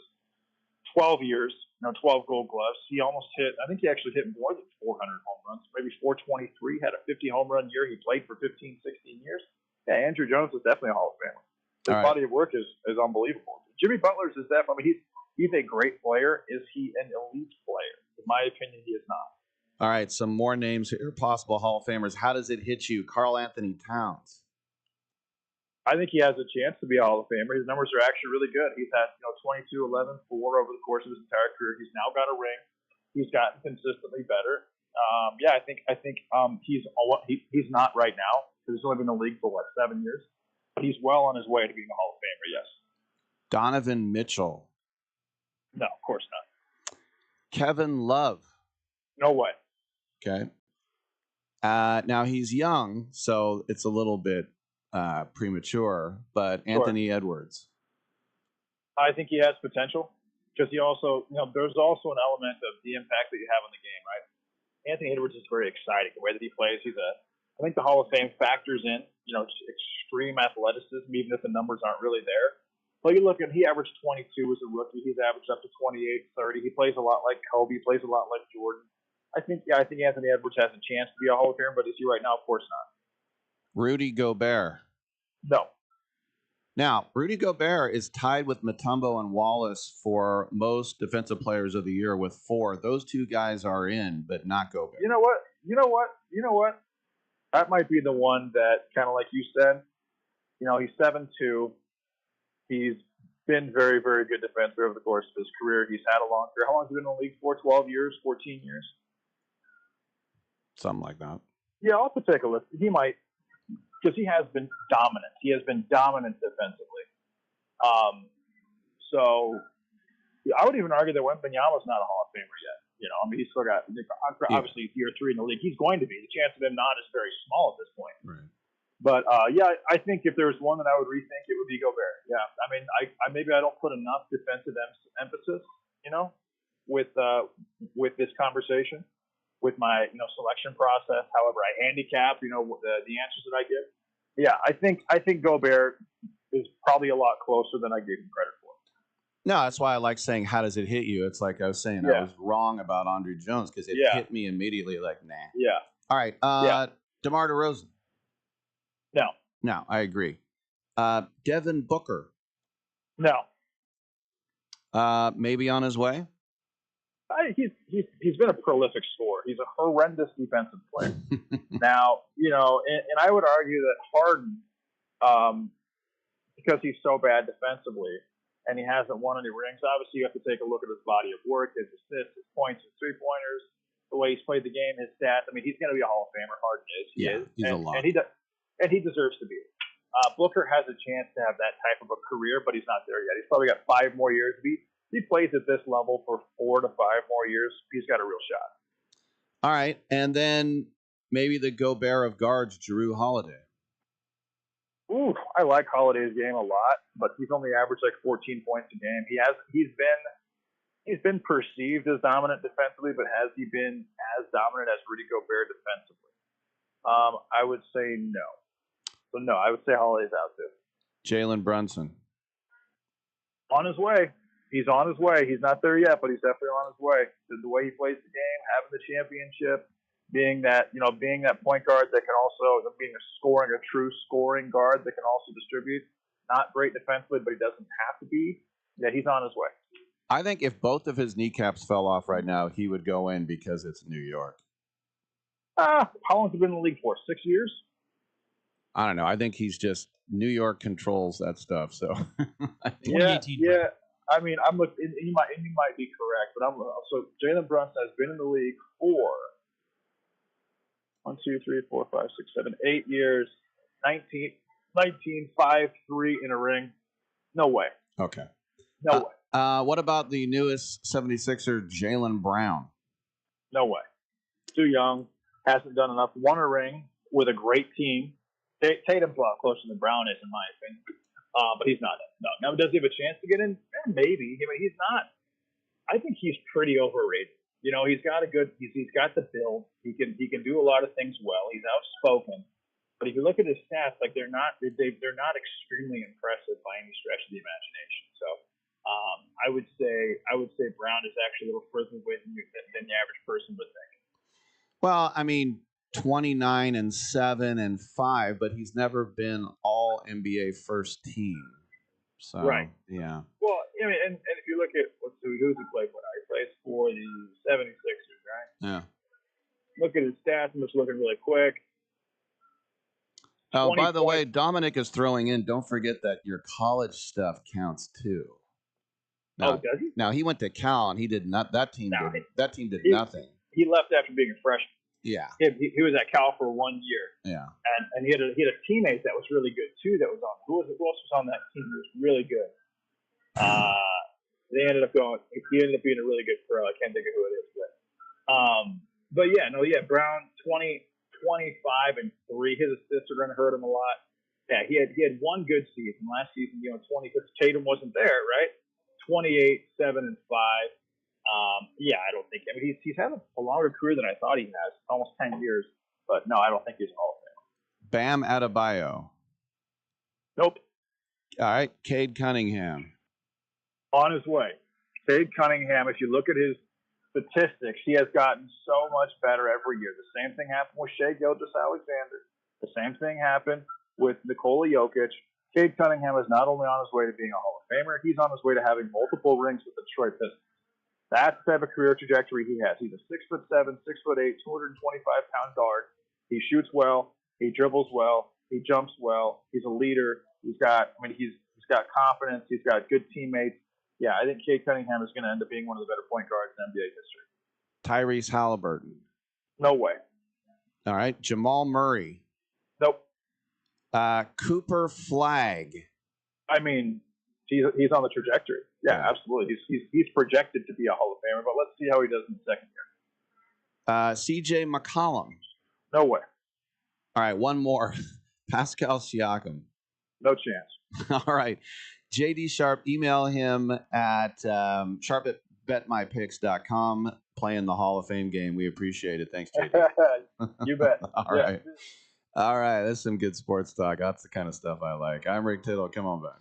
12 years. 12 Gold Gloves. He almost hit. I think he actually hit more than 400 home runs. Maybe 423. Had a 50 home run year. He played for 15, 16 years. Yeah. Andrew Jones is definitely a Hall of Famer. His body of work is unbelievable. Jimmy Butler's is definitely. I mean, he's a great player. Is he an elite player? In my opinion, he is not. All right, some more names here, possible Hall of Famers. How does it hit you? Karl Anthony Towns. I think he has a chance to be a Hall of Famer. His numbers are actually really good. He's had 22, 11, 4 over the course of his entire career. He's now got a ring. He's gotten consistently better. I think he's not right now because he's only been in the league for 7 years. But he's well on his way to being a Hall of Famer. Yes. Donovan Mitchell. No, of course not. Kevin Love. No way. Okay. Now he's young, so it's a little bit premature, but Anthony Edwards. I think he has potential because he also, there's also an element of the impact that you have on the game, right? Anthony Edwards is very exciting. The way that he plays, I think the Hall of Fame factors in, extreme athleticism, even if the numbers aren't really there. Well, you look at he averaged 22 as a rookie. He's averaged up to 28, 30. He plays a lot like Kobe. He plays a lot like Jordan. I think Anthony Edwards has a chance to be a Hall of Famer, but is he right now? Of course not. Rudy Gobert. No. Now, Rudy Gobert is tied with Mutombo and Wallace for most defensive players of the year with 4. Those two guys are in, but not Gobert. You know what? That might be the one that, kind of like you said, he's 7'2". He's been very, very good defensively over the course of his career. He's had a long career. How long has he been in the league for? 12 years, 14 years? Something like that. Yeah, I'll have to take a look. He might, because he has been dominant. He has been dominant defensively. So I would even argue that Wembanyama's not a Hall of Famer yet. He's still got, obviously, year 3 in the league. He's going to be. The chance of him not is very small at this point. Right. But, I think if there was one that I would rethink, it would be Gobert. Yeah. I mean, maybe I don't put enough defensive emphasis, with this conversation, with my, selection process, however I handicap, the answers that I give. Yeah, I think Gobert is probably a lot closer than I gave him credit for. No, that's why I like saying, how does it hit you? It's like I was saying, I was wrong about Andrew Jones because it hit me immediately like, nah. Yeah. All right. DeMar DeRozan. No, I agree. Devin Booker. No. Maybe on his way? He's been a prolific scorer. He's a horrendous defensive player. Now, and I would argue that Harden, because he's so bad defensively and he hasn't won any rings, obviously you have to take a look at his body of work, his assists, his points, his three-pointers, the way he's played the game, his stats. I mean, he's going to be a Hall of Famer. Harden is. He is. He's a lot. And he deserves to be. Booker has a chance to have that type of a career, but he's not there yet. He's probably got 5 more years. If he plays at this level for 4 to 5 more years, he's got a real shot. All right. And then maybe the Gobert of guards, Jrue Holiday. Ooh, I like Holiday's game a lot, but he's only averaged like 14 points a game. He's been perceived as dominant defensively, but has he been as dominant as Rudy Gobert defensively? I would say no. So no, I would say Holiday's out too. Jalen Brunson. On his way. He's on his way. He's not there yet, but he's definitely on his way. The way he plays the game, having the championship, being that point guard that can also, being a true scoring guard that can also distribute. Not great defensively, but he doesn't have to be. Yeah, he's on his way. I think if both of his kneecaps fell off right now, he would go in because it's New York. How long has he been in the league for? 6 years? I don't know. I think he's just New York controls that stuff. So Yeah. I mean, I'm looking. You might be correct, but so Jalen Brunson has been in the league for 1, 2, 3, 4, 5, 6, 7, 8 years. 19, 5, 3 in a ring. No way. Okay. No way. What about the newest 76er, Jaylen Brown? No way. Too young. Hasn't done enough. Won a ring with a great team. Tatum's a lot closer than Brown is, in my opinion. But he's not. No. Now, does he have a chance to get in? Maybe. I mean, he's not. I think he's pretty overrated. You know, he's got the build. He can do a lot of things well. He's outspoken. But if you look at his stats, like they're not extremely impressive by any stretch of the imagination. So I would say Brown is actually a little further away than the average person would think. Well, I mean, 29-7-5, but he's never been all NBA first team. So Right. Yeah. Well, I mean, and if you look at who's he played for now? He plays for the 76ers, right? Yeah. Look at his stats. I'm just looking really quick. Oh, 20 by the way, points. Dominic is throwing in. Don't forget that your college stuff counts too. Now, Oh, does he? Now he went to Cal and he did not. That team did nothing. He left after being a freshman. Yeah. He was at Cal for 1 year. Yeah. And he had a teammate that was really good too. That was on. Who else was on that team? That was really good. They ended up going. He ended up being a really good pro. I can't think of who it is, but Brown 25-3. His assists are going to hurt him a lot. Yeah, he had one good season last season. 20 because Tatum wasn't there, right? 28-7-5. I don't think. I mean, he's had a longer career than I thought he has, almost 10 years. But no, I don't think he's an Hall of Famer. Bam Adebayo. Nope. All right, Cade Cunningham. On his way. Cade Cunningham, if you look at his statistics, he has gotten so much better every year. The same thing happened with Shai Gilgeous-Alexander. The same thing happened with Nikola Jokic. Cade Cunningham is not only on his way to being a Hall of Famer, he's on his way to having multiple rings with the Detroit Pistons. That's the type of career trajectory he has. He's a 6'7", 6'8", 225-pound guard. He shoots well. He dribbles well. He jumps well. He's a leader. He's got confidence. He's got good teammates. Yeah, I think Cade Cunningham is going to end up being one of the better point guards in NBA history. Tyrese Halliburton. No way. All right, Jamal Murray. Nope. Cooper Flagg. I mean, he's on the trajectory. Yeah, absolutely. He's projected to be a Hall of Famer, but let's see how he does in the second year. C.J. McCollum. No way. All right, one more. Pascal Siakam. No chance. All right. JD Sharp, email him at sharp@betmypicks.com, playing the Hall of Fame game. We appreciate it. Thanks, JD. You bet. All right. All right. That's some good sports talk. That's the kind of stuff I like. I'm Rick Tittle. Come on back.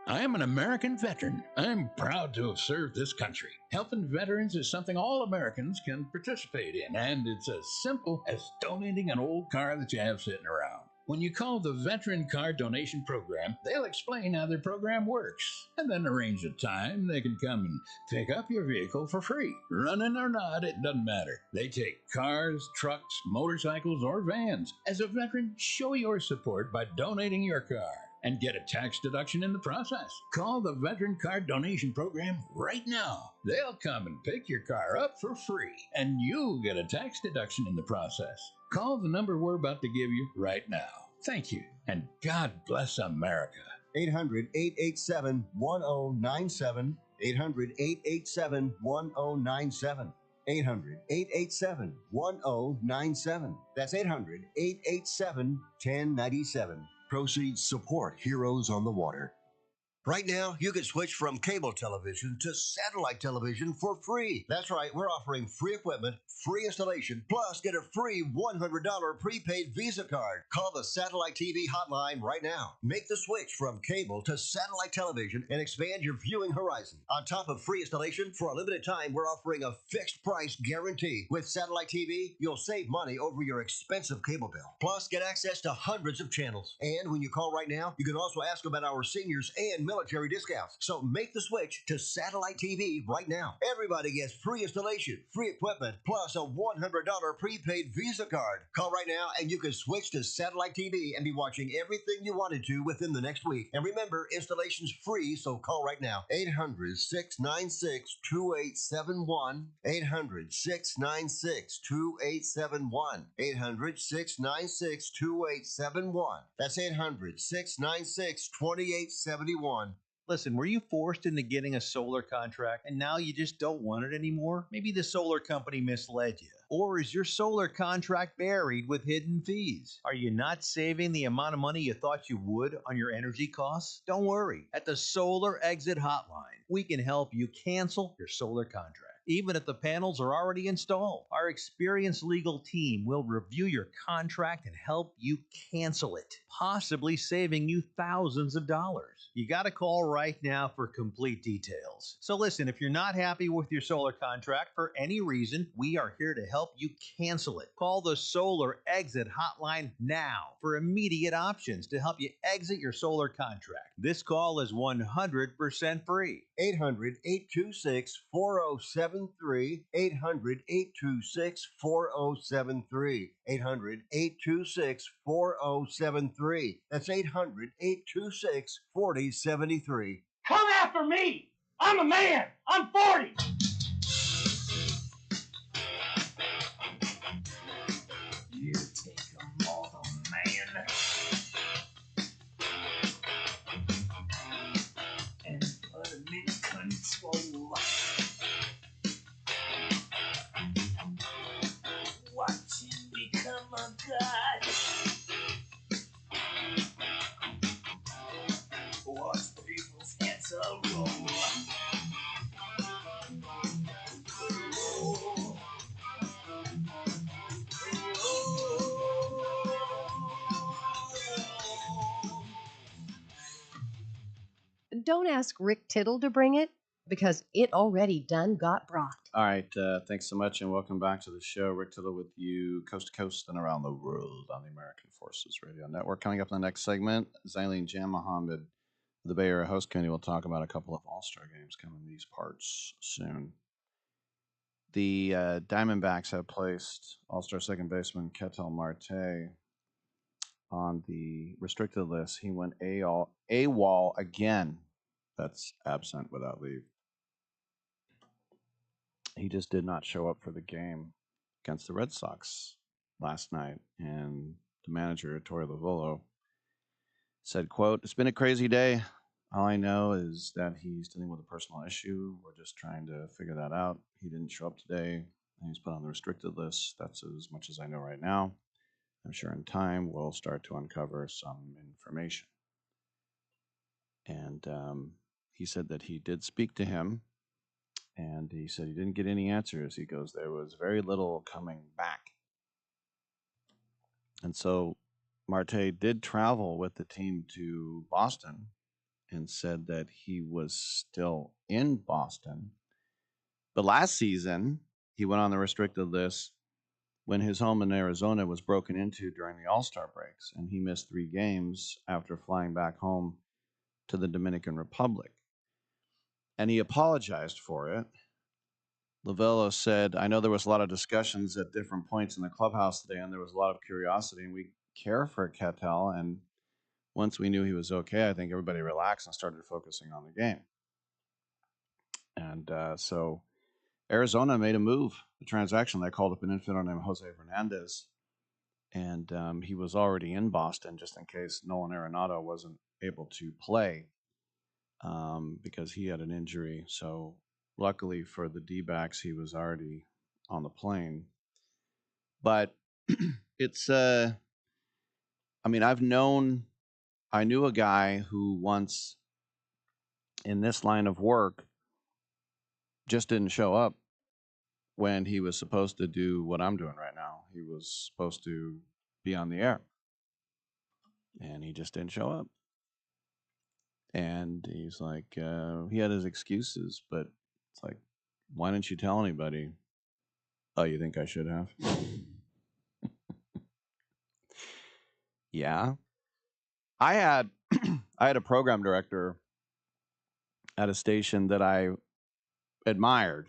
I am an American veteran. I'm proud to have served this country. Helping veterans is something all Americans can participate in, and it's as simple as donating an old car that you have sitting around. When you call the Veteran Car Donation Program, they'll explain how their program works, and then arrange a time they can come and pick up your vehicle for free. Running or not, it doesn't matter. They take cars, trucks, motorcycles, or vans. As a veteran, show your support by donating your car and get a tax deduction in the process. Call the Veteran Car Donation Program right now. They'll come and pick your car up for free, and you'll get a tax deduction in the process. Call the number we're about to give you right now. Thank you, and God bless America. 800-887-1097. 800-887-1097. 800-887-1097. That's 800-887-1097. Proceeds support Heroes on the Water. Right now, you can switch from cable television to satellite television for free. That's right, we're offering free equipment, free installation, plus get a free $100 prepaid Visa card. Call the Satellite TV hotline right now. Make the switch from cable to satellite television and expand your viewing horizon. On top of free installation, for a limited time, we're offering a fixed price guarantee. With satellite TV, you'll save money over your expensive cable bill. Plus, get access to hundreds of channels. And when you call right now, you can also ask about our seniors and military discounts. So make the switch to satellite TV right now. Everybody gets free installation, free equipment, plus a $100 prepaid Visa card. Call right now and you can switch to satellite TV and be watching everything you wanted to within the next week. And remember, installation's free, so call right now. 800-696-2871. 800-696-2871. 800-696-2871. That's 800-696-2871. Listen, were you forced into getting a solar contract and now you just don't want it anymore? Maybe the solar company misled you. Or is your solar contract buried with hidden fees? Are you not saving the amount of money you thought you would on your energy costs? Don't worry. At the Solar Exit Hotline, we can help you cancel your solar contract, even if the panels are already installed. Our experienced legal team will review your contract and help you cancel it, possibly saving you thousands of dollars. You got to call right now for complete details. So listen, if you're not happy with your solar contract for any reason, we are here to help you cancel it. Call the Solar Exit Hotline now for immediate options to help you exit your solar contract. This call is 100% free. 800-826-4073. 800-826-4073. 800-826-4073. That's 800-826-4073. Come after me! I'm a man! I'm 40! You take a mother, man. And put him in control. Watch him become a god. Watch people's heads roll. Don't ask Rick Tittle to bring it, because it already done got brought. All right, thanks so much, and welcome back to the show. Rick Tittle with you, coast to coast and around the world on the American Forces Radio Network. Coming up in the next segment, Zaileen Janmohamed, the Bay Area Host Committee, will talk about a couple of All-Star games coming these parts soon. The Diamondbacks have placed All-Star second baseman Ketel Marte on the restricted list. He went AWOL again. That's absent without leave. He just did not show up for the game against the Red Sox last night. And the manager, Torey Lovullo, said, quote, "It's been a crazy day. All I know is that he's dealing with a personal issue. We're just trying to figure that out. He didn't show up today, and he's put on the restricted list. That's as much as I know right now. I'm sure in time we'll start to uncover some information." And he said that he did speak to him, and he said he didn't get any answers. He goes, there was very little coming back. And so Marte did travel with the team to Boston and said that he was still in Boston. But last season, he went on the restricted list when his home in Arizona was broken into during the All-Star breaks, and he missed 3 games after flying back home to the Dominican Republic. And he apologized for it. Lovullo said, "I know there was a lot of discussions at different points in the clubhouse today, and there was a lot of curiosity, and we care for Ketel. And once we knew he was okay, I think everybody relaxed and started focusing on the game." And so Arizona made a move, a transaction. They called up an infielder named Jose Fernandez, and he was already in Boston just in case Nolan Arenado wasn't able to play because he had an injury. So luckily for the D-backs, he was already on the plane. But it's, I mean, I knew a guy who once in this line of work just didn't show up when he was supposed to do what I'm doing right now. He was supposed to be on the air, and he just didn't show up. And he's like, he had his excuses, but it's like, why didn't you tell anybody? Oh, you think I should have? Yeah. I had a program director at a station that I admired,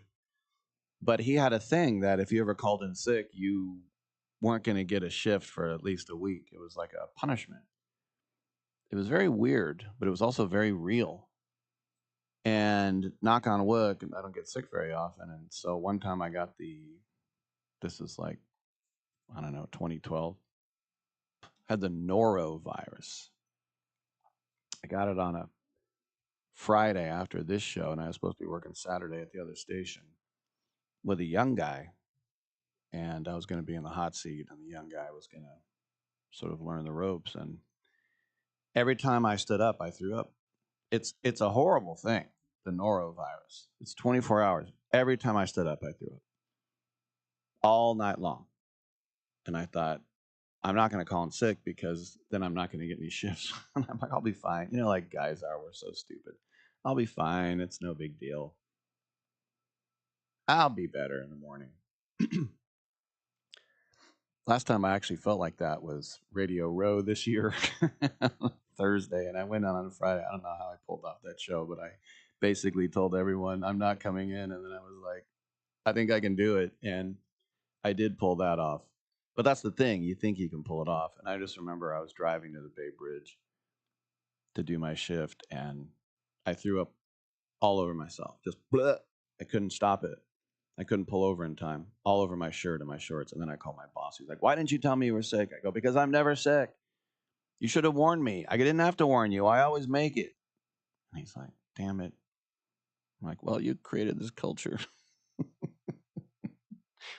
but he had a thing that if you ever called in sick, you weren't going to get a shift for at least a week. It was like a punishment. It was very weird, but it was also very real. And knock on wood, I don't get sick very often. And so one time I got this is like, I don't know, 2012, had the norovirus. I got it on a Friday after this show, and I was supposed to be working Saturday at the other station with a young guy. And I was going to be in the hot seat, and the young guy was going to sort of learn the ropes. And every time I stood up, I threw up. It's a horrible thing, the norovirus. It's 24 hours. Every time I stood up, I threw up. All night long. And I thought, I'm not going to call in sick because then I'm not going to get any shifts. I'm like, I'll be fine. You know, like guys are, we're so stupid. I'll be fine. It's no big deal. I'll be better in the morning. Last time I actually felt like that was Radio Row this year, Thursday, and I went on Friday. I don't know how I pulled off that show, but I basically told everyone I'm not coming in, and then I was like, I think I can do it, and I did pull that off. But that's the thing, you think you can pull it off, and I just remember I was driving to the Bay Bridge to do my shift, and I threw up all over myself, just bleh. I couldn't stop it. I couldn't pull over in time, all over my shirt and my shorts. And then I called my boss. He's like, why didn't you tell me you were sick? I go, because I'm never sick. You should have warned me. I didn't have to warn you. I always make it. And he's like, damn it. I'm like, well, you created this culture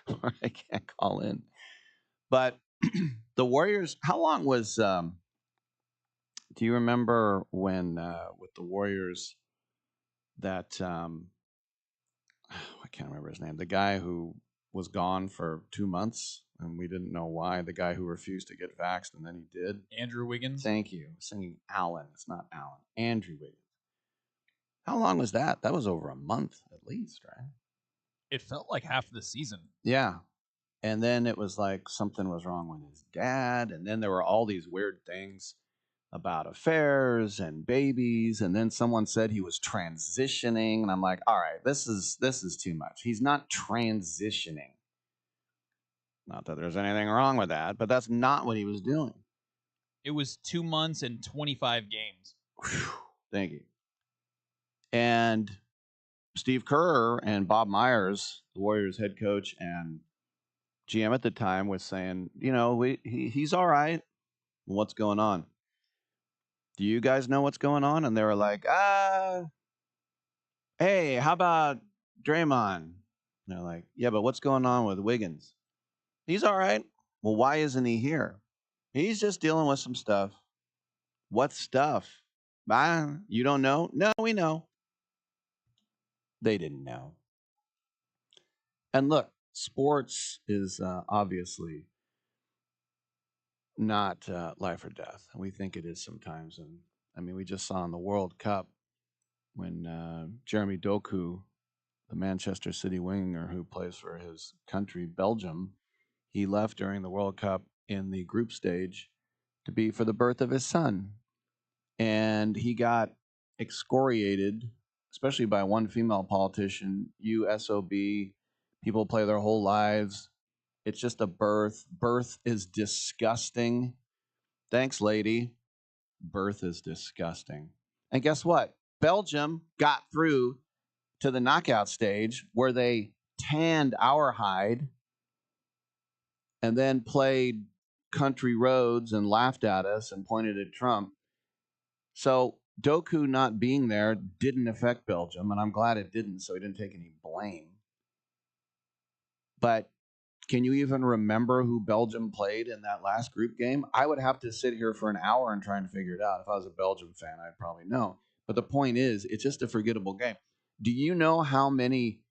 where I can't call in. But the Warriors, how long was, do you remember when with the Warriors that, I can't remember his name, the guy who was gone for 2 months and we didn't know why, the guy who refused to get vaxxed and then he did. Andrew Wiggins. Thank you. I'm singing Allen. It's not Allen. Andrew Wiggins. How long was that? That was over a month at least, right? It felt like half of the season. Yeah. And then it was like something was wrong with his dad. And then there were all these weird things about affairs and babies. And then someone said he was transitioning. And I'm like, all right, this is too much. He's not transitioning. Not that there's anything wrong with that, but that's not what he was doing. It was 2 months and 25 games. Whew, thank you. And Steve Kerr and Bob Myers, the Warriors head coach and GM at the time, was saying, you know, he's all right. What's going on? Do you guys know what's going on? And they were like, hey, how about Draymond? And they're like, yeah, but what's going on with Wiggins? He's all right. Well, why isn't he here? He's just dealing with some stuff. What stuff? You don't know? No, we know. They didn't know. And look, sports is obviously not life or death. We think it is sometimes. And I mean, we just saw in the World Cup when Jeremy Doku, the Manchester City winger who plays for his country, Belgium, he left during the World Cup in the group stage to be for the birth of his son. And he got excoriated, especially by one female politician, SOB. People play their whole lives. It's just a birth. Birth is disgusting. Thanks, lady. Birth is disgusting. And guess what? Belgium got through to the knockout stage where they tanned our hide and then played country roads and laughed at us and pointed at Trump. So Doku not being there didn't affect Belgium, and I'm glad it didn't, so he didn't take any blame. But can you even remember who Belgium played in that last group game? I would have to sit here for an hour and try and figure it out. If I was a Belgium fan, I'd probably know. But the point is, it's just a forgettable game. Do you know how many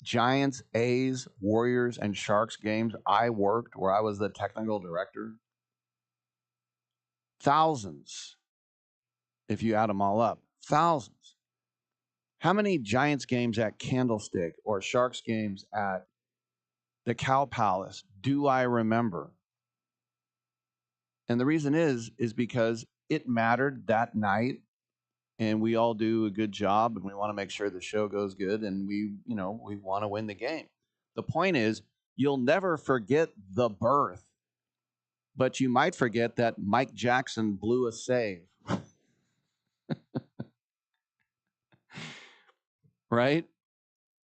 Giants, A's, Warriors, and Sharks games I worked where I was the technical director? Thousands, if you add them all up. Thousands. How many Giants games at Candlestick or Sharks games at the Cow Palace do I remember? And the reason is because it mattered that night, and we all do a good job, and we want to make sure the show goes good, and we want to win the game. The point is, you'll never forget the birth, but you might forget that Mike Jackson blew a save. Right?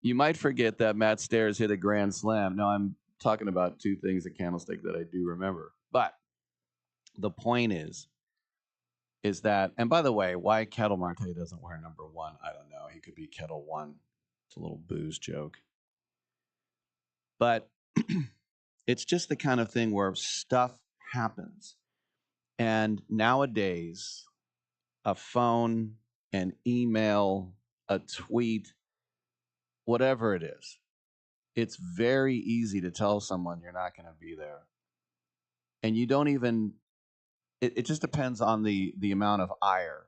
You might forget that Matt Stairs hit a grand slam. No, I'm talking about two things at Candlestick that I do remember. But the point is that, and by the way, why Kettle Marte doesn't wear number 1, I don't know. He could be Kettle 1. It's a little booze joke. But it's just the kind of thing where stuff happens. And nowadays, a phone, an email, a tweet, whatever it is, it's very easy to tell someone you're not going to be there. And you don't even, it just depends on the amount of ire.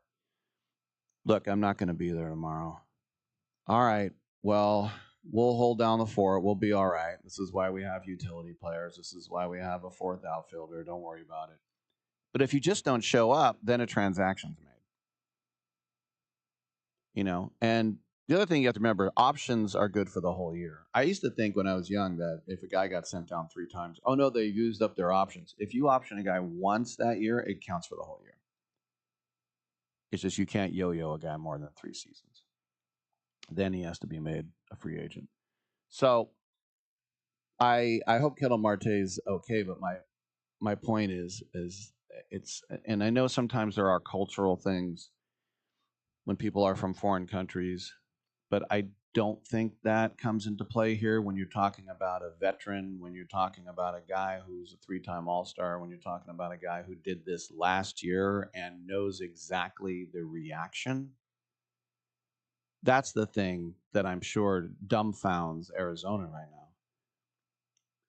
Look, I'm not going to be there tomorrow. All right, well, we'll hold down the fort. We'll be all right. This is why we have utility players. This is why we have a 4th outfielder. Don't worry about it. But if you just don't show up, then a transaction's made. And the other thing you have to remember, options are good for the whole year. I used to think when I was young that if a guy got sent down 3 times, oh no, they used up their options. If you option a guy once that year, it counts for the whole year. It's just you can't yo-yo a guy more than 3 seasons. Then he has to be made a free agent. So I hope Kettle Marte's okay, but my point is it's, and I know sometimes there are cultural things when people are from foreign countries, but I don't think that comes into play here when you're talking about a veteran, when you're talking about a guy who's a 3-time All-Star, when you're talking about a guy who did this last year and knows exactly the reaction. That's the thing that I'm sure dumbfounds Arizona right now.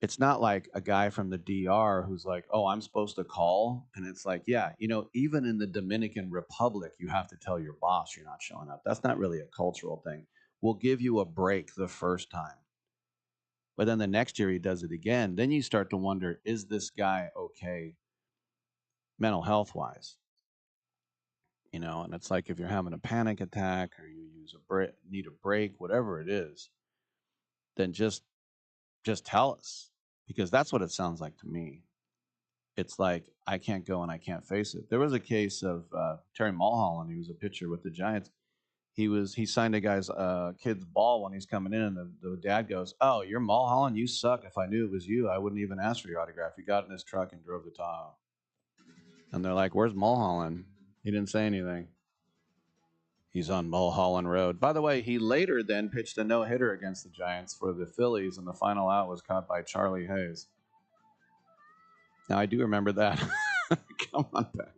It's not like a guy from the DR who's like, oh, I'm supposed to call. And it's like, yeah, even in the Dominican Republic, you have to tell your boss you're not showing up. That's not really a cultural thing. We'll give you a break the first time. But then the next year he does it again. Then you start to wonder, is this guy okay mental health wise? And it's like if you're having a panic attack or you need a break, whatever it is, then just tell us. Because that's what it sounds like to me. It's like, I can't go and I can't face it. There was a case of Terry Mulholland. He was a pitcher with the Giants. He signed a guy's kid's ball when he's coming in, and the dad goes, oh, you're Mulholland? You suck. If I knew it was you, I wouldn't even ask for your autograph. He got in his truck and drove to Tahoe. And they're like, where's Mulholland? He didn't say anything. He's on Mulholland Road. By the way, he later then pitched a no-hitter against the Giants for the Phillies, and the final out was caught by Charlie Hayes. Now, I do remember that. Come on back.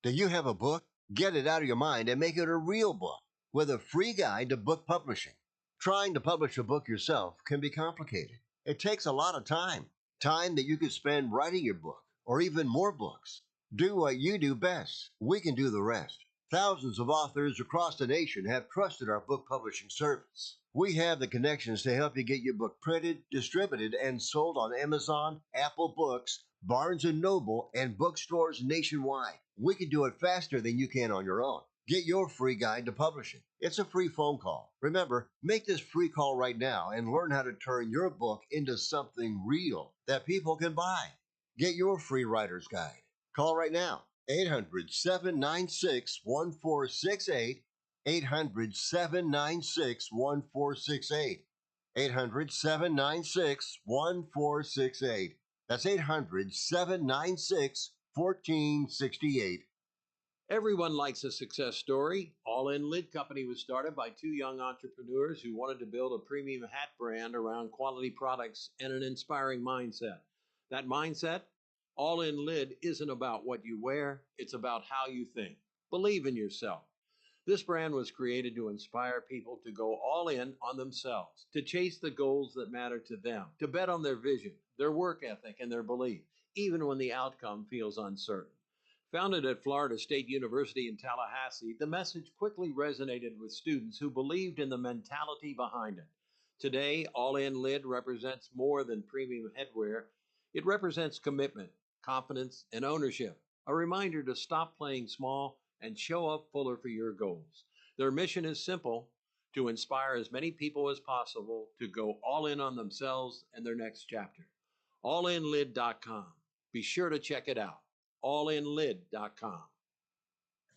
Do you have a book? Get it out of your mind and make it a real book with a free guide to book publishing. Trying to publish a book yourself can be complicated. It takes a lot of time that you could spend writing your book or even more books. Do what you do best. We can do the rest. Thousands of authors across the nation have trusted our book publishing service. We have the connections to help you get your book printed, distributed, and sold on Amazon, Apple Books, Barnes & Noble, and bookstores nationwide. We can do it faster than you can on your own. Get your free guide to publishing. It's a free phone call. Remember, make this free call right now and learn how to turn your book into something real that people can buy. Get your free writer's guide. Call right now. 800-796-1468. 800-796-1468. 800-796-1468. That's 800-796-1468. Everyone likes a success story. All In Lid Company was started by two young entrepreneurs who wanted to build a premium hat brand around quality products and an inspiring mindset. That mindset, All In Lid, isn't about what you wear, it's about how you think. Believe in yourself. This brand was created to inspire people to go all in on themselves, to chase the goals that matter to them, to bet on their vision, their work ethic, and their belief, even when the outcome feels uncertain. Founded at Florida State University in Tallahassee, the message quickly resonated with students who believed in the mentality behind it. Today, All In Lid represents more than premium headwear. It represents commitment, confidence, and ownership, a reminder to stop playing small and show up fuller for your goals. Their mission is simple: to inspire as many people as possible to go all in on themselves and their next chapter. Allinlid.com. Be sure to check it out. Allinlid.com.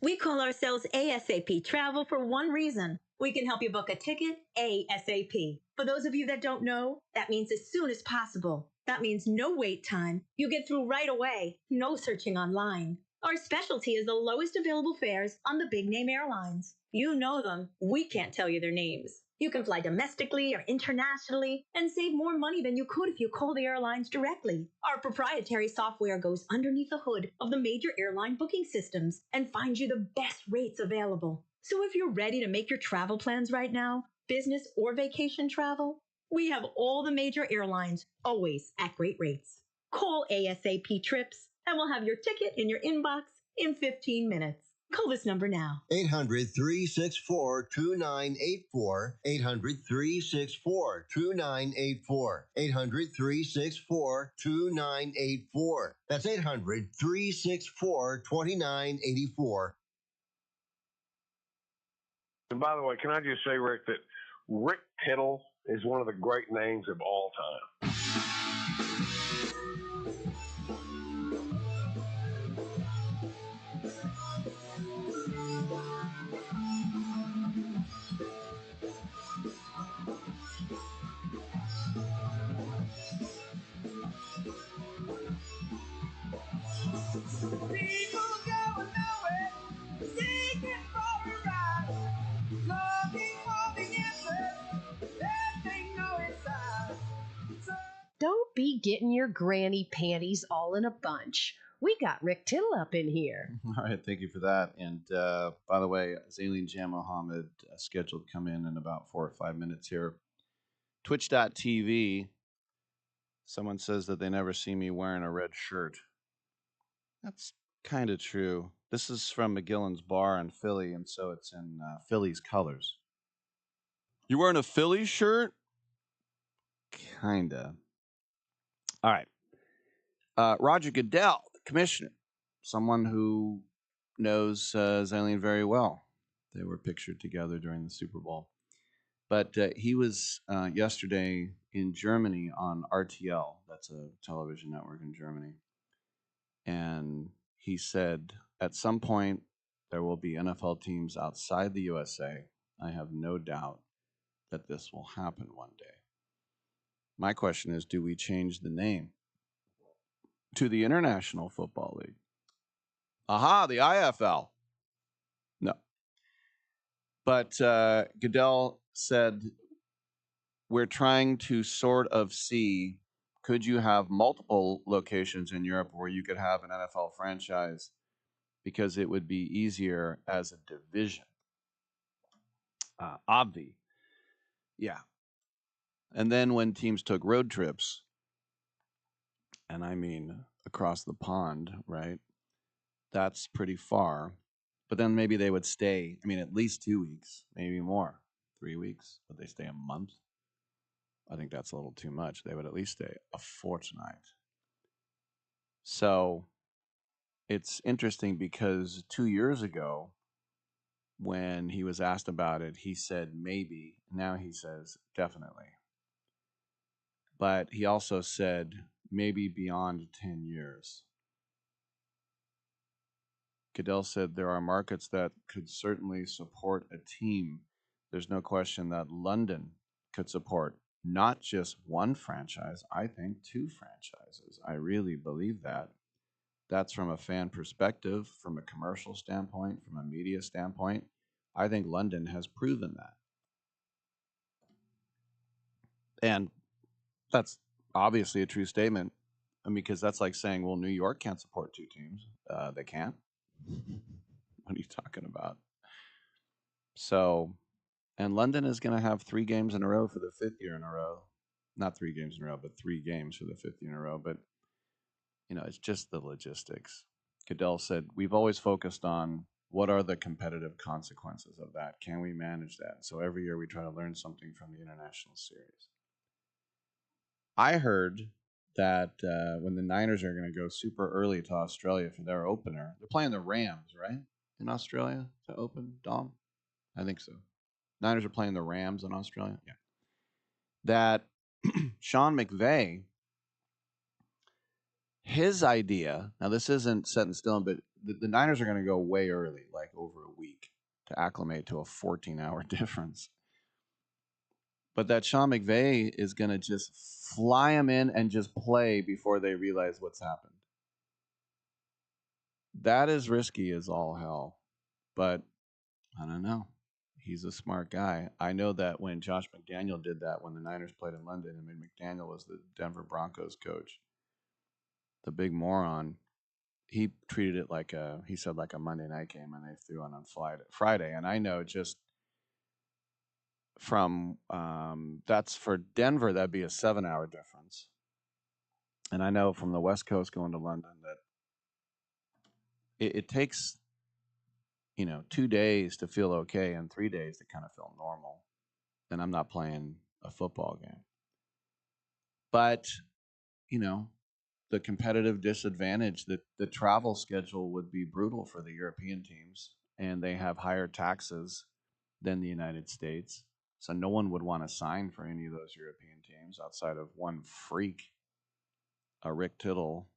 We call ourselves ASAP Travel for one reason. We can help you book a ticket ASAP. For those of you that don't know, that means as soon as possible. That means no wait time. You get through right away. No searching online. Our specialty is the lowest available fares on the big name airlines. You know them. We can't tell you their names. You can fly domestically or internationally and save more money than you could if you call the airlines directly. Our proprietary software goes underneath the hood of the major airline booking systems and finds you the best rates available. So if you're ready to make your travel plans right now, business or vacation travel, we have all the major airlines, always at great rates. Call ASAP Trips and we'll have your ticket in your inbox in 15 minutes. Call this number now. 800-364-2984. 800-364-2984. 800-364-2984. That's 800-364-2984. And by the way, can I just say, Rick, that Rick Tittle is one of the great names of all time. People going nowhere, seeking for a ride, looking for the answers that they know inside. Don't be getting your granny panties all in a bunch. We got Rick Tittle up in here. All right, thank you for that. And by the way, Zaileen Janmohamed scheduled to come in about 4 or 5 minutes here. Twitch.tv. Someone says that they never see me wearing a red shirt. That's kind of true. This is from McGillen's Bar in Philly, and so it's in Philly's colors. You wearing a Philly shirt? Kinda. All right. Roger Goodell, the commissioner, someone who knows Zaileen very well. They were pictured together during the Super Bowl. But he was yesterday in Germany on RTL. That's a television network in Germany. And he said, at some point, there will be NFL teams outside the USA. I have no doubt that this will happen one day. My question is, do we change the name to the International Football League? Aha, the IFL. No. But Goodell said, we're trying to sort of see, could you have multiple locations in Europe where you could have an NFL franchise because it would be easier as a division? Obvi. Yeah. And then when teams took road trips, and I mean across the pond, right? That's pretty far. But then maybe they would stay, I mean, at least 2 weeks, maybe more, 3 weeks. Would they stay a month? I think that's a little too much. They would at least stay a fortnight. So it's interesting because 2 years ago, when he was asked about it, he said maybe. Now he says definitely. But he also said maybe beyond 10 years. Goodell said there are markets that could certainly support a team. There's no question that London could support not just one franchise, I think 2 franchises. I really believe that. That's from a fan perspective, from a commercial standpoint, from a media standpoint. I think London has proven that. And that's obviously a true statement. I mean, because that's like saying, well, New York can't support two teams. They can't. What are you talking about? So, and London is going to have 3 games in a row for the 5th year in a row. Not 3 games in a row, but 3 games for the 5th year in a row. But, it's just the logistics. Goodell said, we've always focused on what are the competitive consequences of that? Can we manage that? So every year we try to learn something from the international series. I heard that when the Niners are going to go super early to Australia for their opener, they're playing the Rams, right? In Australia to open, Dom? I think so. Niners are playing the Rams in Australia. Yeah. That Sean McVay, his idea, now this isn't set in stone, but the Niners are going to go way early, like over a week, to acclimate to a 14-hour difference. But that Sean McVay is going to just fly them in and just play before they realize what's happened. That is risky as all hell. But I don't know. He's a smart guy. I know that when Josh McDaniel did that when the Niners played in London, I mean, McDaniel was the Denver Broncos coach, the big moron. He treated it like he said like a Monday night game, and they threw on Friday. And I know just from that's for Denver, that'd be a 7-hour difference. And I know from the West Coast going to London that it takes 2 days to feel okay and 3 days to kind of feel normal. And I'm not playing a football game. But, the competitive disadvantage that the travel schedule would be brutal for the European teams, and they have higher taxes than the United States. So no one would want to sign for any of those European teams outside of one freak, a Rick Tittle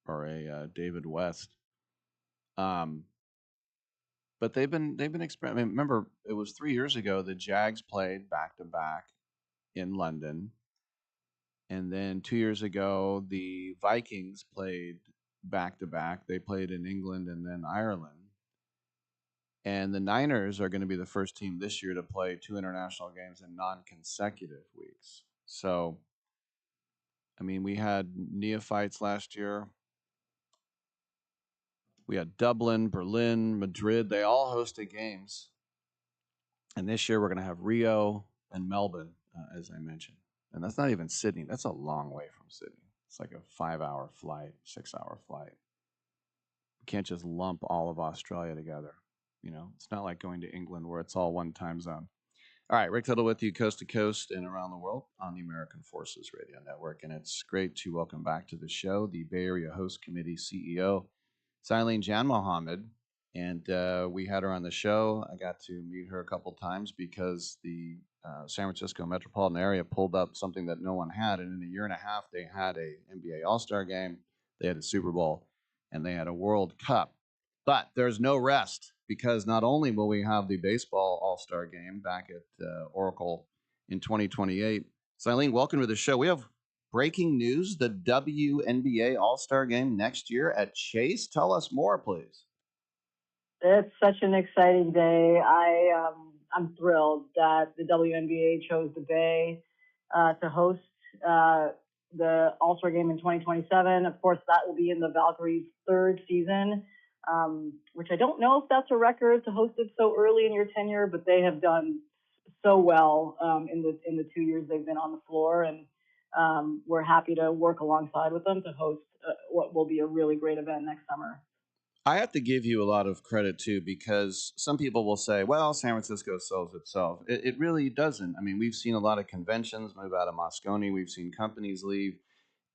or a David West. But they've been experimenting. Remember, it was 3 years ago the Jags played back to back in London. And then 2 years ago, the Vikings played back-to-back. They played in England and then Ireland. And the Niners are going to be the first team this year to play 2 international games in non-consecutive weeks. So, I mean, we had neophytes last year. We had Dublin, Berlin, Madrid. They all hosted games. And this year we're going to have Rio and Melbourne, as I mentioned. And that's not even Sydney. That's a long way from Sydney. It's like a 5-hour flight, 6-hour flight. You can't just lump all of Australia together. It's not like going to England where it's all one time zone. All right, Rick Tittle with you coast to coast and around the world on the American Forces Radio Network. And it's great to welcome back to the show the Bay Area Host Committee CEO, Zaileen Janmohamed. And we had her on the show. I got to meet her a couple times because the San Francisco metropolitan area pulled up something that no one had. And in a year and a half, they had a NBA All-Star game, they had a Super Bowl, and they had a World Cup. But there's no rest because not only will we have the baseball All-Star game back at Oracle in 2028. Zaileen, welcome to the show. We have breaking news, the WNBA All-Star game next year at Chase. Tell us more, please. It's such an exciting day. I'm thrilled that the WNBA chose the Bay to host the All-Star Game in 2027. Of course, that will be in the Valkyries' 3rd season, which I don't know if that's a record to host it so early in your tenure, but they have done so well in the 2 years they've been on the floor, and we're happy to work alongside with them to host what will be a really great event next summer. I have to give you a lot of credit, too, because some people will say, well, San Francisco sells itself. It really doesn't. I mean, we've seen a lot of conventions move out of Moscone. We've seen companies leave.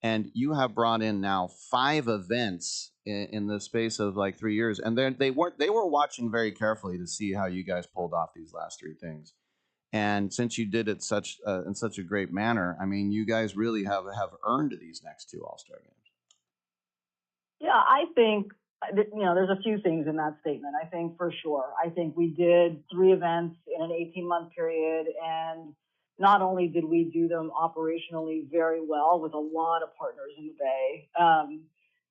And you have brought in now 5 events in the space of like 3 years. And they were watching very carefully to see how you guys pulled off these last 3 things. And since you did it in such a great manner, I mean, you guys really have earned these next 2 All-Star games. Yeah, I think there's a few things in that statement. I think for sure. I think we did 3 events in an 18-month period, and not only did we do them operationally very well with a lot of partners in the Bay,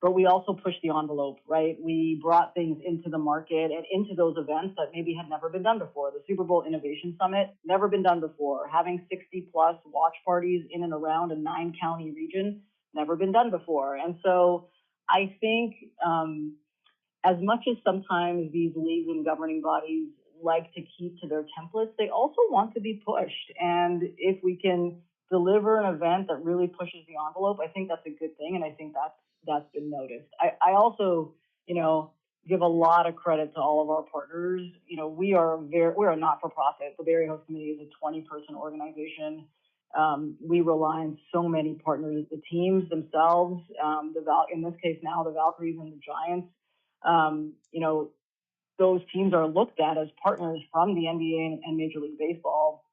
but we also pushed the envelope, right? We brought things into the market and into those events that maybe had never been done before. The Super Bowl Innovation Summit, never been done before. Having 60 plus watch parties in and around a 9-county region, never been done before. And so I think as much as sometimes these leagues and governing bodies like to keep to their templates, they also want to be pushed. And if we can deliver an event that really pushes the envelope, I think that's a good thing. And I think that's been noticed. I also, give a lot of credit to all of our partners. We're a not-for-profit. The Bay Area Host Committee is a 20-person organization. We rely on so many partners, the teams themselves, in this case now the Valkyries and the Giants. Those teams are looked at as partners from the NBA and Major League Baseball.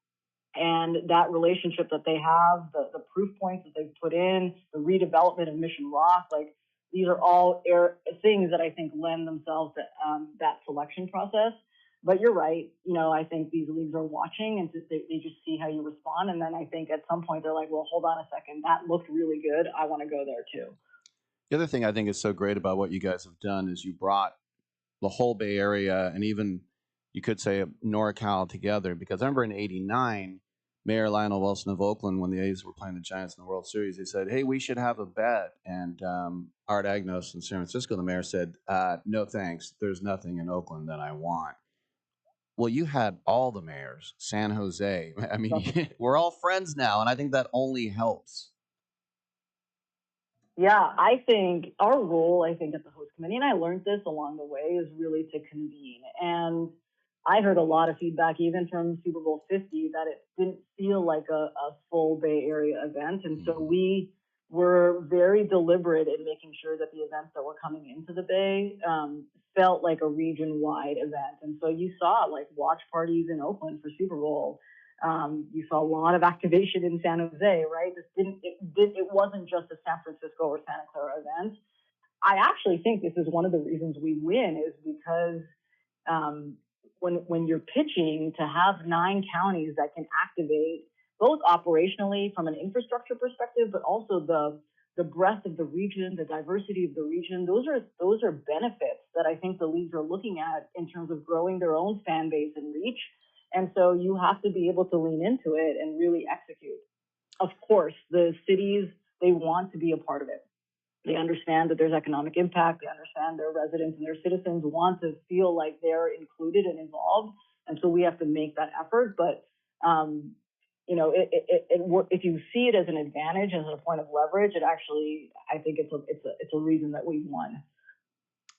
And that relationship that they have, the proof points that they've put in, the redevelopment of Mission Rock, like these are all things that I think lend themselves to that selection process. But you're right. I think these leagues are watching and they just see how you respond. And then I think at some point they're like, well, hold on a second. That looked really good. I want to go there too. The other thing I think is so great about what you guys have done is you brought the whole Bay Area and even you could say NorCal together, because I remember in '89, Mayor Lionel Wilson of Oakland, when the A's were playing the Giants in the World Series, he said, hey, we should have a bet. And Art Agnos in San Francisco, the mayor, said, no thanks. There's nothing in Oakland that I want. Well, you had all the mayors, San Jose. I mean, we're all friends now, and I think that only helps. Yeah, I think our role, at the host committee, and I learned this along the way, is really to convene. And I heard a lot of feedback, even from Super Bowl 50, that it didn't feel like a full Bay Area event. And so we were very deliberate in making sure that the events that were coming into the Bay felt like a region-wide event. And so you saw like watch parties in Oakland for Super Bowl. You saw a lot of activation in San Jose, right? It wasn't just a San Francisco or Santa Clara event. I actually think this is one of the reasons we win is because when you're pitching to have 9 counties that can activate both operationally from an infrastructure perspective, but also the breadth of the region, the diversity of the region, those are benefits that I think the leagues are looking at in terms of growing their own fan base and reach. And so you have to be able to lean into it and really execute. Of course, the cities, they want to be a part of it. They understand that there's economic impact. They understand their residents and their citizens want to feel like they're included and involved. And so we have to make that effort. But, if you see it as an advantage, as a point of leverage, it actually, I think it's a reason that we won.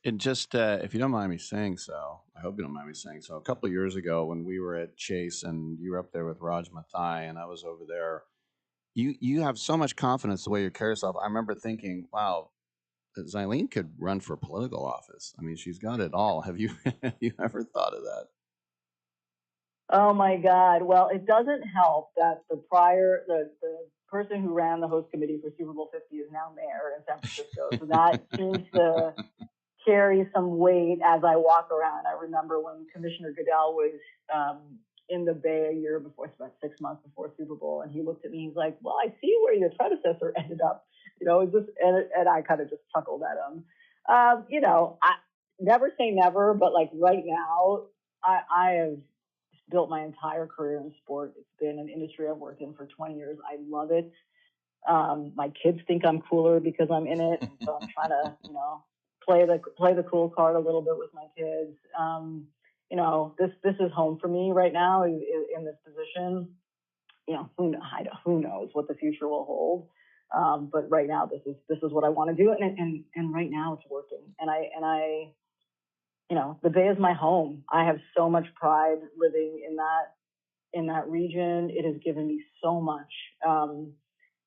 And just, if you don't mind me saying so, I hope you don't mind me saying so. A couple of years ago when we were at Chase and you were up there with Raj Mathai and I was over there, you have so much confidence the way you carry yourself. I remember thinking, wow, Zaileen could run for political office. I mean, she's got it all. Have you ever thought of that? Oh my God. Well, it doesn't help that the person who ran the host committee for Super Bowl 50 is now mayor in San Francisco. So that seems to carry some weight as I walk around. I remember when Commissioner Goodell was in the Bay a year before, about 6 months before Super Bowl, and he looked at me. He's like, "Well, I see where your predecessor ended up." And I kind of just chuckled at him. I never say never, but like right now, I have built my entire career in sport. It's been an industry I've worked in for 20 years. I love it. My kids think I'm cooler because I'm in it, and so I'm trying to, play the cool card a little bit with my kids. This is home for me right now in this position. Who knows what the future will hold. But right now, this is what I want to do, and right now it's working. And I the Bay is my home. I have so much pride living in that region. It has given me so much,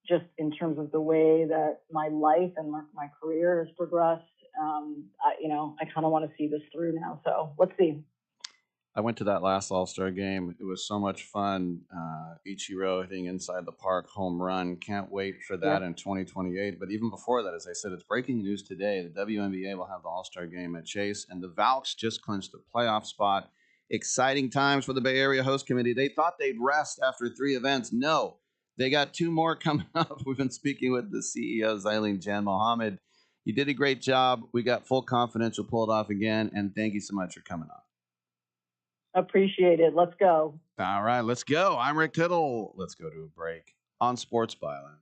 just in terms of the way that my life and my career has progressed. I kind of want to see this through now. So let's see. I went to that last All-Star game. It was so much fun. Ichiro hitting inside the park, home run. Can't wait for that in 2028. But even before that, as I said, it's breaking news today. The WNBA will have the All-Star game at Chase, and the Valks just clinched a playoff spot. Exciting times for the Bay Area host committee. They thought they'd rest after 3 events. No, they got 2 more coming up. We've been speaking with the CEO, Zaileen Janmohamed. You did a great job. We got full confidence you'll pull it off again. And thank you so much for coming on. Appreciate it. Let's go. All right, let's go. I'm Rick Tittle. Let's go to a break on Sports Byline.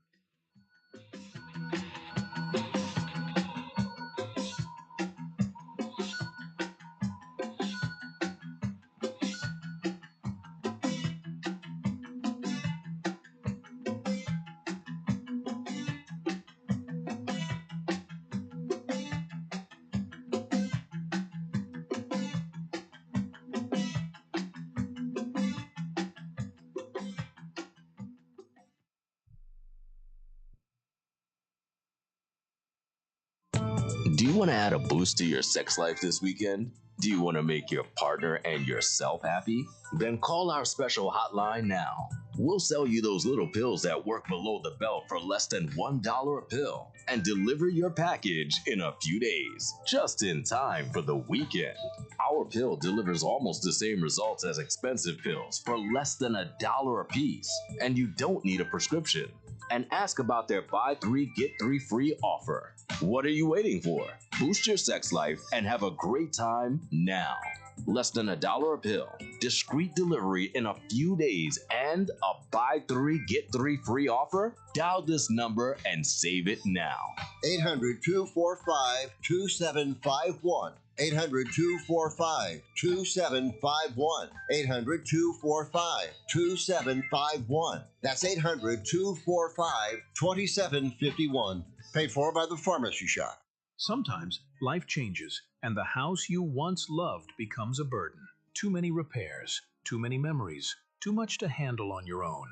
Do you want to add a boost to your sex life this weekend? Do you want to make your partner and yourself happy? Then call our special hotline now. We'll sell you those little pills that work below the belt for less than $1 a pill and deliver your package in a few days, just in time for the weekend. Our pill delivers almost the same results as expensive pills for less than $1 a piece, and you don't need a prescription. And ask about their buy 3 get 3 free offer. What are you waiting for? Boost your sex life and have a great time now. Less than $1 a pill, discreet delivery in a few days, and a buy 3 get 3 free offer? Dial this number and save it now. 800-245-2751. 800-245-2751. 800-245-2751. That's 800-245-2751. Paid for by the Pharmacy Shop. Sometimes life changes, and the house you once loved becomes a burden. Too many repairs, too many memories, too much to handle on your own.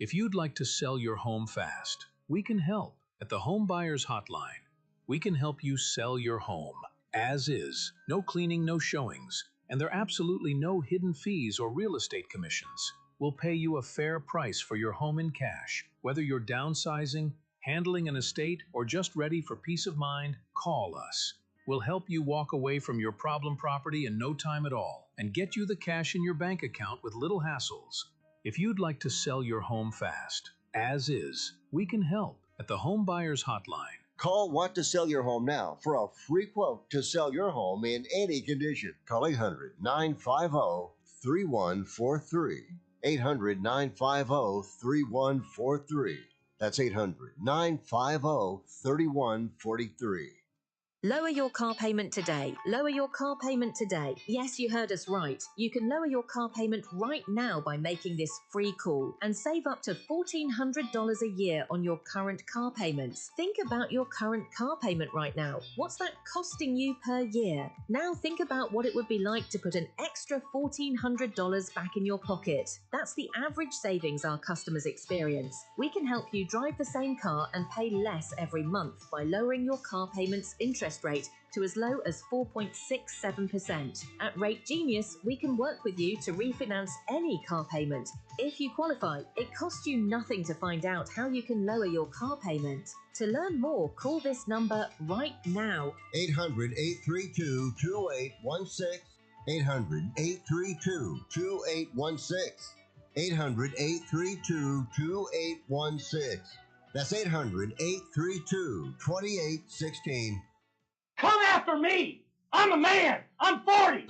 If you'd like to sell your home fast, we can help at the Home Buyers Hotline. We can help you sell your home as is, no cleaning, no showings, and there are absolutely no hidden fees or real estate commissions. We'll pay you a fair price for your home in cash. Whether you're downsizing, handling an estate, or just ready for peace of mind, call us. We'll help you walk away from your problem property in no time at all and get you the cash in your bank account with little hassles. If you'd like to sell your home fast, as is, we can help at the Home Buyers Hotline. Call Want to Sell Your Home now for a free quote to sell your home in any condition. Call 800-950-3143. 800-950-3143. That's 800-950-3143. Lower your car payment today. Lower your car payment today. Yes, you heard us right. You can lower your car payment right now by making this free call and save up to $1,400 a year on your current car payments. Think about your current car payment right now. What's that costing you per year? Now think about what it would be like to put an extra $1,400 back in your pocket. That's the average savings our customers experience. We can help you drive the same car and pay less every month by lowering your car payment's interest rate to as low as 4.67%. At Rate Genius, we can work with you to refinance any car payment. If you qualify, it costs you nothing to find out how you can lower your car payment. To learn more, call this number right now. 800-832-2816. 800-832-2816. 800-832-2816. That's 800-832-2816. Come after me! I'm a man! I'm 40!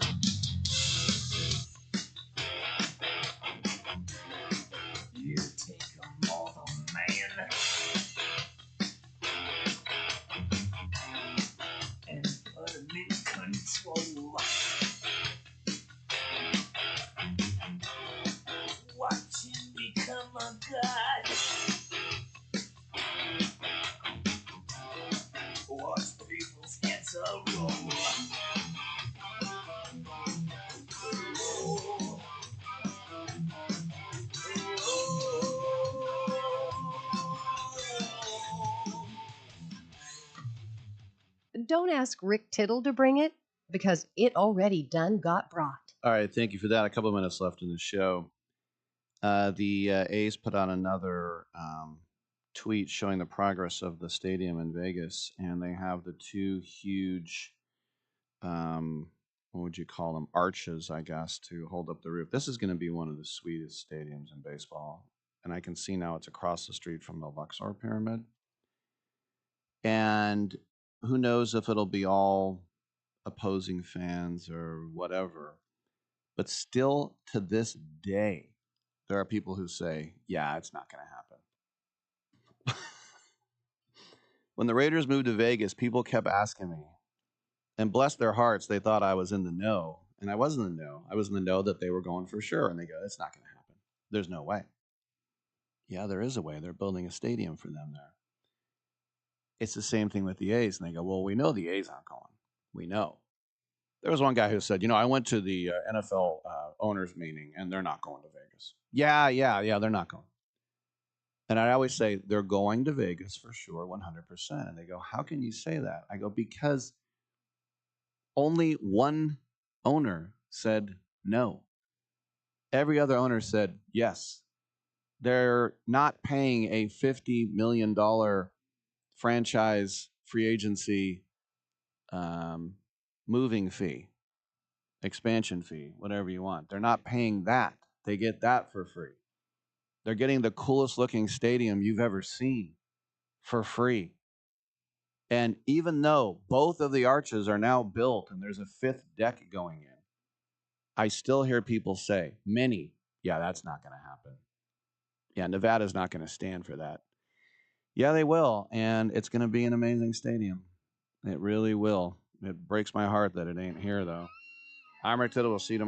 You take them all, man. And put them in control. Watch him become a god. Watch people's heads roll. Don't ask Rick Tittle to bring it, because it already done got brought. All right, thank you for that. A couple of minutes left in the show. The A's put out another tweet showing the progress of the stadium in Vegas, and they have the two huge, what would you call them, arches, I guess, to hold up the roof. This is going to be one of the sweetest stadiums in baseball, and I can see now it's across the street from the Luxor Pyramid. And who knows if it'll be all opposing fans or whatever. But still, to this day, there are people who say, yeah, it's not going to happen. When the Raiders moved to Vegas, people kept asking me, and bless their hearts, they thought I was in the know. And I wasn't in the know. I was in the know that they were going for sure. And they go, it's not going to happen. There's no way. Yeah, there is a way. They're building a stadium for them there. It's the same thing with the A's. And they go, well, we know the A's aren't going. We know. There was one guy who said, I went to the NFL owners meeting and they're not going to Vegas. Yeah, they're not going. And I always say they're going to Vegas for sure, 100%. And they go, how can you say that? I go, because only one owner said no. Every other owner said yes. They're not paying a $50 million franchise free agency moving fee, expansion fee, whatever you want. They're not paying that. They get that for free. They're getting the coolest looking stadium you've ever seen for free. And even though both of the arches are now built and there's a fifth deck going in, I still hear people say, many, yeah, that's not going to happen. Yeah, Nevada's not going to stand for that. Yeah, they will. And it's going to be an amazing stadium. It really will. It breaks my heart that it ain't here, though. I'm Rick Tittle. We'll see you tomorrow.